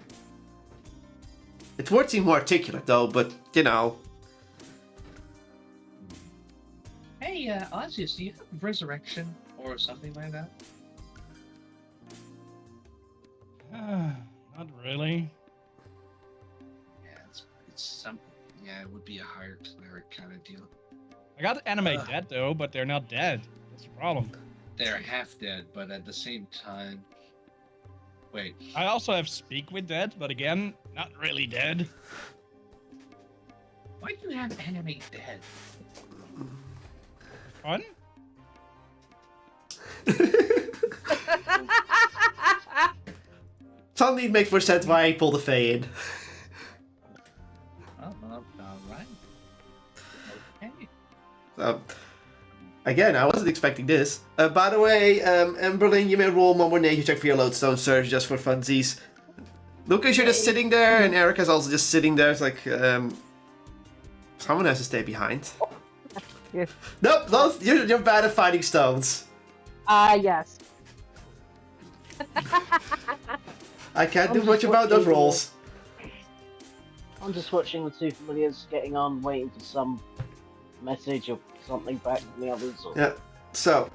Its words seem more articulate, though. But you know. Hey, Ozzius, do you have resurrection or something like that? Not really. Yeah, it's some. Yeah, it would be a higher cleric kind of deal. I got animate dead though, but they're not dead. That's the problem. They're half dead, but at the same time. Wait. I also have speak with dead, but again, not really dead. Why do you have animate dead? Fun? Suddenly it makes more sense why I pulled the Fae in. Alright. Okay. So, again, I wasn't expecting this. By the way, Emberlin, you may roll one more nature check for your lodestone search just for funsies. Lucas, you're just sitting there, and Erica's also just sitting there. It's like, someone has to stay behind. Yes. Nope, you're bad at fighting stones. Yes. I can't do much about those rolls. I'm just watching the 2 familiars getting on, waiting for some message or something back from the others. Or... Yeah, so.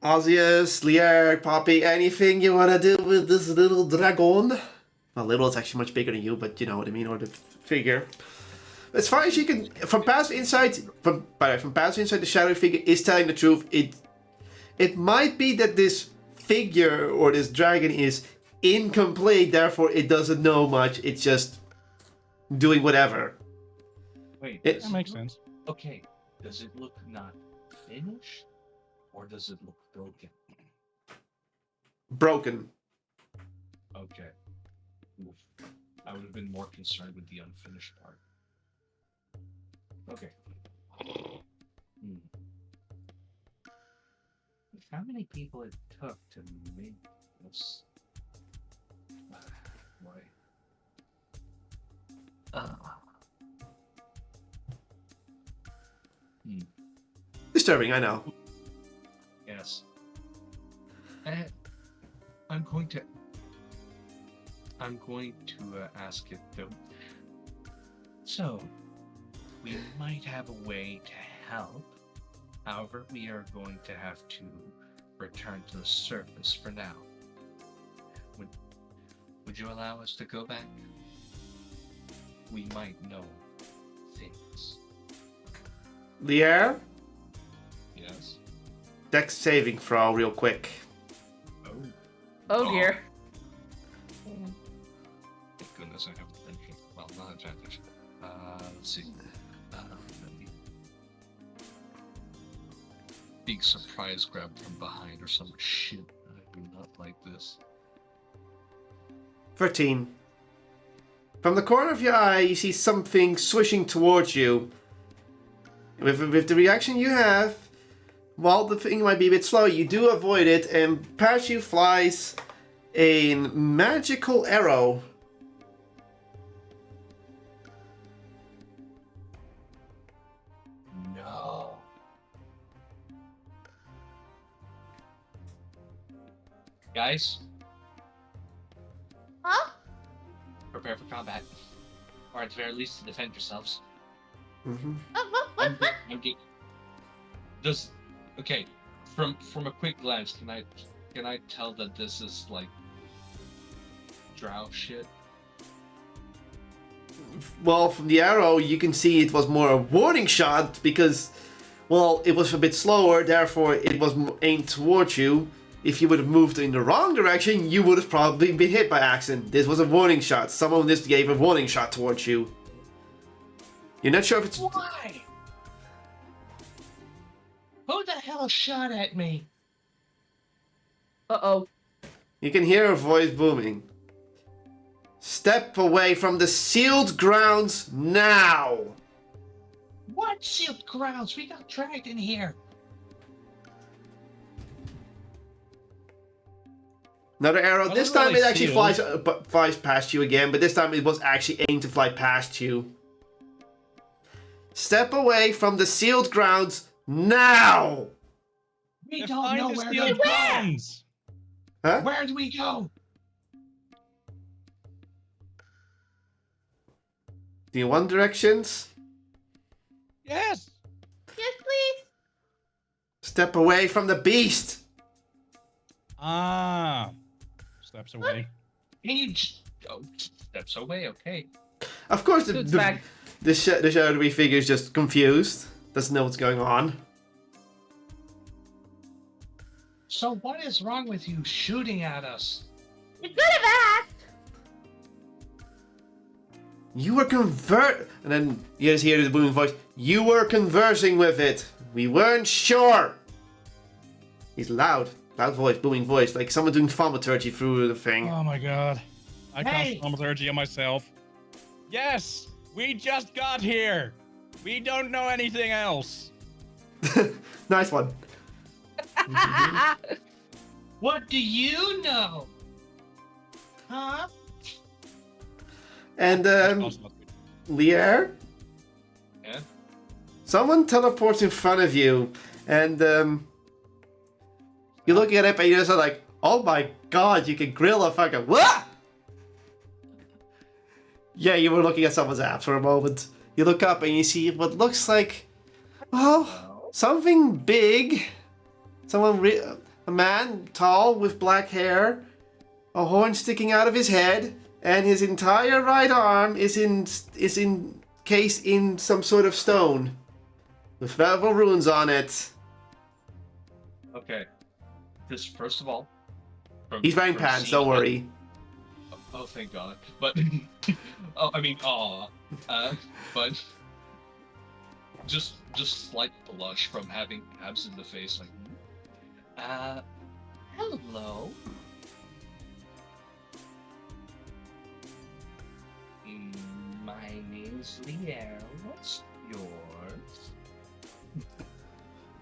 Ozzius, Lier, Poppy, anything you wanna do with this little dragon? Well, little is actually much bigger than you, but you know what I mean, or the figure. As far as you can, from passive insight, from passive insight, the shadow figure is telling the truth. It might be that this figure or this dragon is incomplete, therefore it doesn't know much. It's just doing whatever. Wait, It- That makes sense. Okay, does it look not finished, or does it look broken? Broken. Okay. Oof. I would have been more concerned with the unfinished part. Okay. How many people it took to make this? Why? Disturbing, I know. Yes. I'm going to ask it though. So, we might have a way to help. However, we are going to have to return to the surface for now. Would you allow us to go back? We might know things. Lier, Yes. dex saving throw real quick. Oh dear. Thank goodness I have advantage. Well, not advantage. Let's see. Big surprise grab from behind or some shit. I do not like this. 13. From the corner of your eye, you see something swishing towards you. With the reaction you have, while the thing might be a bit slow, you do avoid it, and past you flies a magical arrow. No. Guys, Huh? prepare for combat. Or at the very least to defend yourselves. Mm-hmm. What? I'm getting... Does... Okay, from a quick glance, can I tell that this is like drow shit? Well, from the arrow, you can see it was more a warning shot because, well, it was a bit slower, therefore it was aimed towards you. If you would have moved in the wrong direction, you would have probably been hit by accident. This was a warning shot. Someone just gave a warning shot towards you. You're not sure if it's... Why? Who the hell shot at me? Uh-oh. You can hear a voice booming. Step away from the sealed grounds now! What sealed grounds? We got dragged in here. Another arrow. Well, This they're time really it actually sealed. flies past you again, but this time it was actually aimed to fly past you. Step away from the sealed grounds now! We don't Define know the where steel to go. grounds. Huh? Where do we go? Do you want directions? Yes. Yes, please. Step away from the beast! Ah. Steps away. Can you oh, steps away? Okay. Of course, Dude's back. the shadowy figure is just confused. Doesn't know what's going on. So what is wrong with you shooting at us? You could have asked. You were and then you just hear the booming voice. You were conversing with it. We weren't sure. He's loud voice, booming voice, like someone doing thaumaturgy through the thing. Oh my god. I Hey! cast thaumaturgy on myself. Yes! We just got here! We don't know anything else! Nice one. What do you know? Huh? And That's not good. Lier, Yeah? someone teleports in front of you, and you're looking at it, and you're just like, oh my god, you can grill a fucking what? Yeah, you were looking at someone's app for a moment. You look up and you see what looks like, well, something big. A man, tall, with black hair, a horn sticking out of his head, and his entire right arm is encased in some sort of stone with several runes on it. Okay. Just first of all, He's wearing from pants, seeing don't what- worry. Oh, thank God. But but just slight blush from having abs in the face, like, hello. My name's Lier. What's yours?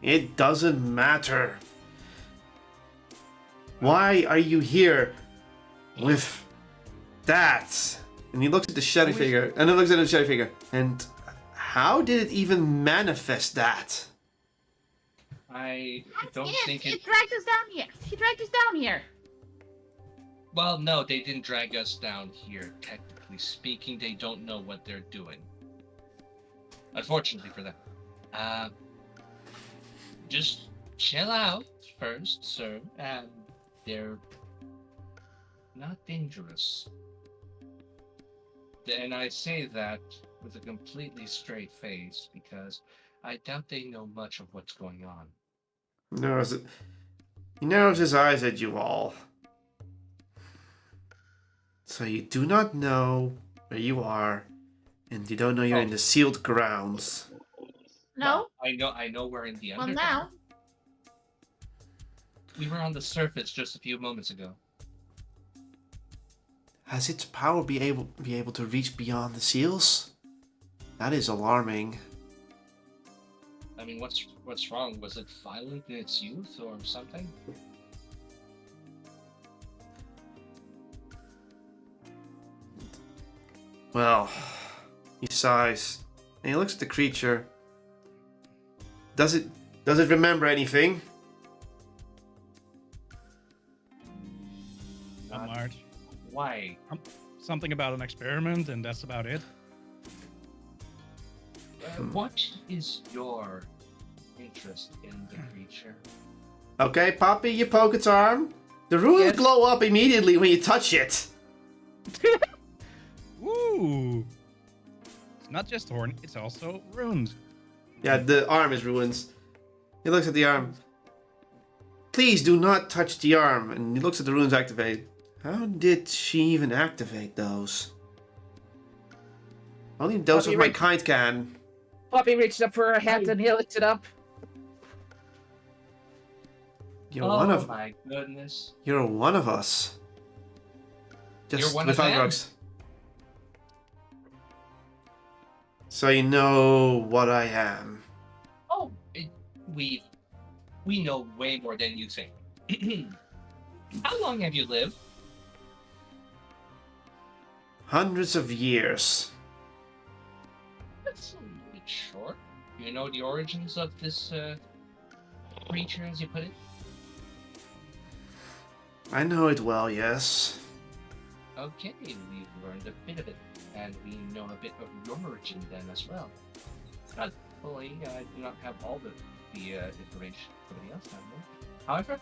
It doesn't matter. Why are you here with that? And he looks at the shadow figure, and then looks at the shadow figure. And how did it even manifest that? I don't Yes, think it dragged us down here. She dragged us down here. Well, no, they didn't drag us down here. Technically speaking, they don't know what they're doing. Unfortunately for them. Just chill out first, sir, and they're not dangerous. And I say that with a completely straight face because I doubt they know much of what's going on. He narrows his eyes at you all. So you do not know where you are, and you don't know you're in the sealed grounds. No? I know we're in the Well, Underdark. now. We were on the surface just a few moments ago. Has its power be able to reach beyond the seals? That is alarming. I mean, what's wrong? Was it violent in its youth or something? Well, he sighs, and he looks at the creature. Does it remember anything? Not much. Why? Something about an experiment, and that's about it. What is your interest in the creature? Okay, Poppy, you poke its arm. The runes Yes. glow up immediately when you touch it. Ooh. It's not just horn, it's also runes. Yeah, the arm is ruins. He looks at the arm. Please do not touch the arm. And he looks at the runes activate. How did she even activate those? Only those Poppy of my right- kind can. Poppy reaches up for her hat and he lifts it up. You're Oh one of my goodness. You're one of us. Just You're one of without them? drugs. So you know what I am. Oh, we know way more than you think. How long have you lived? Hundreds of years. That's a bit short. You know the origins of this creature, as you put it? I know it well, yes. Okay, we've learned a bit of it, and we know a bit of your origin then as well. Not fully, I do not have all the information somebody else has. However,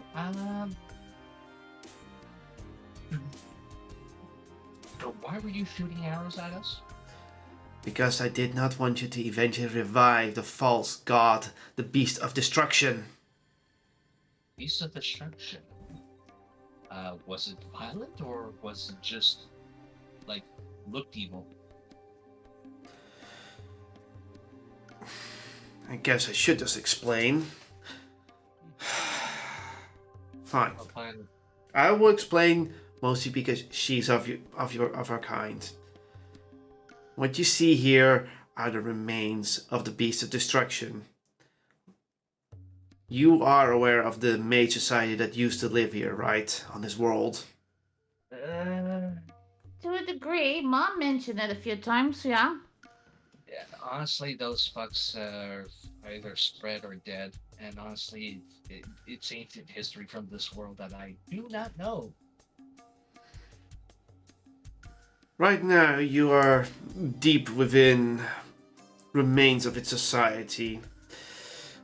so why were you shooting arrows at us? Because I did not want you to eventually revive the false god, the beast of destruction. Beast of Destruction. Was it violent or was it just like looked evil? I guess I should just explain. Fine. Oh, fine. I will explain mostly because she's of our kind. What you see here are the remains of the beast of destruction. You are aware of the mage society that used to live here, right? On this world. To a degree, Mom mentioned it a few times, yeah. Yeah, honestly, those fucks are either spread or dead. And honestly, it's ancient history from this world that I do not know. Right now, you are deep within remains of its society.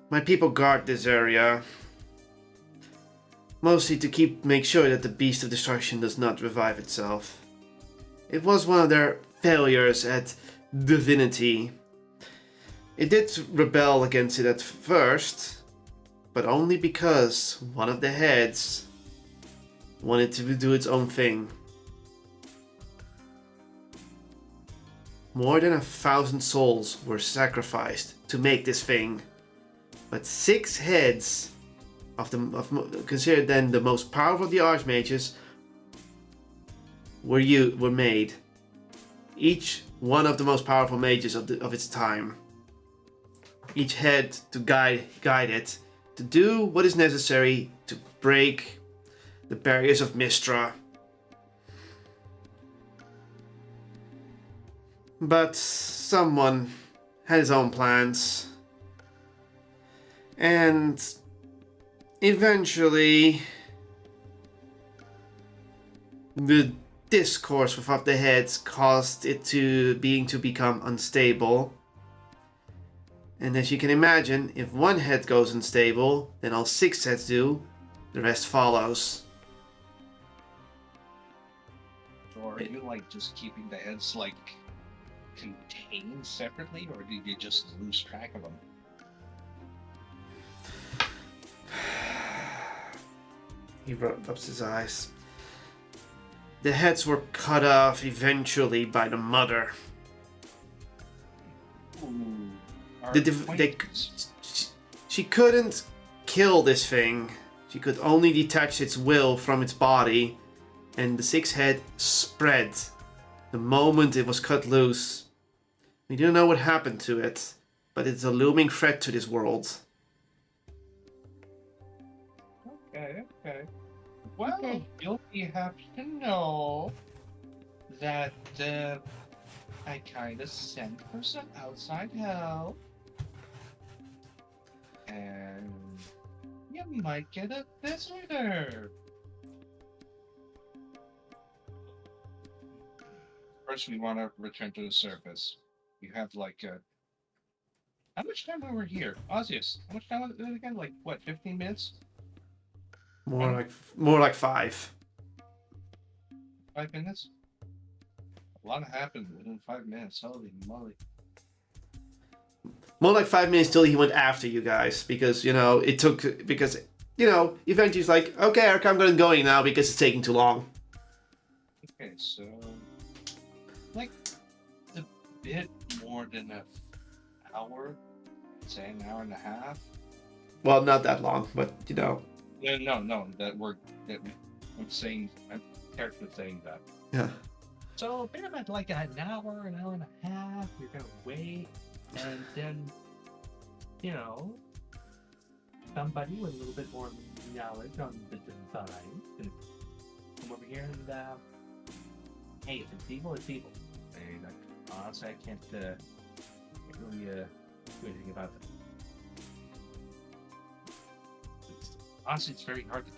My people guard this area. Mostly to make sure that the Beast of Destruction does not revive itself. It was one of their failures at divinity. It did rebel against it at first, but only because one of the heads wanted to do its own thing. More than 1,000 souls were sacrificed to make this thing, but 6 heads considered then the most powerful of the Archmages were made. Each one of the most powerful mages of its time. Each head to guide it to do what is necessary to break the barriers of Mystra. But someone had his own plans. And eventually the discourse without the heads caused it to become unstable. And as you can imagine, if one head goes unstable, then all 6 heads do, the rest follows. Or are you like just keeping the heads like contained separately, or do you just lose track of them? He rubs his eyes. The heads were cut off eventually by the mother. Ooh, she couldn't kill this thing. She could only detach its will from its body, and the 6 head spread the moment it was cut loose. We don't know what happened to it, but it's a looming threat to this world. Okay. Well, you'll be happy to know that I kind of sent for some outside help. And you might get a visitor. First, we want to return to the surface. You have like how much time we were here? Ozzius, how much time was it again? Like, what, 15 minutes? More like 5. 5 minutes? A lot happened within 5 minutes. Holy moly. More like 5 minutes till he went after you guys, because, eventually he's like, okay, Eric, I'm going now because it's taking too long. Okay, so like a bit more than an hour, say an hour and a half. Well, not that long, but No, I'm carefully saying that. Yeah. So a bit of it, like an hour and a half, you're gonna wait, and then, somebody with a little bit more knowledge on the design can come over here and, hey, if it's evil, it's evil. And honestly, I can't really do anything about that. Honestly, it's very hard to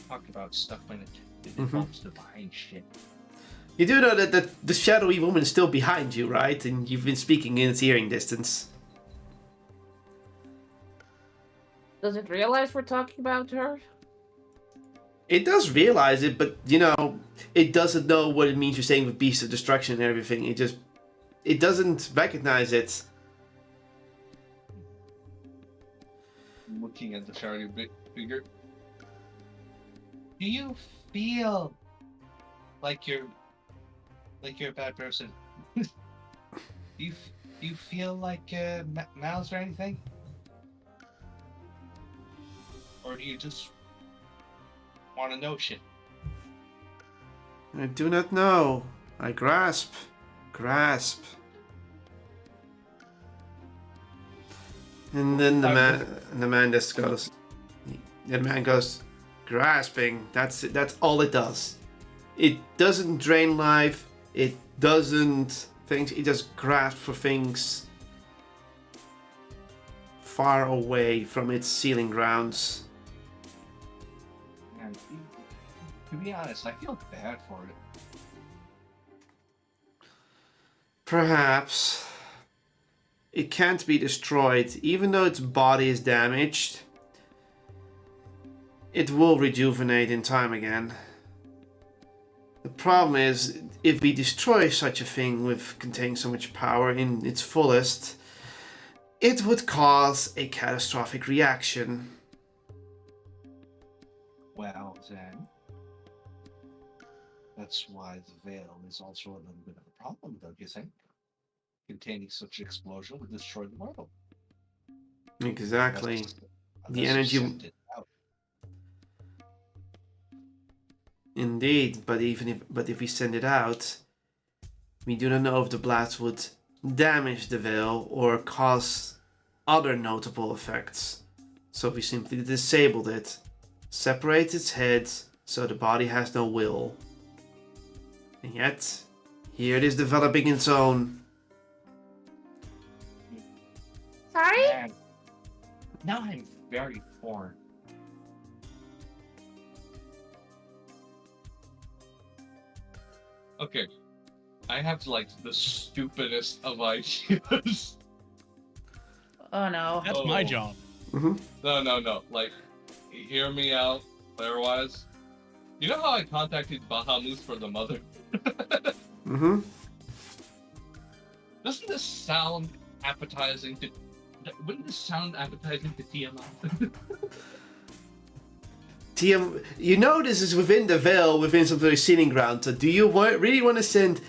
talk about stuff when it involves divine shit. You do know that the shadowy woman is still behind you, right? And you've been speaking in its hearing distance. Does it realize we're talking about her? It does realize it, but, it doesn't know what it means you're saying with Beast of Destruction and everything. It doesn't recognize it. Looking at the shadowy figure, do you feel like you're a bad person? do you feel like malice or anything? Or do you just want to know shit? I do not know. I grasp. And then the man just goes. The man goes, grasping. That's it. That's all it does. It doesn't drain life. It doesn't things. It just grasps for things far away from its sealing grounds. And to be honest, I feel bad for it. Perhaps. It can't be destroyed, even though its body is damaged. it will rejuvenate in time again. The problem is, if we destroy such a thing with containing so much power in its fullest, it would cause a catastrophic reaction. Well, then, that's why the veil is also a little bit of a problem, don't you think? Containing such an explosion would destroy the world. Exactly. The Unless you energy... send it out. Indeed, but if we send it out, we do not know if the blast would damage the veil or cause other notable effects. So we simply disabled it, separate its head so the body has no will. And yet, here it is developing its own. Sorry? Man, now I'm very torn. Okay, I have like the stupidest of ideas. Oh no. That's my Oh. job. Mm-hmm. No. Like, hear me out, player-wise. You know how I contacted Bahamut for the mother? Mm-hmm. Doesn't this sound appetizing to... Wouldn't this sound appetizing to Tiamat? TM, you know this is within the veil, within some sort of sealing ground. So do you really want to send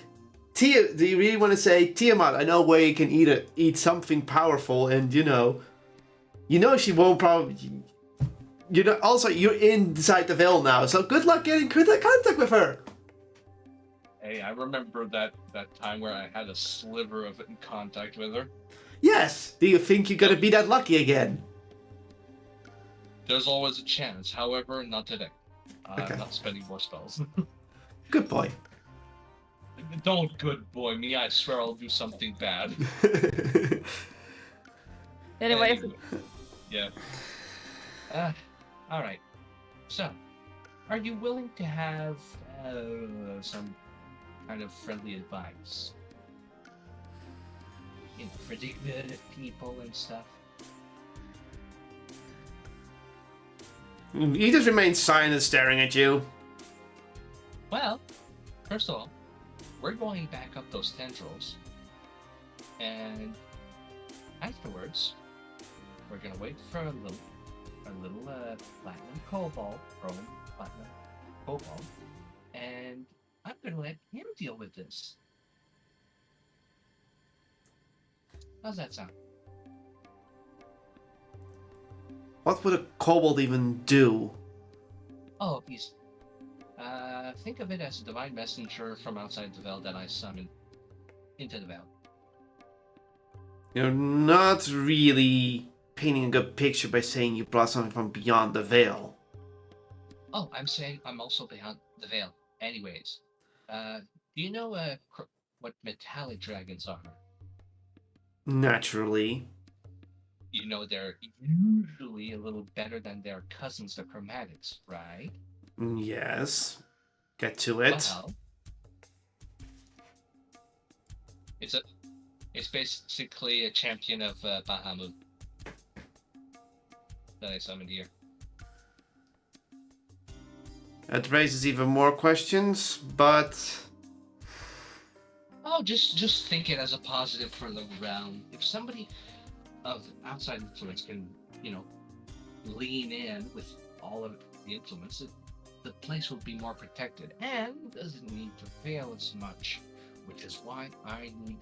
do you really want to say, Tiamat, I know where you can eat something powerful, and you know she won't probably... also, you're inside the veil now, so good luck getting contact with her. Hey, I remember that time where I had a sliver of it in contact with her. Yes. Do you think you're gonna be that lucky again? There's always a chance, however, not today. Okay. I'm not spending more spells. Good boy. Don't good boy me, I swear I'll do something bad. Anyway, Yeah. Alright. So, are you willing to have some kind of friendly advice? You know, for the good of people and stuff? He just remains silent, staring at you. Well, first of all, we're going back up those tendrils, and afterwards, we're gonna wait for a little platinum cobalt, chrome platinum cobalt, and I'm gonna let him deal with this. How's that sound? What would a kobold even do? Oh, he's think of it as a divine messenger from outside the veil that I summoned into the veil. You're not really painting a good picture by saying you brought something from beyond the veil. Oh, I'm saying I'm also beyond the veil. Anyways, do you know what metallic dragons are? Naturally. You know they're usually a little better than their cousins, the chromatics, right? Yes. Get to it. Well, it's basically a champion of Bahamut that I summoned here. That raises even more questions, but... Oh, just think it as a positive for the realm. If somebody of outside influence can, lean in with all of the influence, the place will be more protected and doesn't need to fail as much, which is why I need...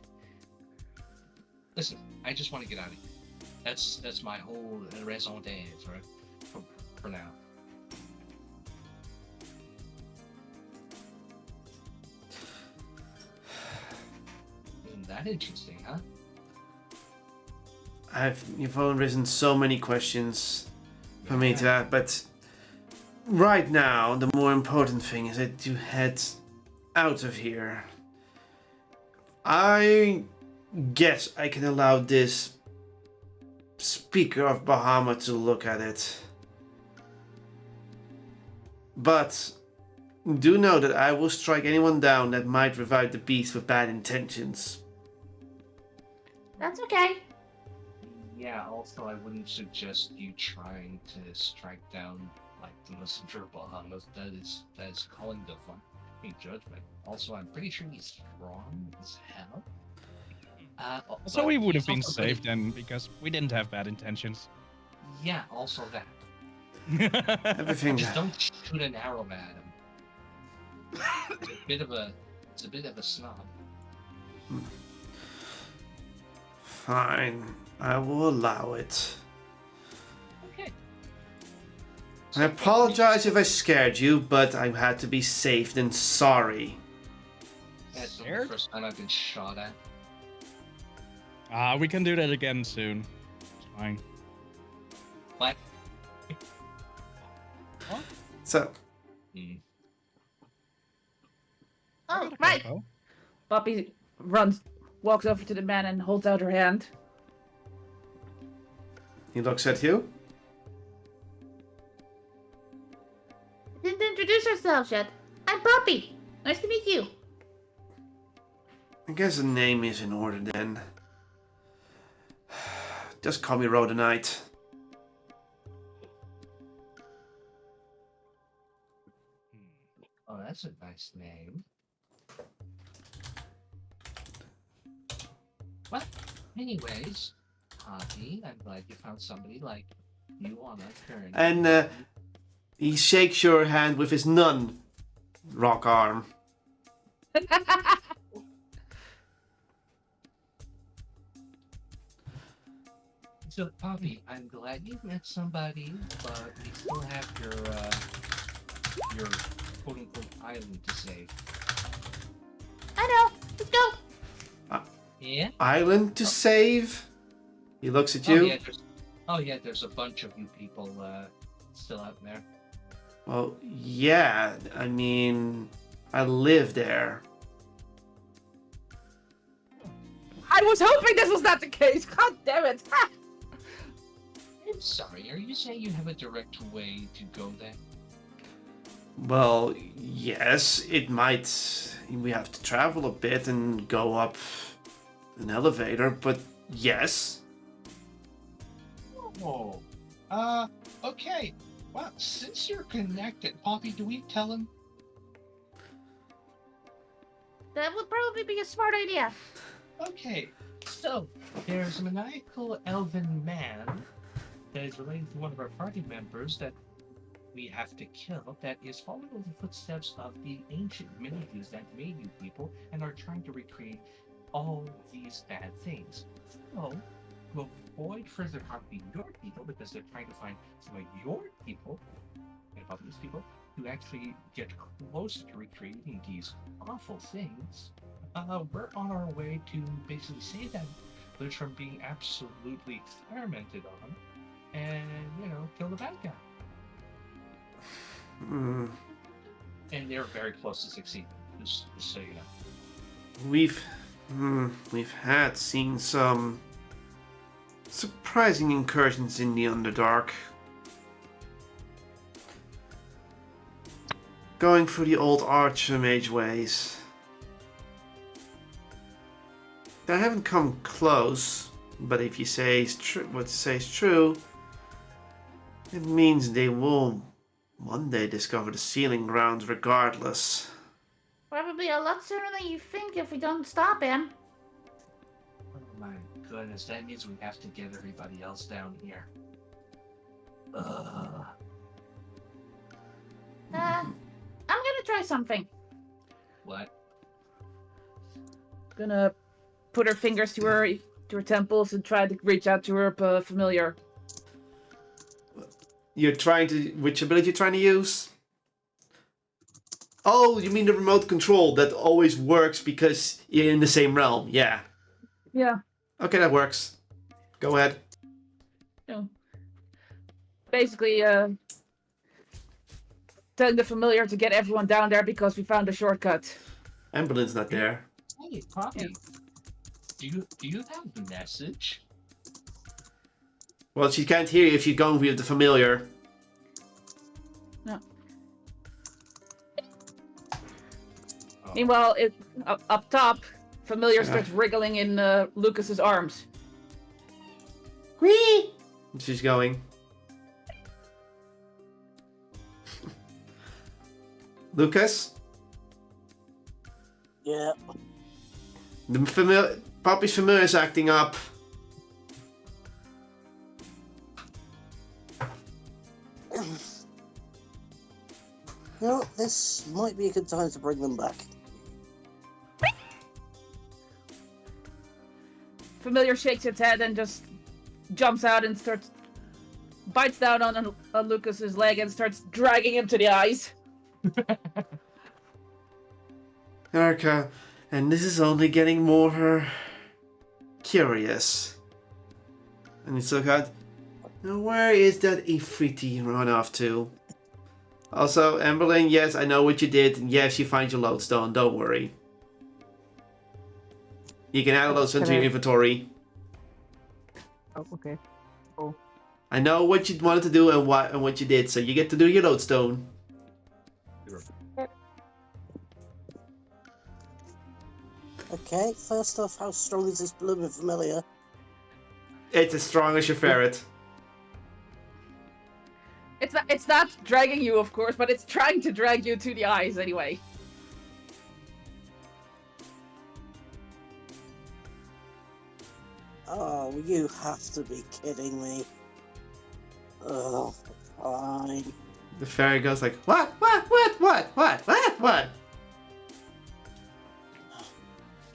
Listen, I just want to get out of here. That's my whole raison d'etre for now. Isn't that interesting, huh? You've risen so many questions for me to add, but right now the more important thing is that you head out of here. I guess I can allow this speaker of Bahamut to look at it. But do know that I will strike anyone down that might revive the beast with bad intentions. That's okay. Yeah, also I wouldn't suggest you trying to strike down like the messenger of Bahamut. That is calling divine judgment. Also, I'm pretty sure he's strong as hell. So but we would have he's been also pretty- safe then, because we didn't have bad intentions. Yeah, also that. Everything. Just don't shoot an arrow at him. It's a bit of a snob. Fine, I will allow it. Okay. I apologize if I scared you, but I had to be safe than sorry. That's the Scared? first time I've been shot at. We can do that again soon. It's fine. What? So, Oh, right. Oh. Poppy walks over to the man and holds out her hand. he looks at you. Didn't introduce ourselves yet. I'm Poppy. Nice to meet you. I guess the name is in order then. Just call me Rhodonite. Oh, that's a nice name. Well, anyways, Poppy, I'm glad you found somebody like you on a journey. And he shakes your hand with his nun rock arm. So, Poppy, I'm glad you met somebody, but we still have your quote-unquote island to save. I know. Let's go. Yeah? Island to save? He looks at you. Oh yeah, there's a bunch of you people still out there. Well, yeah, I mean, I live there. I was hoping this was not the case. God damn it. I'm sorry, are you saying you have a direct way to go there? Well, yes, it might. We have to travel a bit and go up an elevator, but yes. Oh, okay. Well, since you're connected, Poppy, do we tell him? That would probably be a smart idea. Okay, so there's a maniacal elven man that is related to one of our party members that we have to kill, that is following in the footsteps of the ancient mildews that made you people and are trying to recreate all these bad things. So, to avoid further harming your people, because they're trying to find some of your people, and about these people, to actually get closer to recreating these awful things, we're on our way to basically save that village from being absolutely experimented on, and, kill the bad guy. Hmm. And they're very close to succeeding, just so you know. We've had seen some surprising incursions in the Underdark. Going through the old Archmage ways. I haven't come close, but if you say what you say is true, it means they will one day discover the sealing grounds regardless. Probably a lot sooner than you think if we don't stop him. Oh my goodness, that means we have to get everybody else down here. I'm gonna try something. What? Gonna put her fingers to her temples and try to reach out to her familiar. You're trying to... Which ability you're trying to use? Oh, you mean the remote control that always works because you're in the same realm. Yeah. Yeah. Okay, that works. Go ahead. Basically, telling the familiar to get everyone down there because we found a shortcut. Amberlin's not there. Hey, Poppy. Do you have the message? Well, she can't hear you if you're going with the familiar. No. Oh. Meanwhile, up top, familiar starts wriggling in Lucas's arms. Whee! She's going. Lucas? Yeah. The puppy's familiar is acting up. Well, this might be a good time to bring them back. Familiar shakes its head and just jumps out and bites down on Lucas's leg and starts dragging him to the eyes. Erica, and this is only getting more curious. And it's look at, now where is that Ifriti run off to? Also, Emberlyn, yes, I know what you did. Yes, you find your lodestone, don't worry. You can add a lodestone to your inventory. Oh, okay. Oh. I know what you wanted to do and what you did, so you get to do your lodestone. Okay, first off, how strong is this blooming familiar? It's as strong as your ferret. It's not dragging you, of course, but it's trying to drag you to the eyes anyway. Oh, you have to be kidding me. Oh, fine. The fairy goes like, what?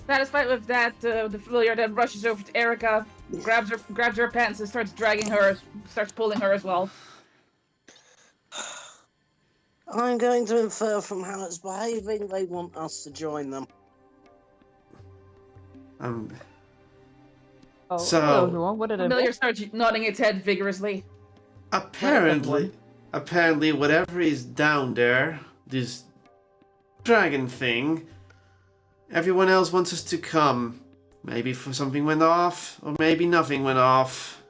Satisfied with that, the familiar then rushes over to Erica, grabs her pants and starts pulling her as well. I'm going to infer from how it's behaving they want us to join them. Oh, So- hello everyone. What did I Familiar miss? starts nodding its head vigorously. Apparently, whatever is down there, this dragon thing, everyone else wants us to come. Maybe for something went off, or maybe nothing went off.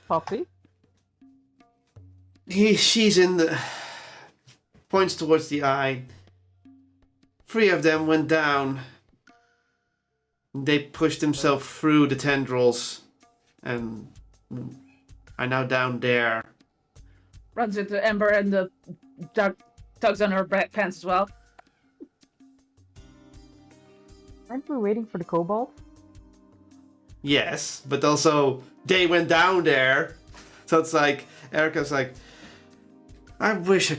Poppy? She's in the... Points towards the eye. 3 of them went down. They pushed themselves through the tendrils and are now down there. Runs into Ember and tugs on her pants as well. Aren't we waiting for the kobold? Yes, but also they went down there. So it's like, Erica's like, I wish I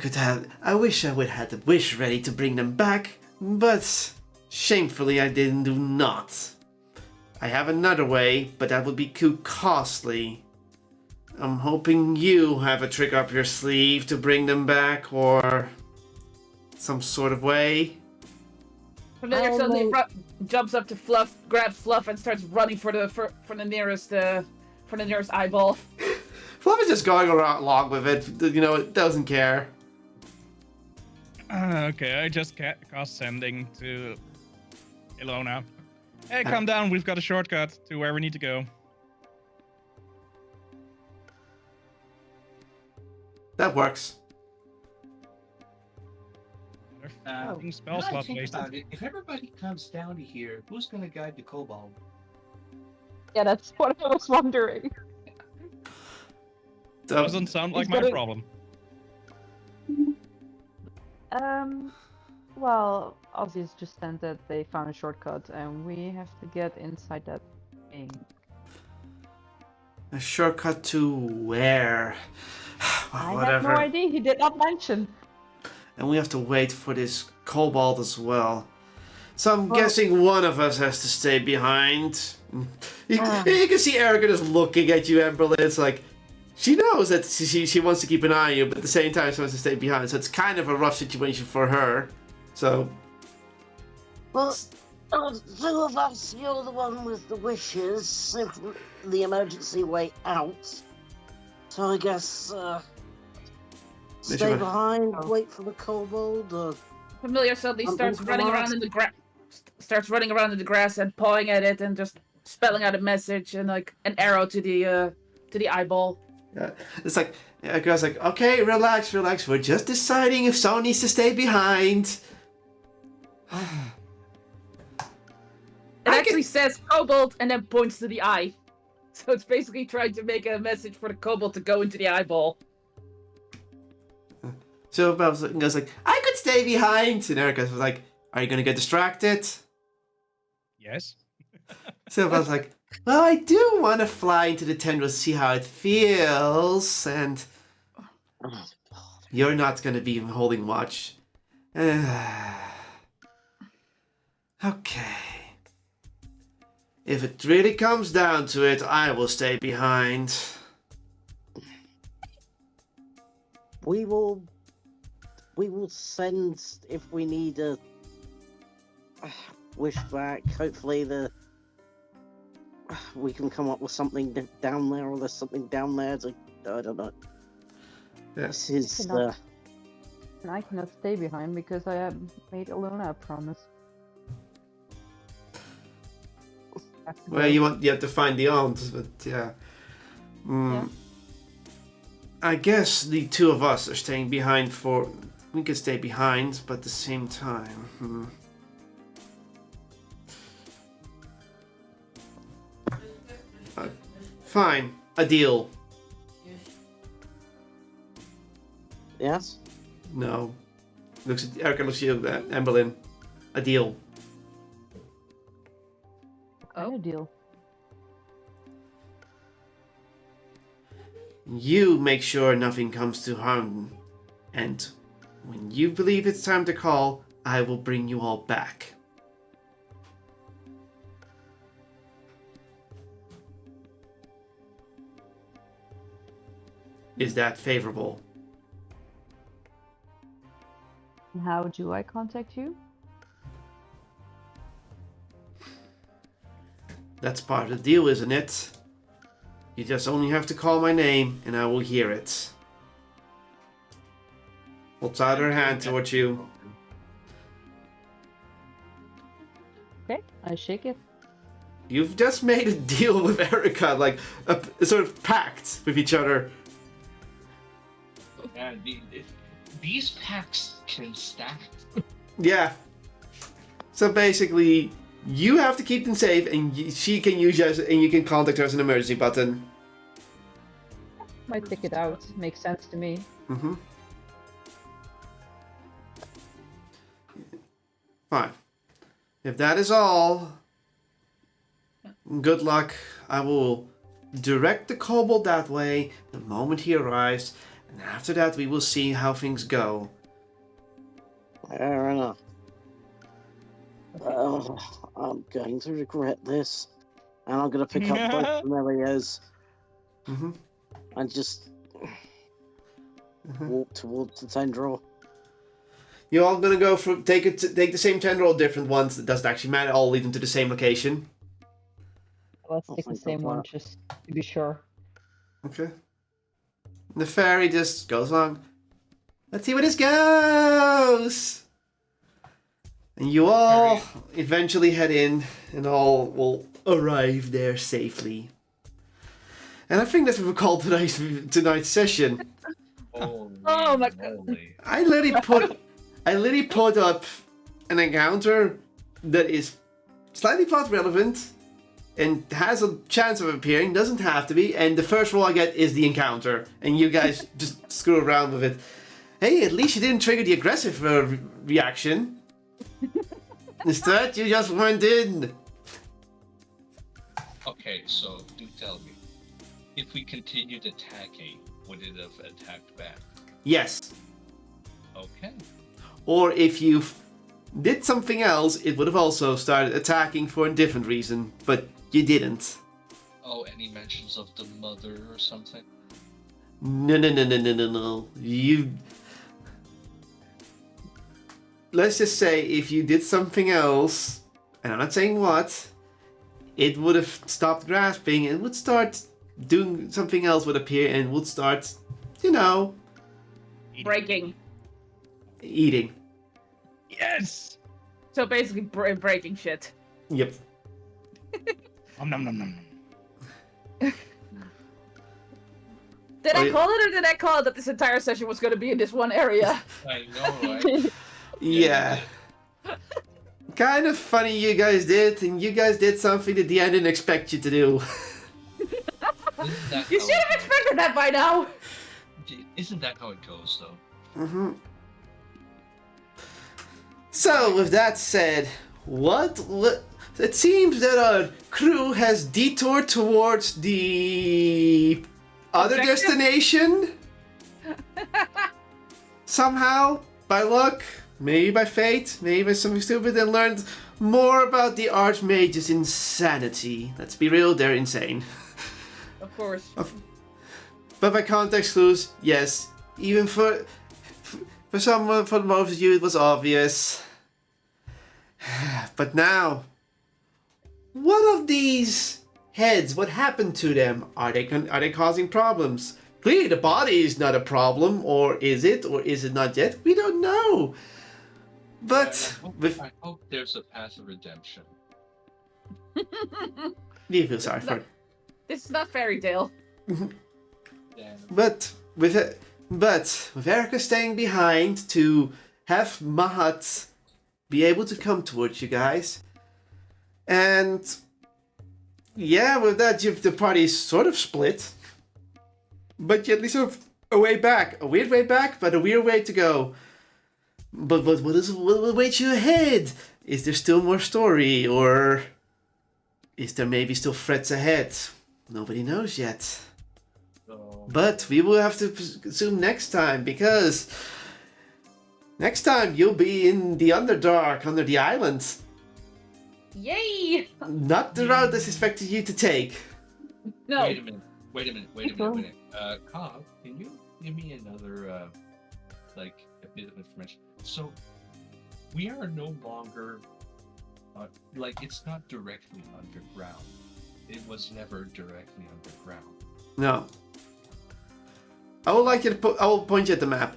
would have the wish ready to bring them back, but shamefully I do not. I have another way, but that would be too costly. I'm hoping you have a trick up your sleeve to bring them back, or some sort of way. Familiar suddenly jumps up to Fluff, grabs Fluff, and starts running for the nearest eyeball. Fluff is just going along with it. You know, it doesn't care. Okay, I just cast sending to Ilona. Hey, come down. We've got a shortcut to where we need to go. That works. When Spell I slot think wasted. about it, if everybody comes down to here, who's going to guide the kobold? Yeah, that's what I was wondering. Doesn't sound like He's my got it. problem. Well, Ozzy's just sent that they found a shortcut and we have to get inside that thing. A shortcut to where? I Whatever. have no idea, he did not mention. And we have to wait for this kobold as well. So I'm Well- guessing one of us has to stay behind. You Ah. can see Erica just looking at you, Amberlyn. It's like, she knows that she wants to keep an eye on you, but at the same time she wants to stay behind. So it's kind of a rough situation for her. So, Well, two of us, you're the one with the wishes, the emergency way out. So I guess, stay you- behind, wait for the kobold, or... Familiar suddenly Something starts running from around us. in the grass and pawing at it and just spelling out a message and like an arrow to the eyeball. yeah. It's like, Erica's like, okay, relax. We're just deciding if someone needs to stay behind. It actually says kobold and then points to the eye. So it's basically trying to make a message for the kobold to go into the eyeball. So Bubs goes like, I could stay behind. And Erica was like, are you going to get distracted? Yes. So Bubs like, well, I do want to fly into the tendrils to see how it feels. And you're not going to be holding watch. Okay. If it really comes down to it, I will stay behind. We will send if we need a wish back. Hopefully we can come up with something down there, or there's something down there. I don't know. Yeah. This is And I cannot stay behind because I have made Alona a promise. Well, you have to find the aunt, but yeah. Yeah. I guess the two of us are staying behind for... We could stay behind, but at the same time... Fine. A deal. Yes. No. Erica looks at you, Emberlyn. A deal. Oh, deal. You make sure nothing comes to harm, and when you believe it's time to call, I will bring you all back. Is that favorable? How do I contact you? That's part of the deal, isn't it? You just only have to call my name, and I will hear it. Holds out her hand towards you. Okay, I shake it. You've just made a deal with Erica, like a sort of pact with each other. Yeah, these packs can stack. Yeah. So basically, you have to keep them safe, and she can use us, and you can contact her as an emergency button. Might stick it out. Makes sense to me. Mm-hmm. Fine. If that is all, good luck. I will direct the kobold that way the moment he arrives, and after that we will see how things go. Fair enough. I'm going to regret this, and I'm going to pick up both familiars Mm-hmm. and just walk towards the tendril. You're all gonna go for take the same tendril, different ones. It doesn't actually matter. All lead them to the same location. Let's I'll take the think same of one that. just to be sure. Okay. The fairy just goes along. Let's see where this goes. And you all eventually head in, and all will arrive there safely. And I think that's what we call tonight's session. Oh my God. Moly. I literally put up an encounter that is slightly plot relevant and has a chance of appearing, doesn't have to be, and the first roll I get is the encounter, and you guys just screw around with it. Hey, at least you didn't trigger the aggressive reaction. Instead, you just went in. Okay, so do tell me, if we continued attacking, would it have attacked back? Yes. Okay. Or if you did something else, it would have also started attacking for a different reason, but you didn't. Oh, any mentions of the mother or something? No. You... Let's just say if you did something else, and I'm not saying what, it would have stopped grasping and would start doing something else would appear and would start, Breaking. eating. Yes. So basically breaking shit. Yep. Nom nom nom nom. Did Oh, I yeah. call it, or did I call it that this entire session was going to be in this one area? I know, right? Yeah. Kind of funny you guys did, and you guys did something that the end didn't expect you to do. Isn't that You how should have expected that by now. Isn't that how it goes, though? Mm-hmm. So, with that said, what? It seems that our crew has detoured towards the other Objective? destination. Somehow, by luck, maybe by fate, maybe by something stupid, and learned more about the Archmage's insanity. Let's be real, they're insane. Of course. But by context clues, yes, even for someone, for most of you, it was obvious. But now, what of these heads? What happened to them? Are they causing problems? Clearly, the body is not a problem, or is it not yet? We don't know. But I hope there's a path of redemption. we feel sorry for it. This is not fairy tale. But with Erica staying behind to have Mahat be able to come towards you guys, and yeah, with that the party is sort of split, but yet least sort of a way back, a weird way back, but a weird way to go. But what will await you ahead? Is there still more story, or is there maybe still threats ahead? Nobody knows yet. But we will have to assume next time, because next time you'll be in the Underdark, under the island. Yay! Not the route that's expected you to take. No. Wait a minute. Cobb, can you give me another, like, a bit of information? So, we are no longer, like, it's not directly underground. It was never directly underground. No. I would like you to I will point you at the map.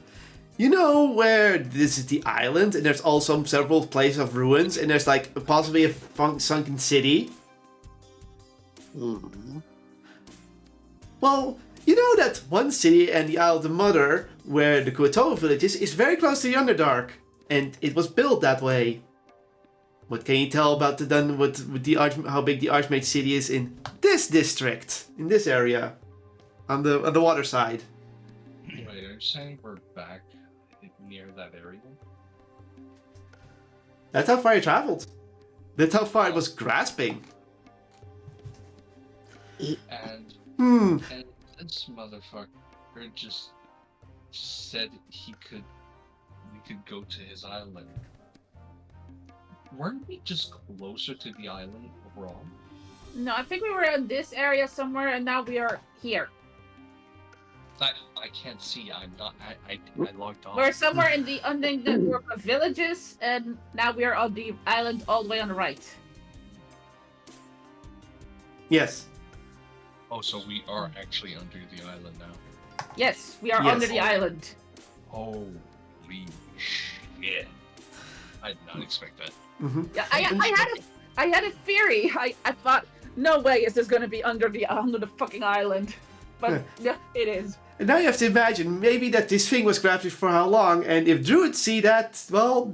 You know where this is the island, and there's also several places of ruins, and there's like possibly a sunken city? Well, you know that one city and the Isle of the Mother, where the Kuotoa village is very close to the Underdark, and it was built that way. What can you tell about how big the Archmage city is in this district, in this area, on the water side? Wait, are you saying we're back near that area? That's how far he traveled. That's how far it was grasping. And this motherfucker just said we could go to his island. Weren't we just closer to the island overall? No, I think we were in this area somewhere, and now we are here. I can't see. I'm not. I logged on. We're somewhere in the unnamed network of villages, and now we are on the island all the way on the right. Yes. Oh, so we are actually under the island now. Yes, we are Yes. under the island. Holy shit! I did not expect that. Mm-hmm. Yeah, I had a theory. I thought, no way is this going to be under the fucking island, but yeah, it is. And now you have to imagine maybe that this thing was grasping for how long, and if druids see that, well,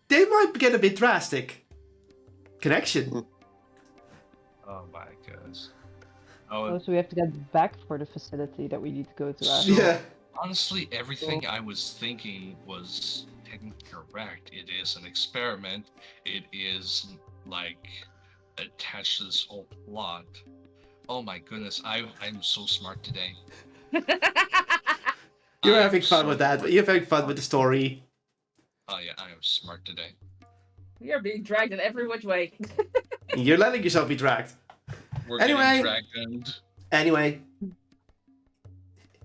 they might get a bit drastic. Connection. Oh my goodness. Oh, so we have to get back for the facility that we need to go to after. Yeah. Honestly, everything I was thinking was technically correct. It is an experiment. It is like attached to this whole plot. Oh my goodness, I'm so smart today. You're I having am fun so with that. smart. You're having fun with the story. Oh yeah, I am smart today. We are being dragged in every which way. You're letting yourself be dragged. We're Anyway. getting dragged. Anyway,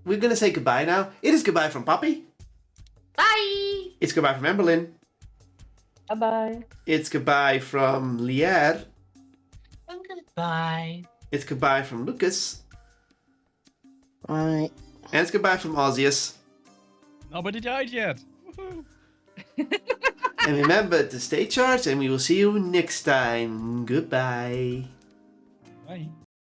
we're gonna say goodbye now. It is goodbye from Poppy. Bye! It's goodbye from Emberlyn. Bye-bye. It's goodbye from Lier. Bye. It's goodbye from Lucas. Alright. And it's goodbye from Ozius. Nobody died yet. Woohoo. And remember to stay charged, and we will see you next time. Goodbye. Bye.